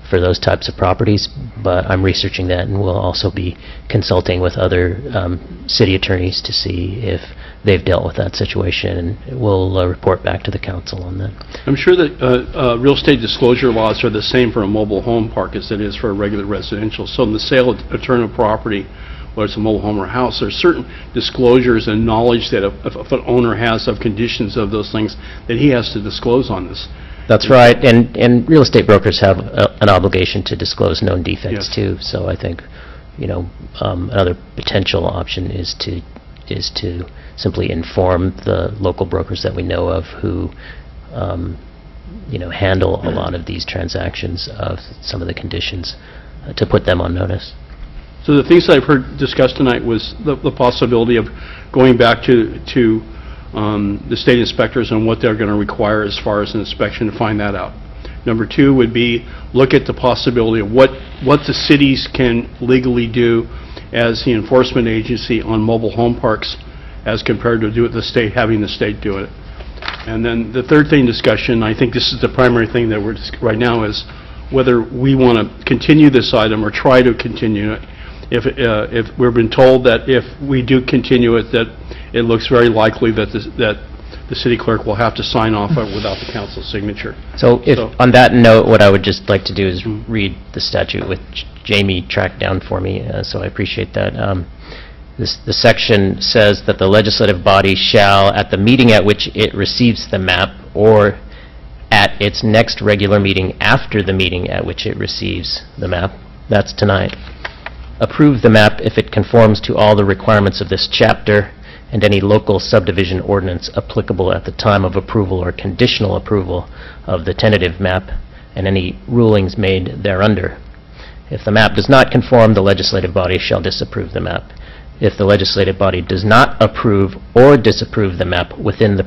S5: for those types of properties, but I'm researching that, and we'll also be consulting with other city attorneys to see if they've dealt with that situation, and we'll report back to the council on that.
S1: I'm sure that real estate disclosure laws are the same for a mobile home park as it is for a regular residential. So in the sale of return of property, whether it's a mobile home or house, there's certain disclosures and knowledge that if an owner has of conditions of those things that he has to disclose on this.
S5: That's right, and real estate brokers have an obligation to disclose known defects
S1: Yes.
S5: too. So I think, another potential option is to simply inform the local brokers that we know of who, handle a lot of these transactions of some of the conditions, to put them on notice.
S1: So the things that I've heard discussed tonight was the possibility of going back to the state inspectors and what they're going to require as far as an inspection to find that out. Number two would be look at the possibility of what the cities can legally do as the enforcement agency on mobile home parks as compared to do it the state, having the state do it. And then the third thing discussion, I think this is the primary thing that we're right now, is whether we want to continue this item or try to continue it. If we've been told that if we do continue it, that it looks very likely that the city clerk will have to sign off without the council's signature.
S5: So if, on that note, what I would just like to do is read the statute, which Jamie tracked down for me, so I appreciate that. The section says that the legislative body shall, at the meeting at which it receives the map, or at its next regular meeting after the meeting at which it receives the map, that's tonight, approve the map if it conforms to all the requirements of this chapter and any local subdivision ordinance applicable at the time of approval or conditional approval of the tentative map and any rulings made thereunder. If the map does not conform, the legislative body shall disapprove the map. If the legislative body does not approve or disapprove the map within the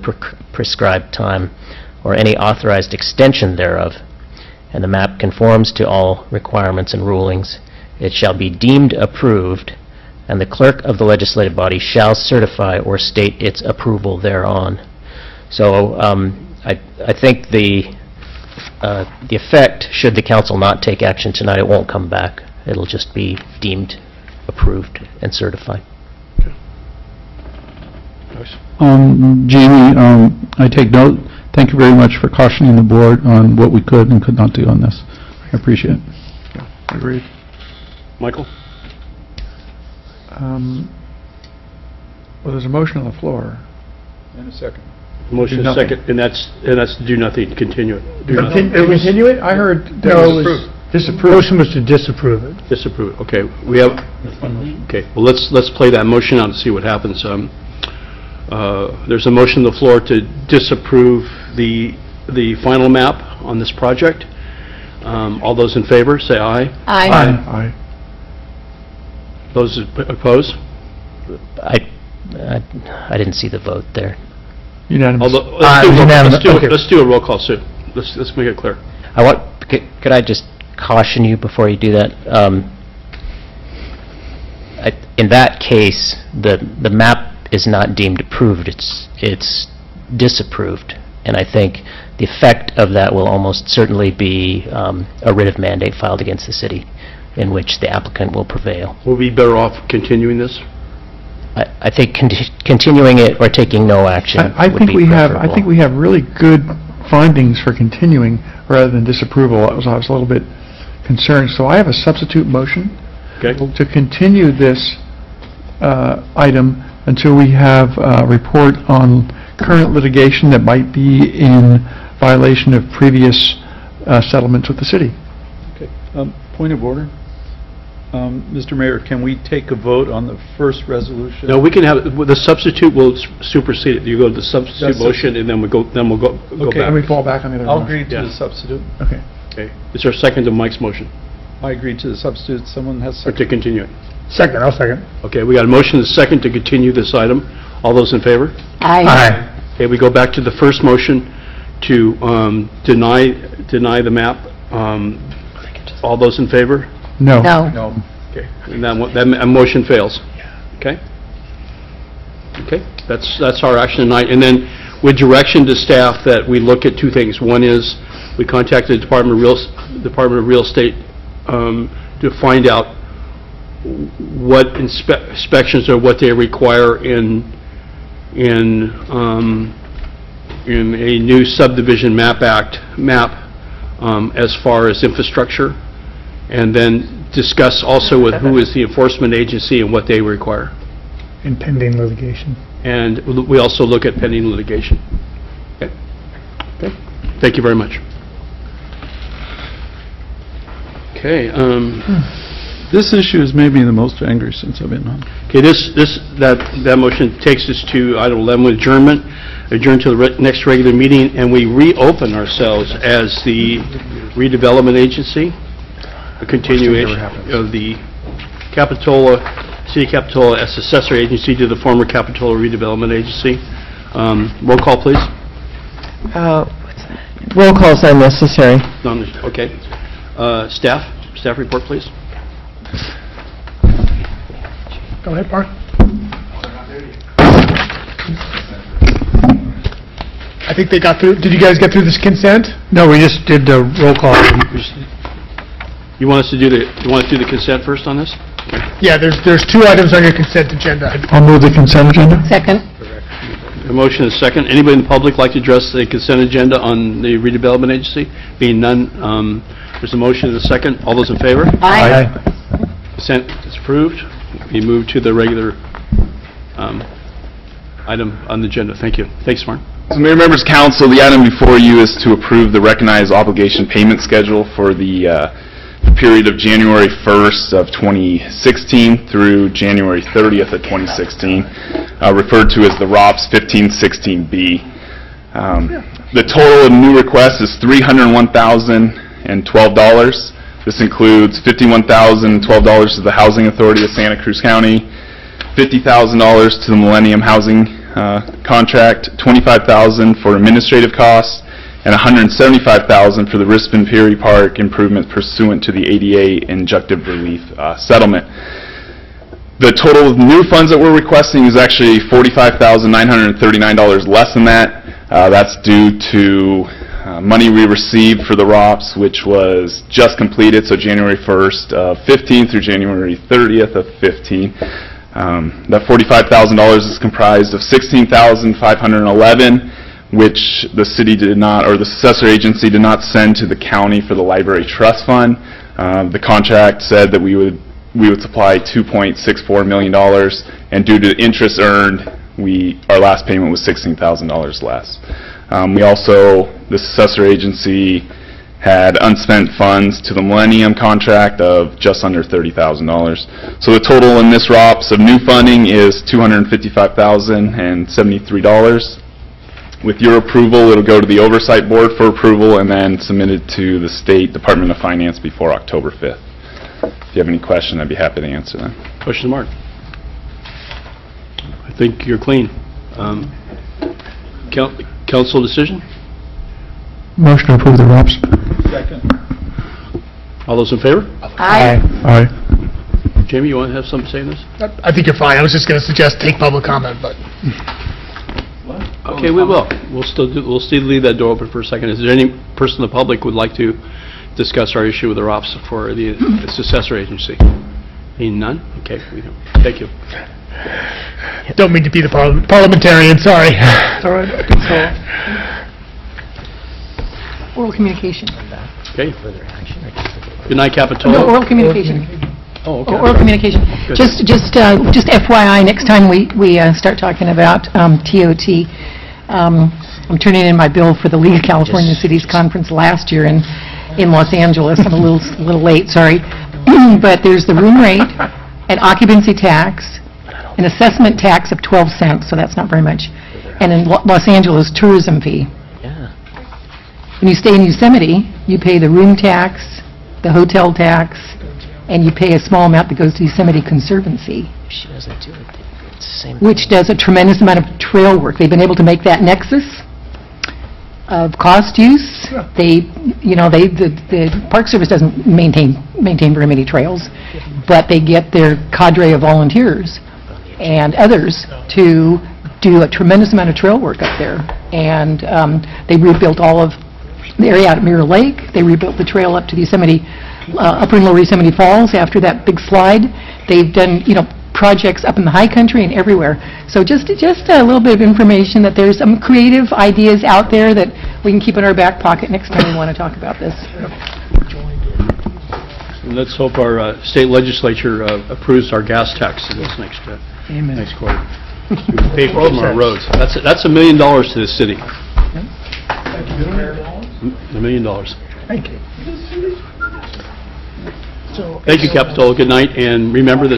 S5: prescribed time or any authorized extension thereof, and the map conforms to all requirements and rulings, it shall be deemed approved, and the clerk of the legislative body shall certify or state its approval thereon. So I think the effect, should the council not take action tonight, it won't come back. It'll just be deemed approved and certified.
S17: Jamie, I take note. Thank you very much for cautioning the board on what we could and could not do on this. I appreciate it.
S12: Agreed.
S1: Michael?
S12: Well, there's a motion on the floor. And a second.
S1: Motion
S12: Do
S1: is
S12: nothing.
S1: second, and that's to do nothing, continue it. Do nothing.
S12: Continue it? I heard that
S13: No,
S12: was
S13: it was-
S12: disapprove.
S13: Motion was to disapprove it.
S1: Disapprove it, okay. We have, okay, well, let's play that motion out and see what happens. There's a motion on the floor to disapprove the final map on this project. All those in favor, say aye.
S12: Aye.
S1: Those opposed?
S5: I didn't see the vote there.
S12: Unanimous.
S1: Let's do a roll call, Sue. Let's make it clear.
S5: Could I just caution you before you do that? In that case, the map is not deemed approved, it's disapproved. And I think the effect of that will almost certainly be a writ of mandate filed against the city, in which the applicant will prevail.
S1: We'll be better off continuing this?
S5: I think continuing it or taking no action
S12: I
S5: would
S12: think
S5: be
S12: we have.
S5: preferable.
S12: I think we have really good findings for continuing rather than disapproval. I was a little bit concerned. So I have a substitute motion to continue this item until we have a report on current litigation that might be in violation of previous settlements with the city.
S17: Okay. Point of order. Mr. Mayor, can we take a vote on the first resolution?
S1: No, we can have, the substitute will supersede it. You go to the substitute motion, and then we'll go
S12: Okay,
S1: back.
S12: and we fall back on the other
S17: I'll
S12: one.
S17: agree to
S1: Yeah.
S17: the substitute.
S12: Okay.
S1: Okay. Is there a second to Mike's motion,
S17: I agree to the substitute. Someone has
S1: or to
S17: second.
S1: continue it?
S13: Second, I'll second.
S1: Okay, we got a motion and a second to continue this item. All those in favor?
S13: Aye.
S1: Okay, we go back to the first motion to deny the map. All those in favor?
S12: No.
S17: No.
S1: Okay, and that motion fails. Okay? Okay, that's our action tonight. And then with direction to staff that we look at two things. One is, we contacted the Department of Real Estate to find out what inspections or what they require in a new subdivision map as far as infrastructure, and then discuss also with who is the enforcement agency and what they require.
S13: In pending litigation.
S1: And we also look at pending litigation. Okay. Okay. Thank you very much. Okay.
S17: This issue is maybe the most angry since I've been on.
S1: Okay. That motion takes us to item 11, adjournment. Adjourn to the next regular meeting, and we reopen ourselves as the redevelopment agency. A continuation of the City of Capitola as successor agency to the former Capitola Redevelopment Agency. Roll call, please.
S2: Roll calls are necessary.
S1: Okay. Staff report, please.
S6: Go ahead, Mark. I think they got through. Did you guys get through this consent?
S13: No, we just did the roll call.
S1: You want us to do the consent first on this?
S6: Yeah, there's two items on your consent agenda.
S12: I'll move the consent agenda.
S8: Second.
S1: A motion is second. Anybody in the public like to address the consent agenda on the redevelopment agency? Being none, there's a motion and a second. All those in favor?
S7: Aye.
S1: Consent is approved. We move to the regular item on the agenda. Thank you. Thanks, Martin.
S18: So Mayor, members, council, the item before you is to approve the recognized obligation payment schedule for the period of January 1st of 2016 through January 30th of 2016, referred to as the ROPS 1516B. The total of new requests is $301,012. This includes $51,012 to the Housing Authority of Santa Cruz County, $50,000 to the Millennium Housing contract, $25,000 for administrative costs, and $175,000 for the Rispin Peary Park improvement pursuant to the ADA injunctive relief settlement. The total of new funds that we're requesting is actually $45,939 less than that. That's due to money we received for the ROPS, which was just completed, so January 1st of 15 through January 30th of 15. That $45,000 is comprised of $16,511, which the city did not, or the successor agency did not send to the county for the library trust fund. The contract said that we would supply $2.64 million, and due to interest earned, our last payment was $16,000 less. We also, the successor agency had unspent funds to the Millennium contract of just under $30,000. So the total in this ROPS of new funding is $255,073. With your approval, it'll go to the Oversight Board for approval and then submitted to the State Department of Finance before October 5th. If you have any questions, I'd be happy to answer them.
S1: Question, Mark. I think you're clean. Council decision?
S12: Motion to approve the ROPS.
S3: Second.
S1: All those in favor?
S7: Aye.
S12: Aye.
S1: Jamie, you want to have something to say on this?
S6: I think you're fine. I was just going to suggest take public comment, but...
S1: Okay, we will. We'll still leave that door open for a second. Is there any person in the public who would like to discuss our issue with the ROPS for the successor agency? Seeing none? Okay, we don't. Thank you.
S6: Don't mean to be the parliamentarian, sorry. All right.
S8: Oral communication.
S1: Okay. Good night, Capitola.
S8: No, oral communication.
S1: Oh, okay.
S8: Oral communication.
S1: Good.
S8: Just FYI, next time we start talking about TOT, I'm turning in my bill for the League of California Cities Conference last year in Los Angeles. I'm a little late, sorry. But there's the room rate, an occupancy tax, an assessment tax of 12 cents, so that's not very much, and in Los Angeles, tourism fee. When you stay in Yosemite, you pay the room tax, the hotel tax, and you pay a small amount that goes to Yosemite Conservancy,
S5: She doesn't do it. It's the same.
S8: which does a tremendous amount of trail work. They've been able to make that nexus of cost use. The Park Service doesn't maintain very many trails, but they get their cadre of volunteers and others to do a tremendous amount of trail work up there. And they rebuilt all of the area out at Mirror Lake. They rebuilt the trail up to the Yosemite, Upper and Lower Yosemite Falls after that big slide. They've done, projects up in the high country and everywhere. So just a little bit of information that there's some creative ideas out there that we can keep in our back pocket next time we want to talk about this.
S1: And let's hope our state legislature approves our gas tax in this next quarter. We can pay for all of our roads. That's $1 million to the city. $1 million.
S6: Thank you.
S1: Thank you, Capitola. Good night, and remember that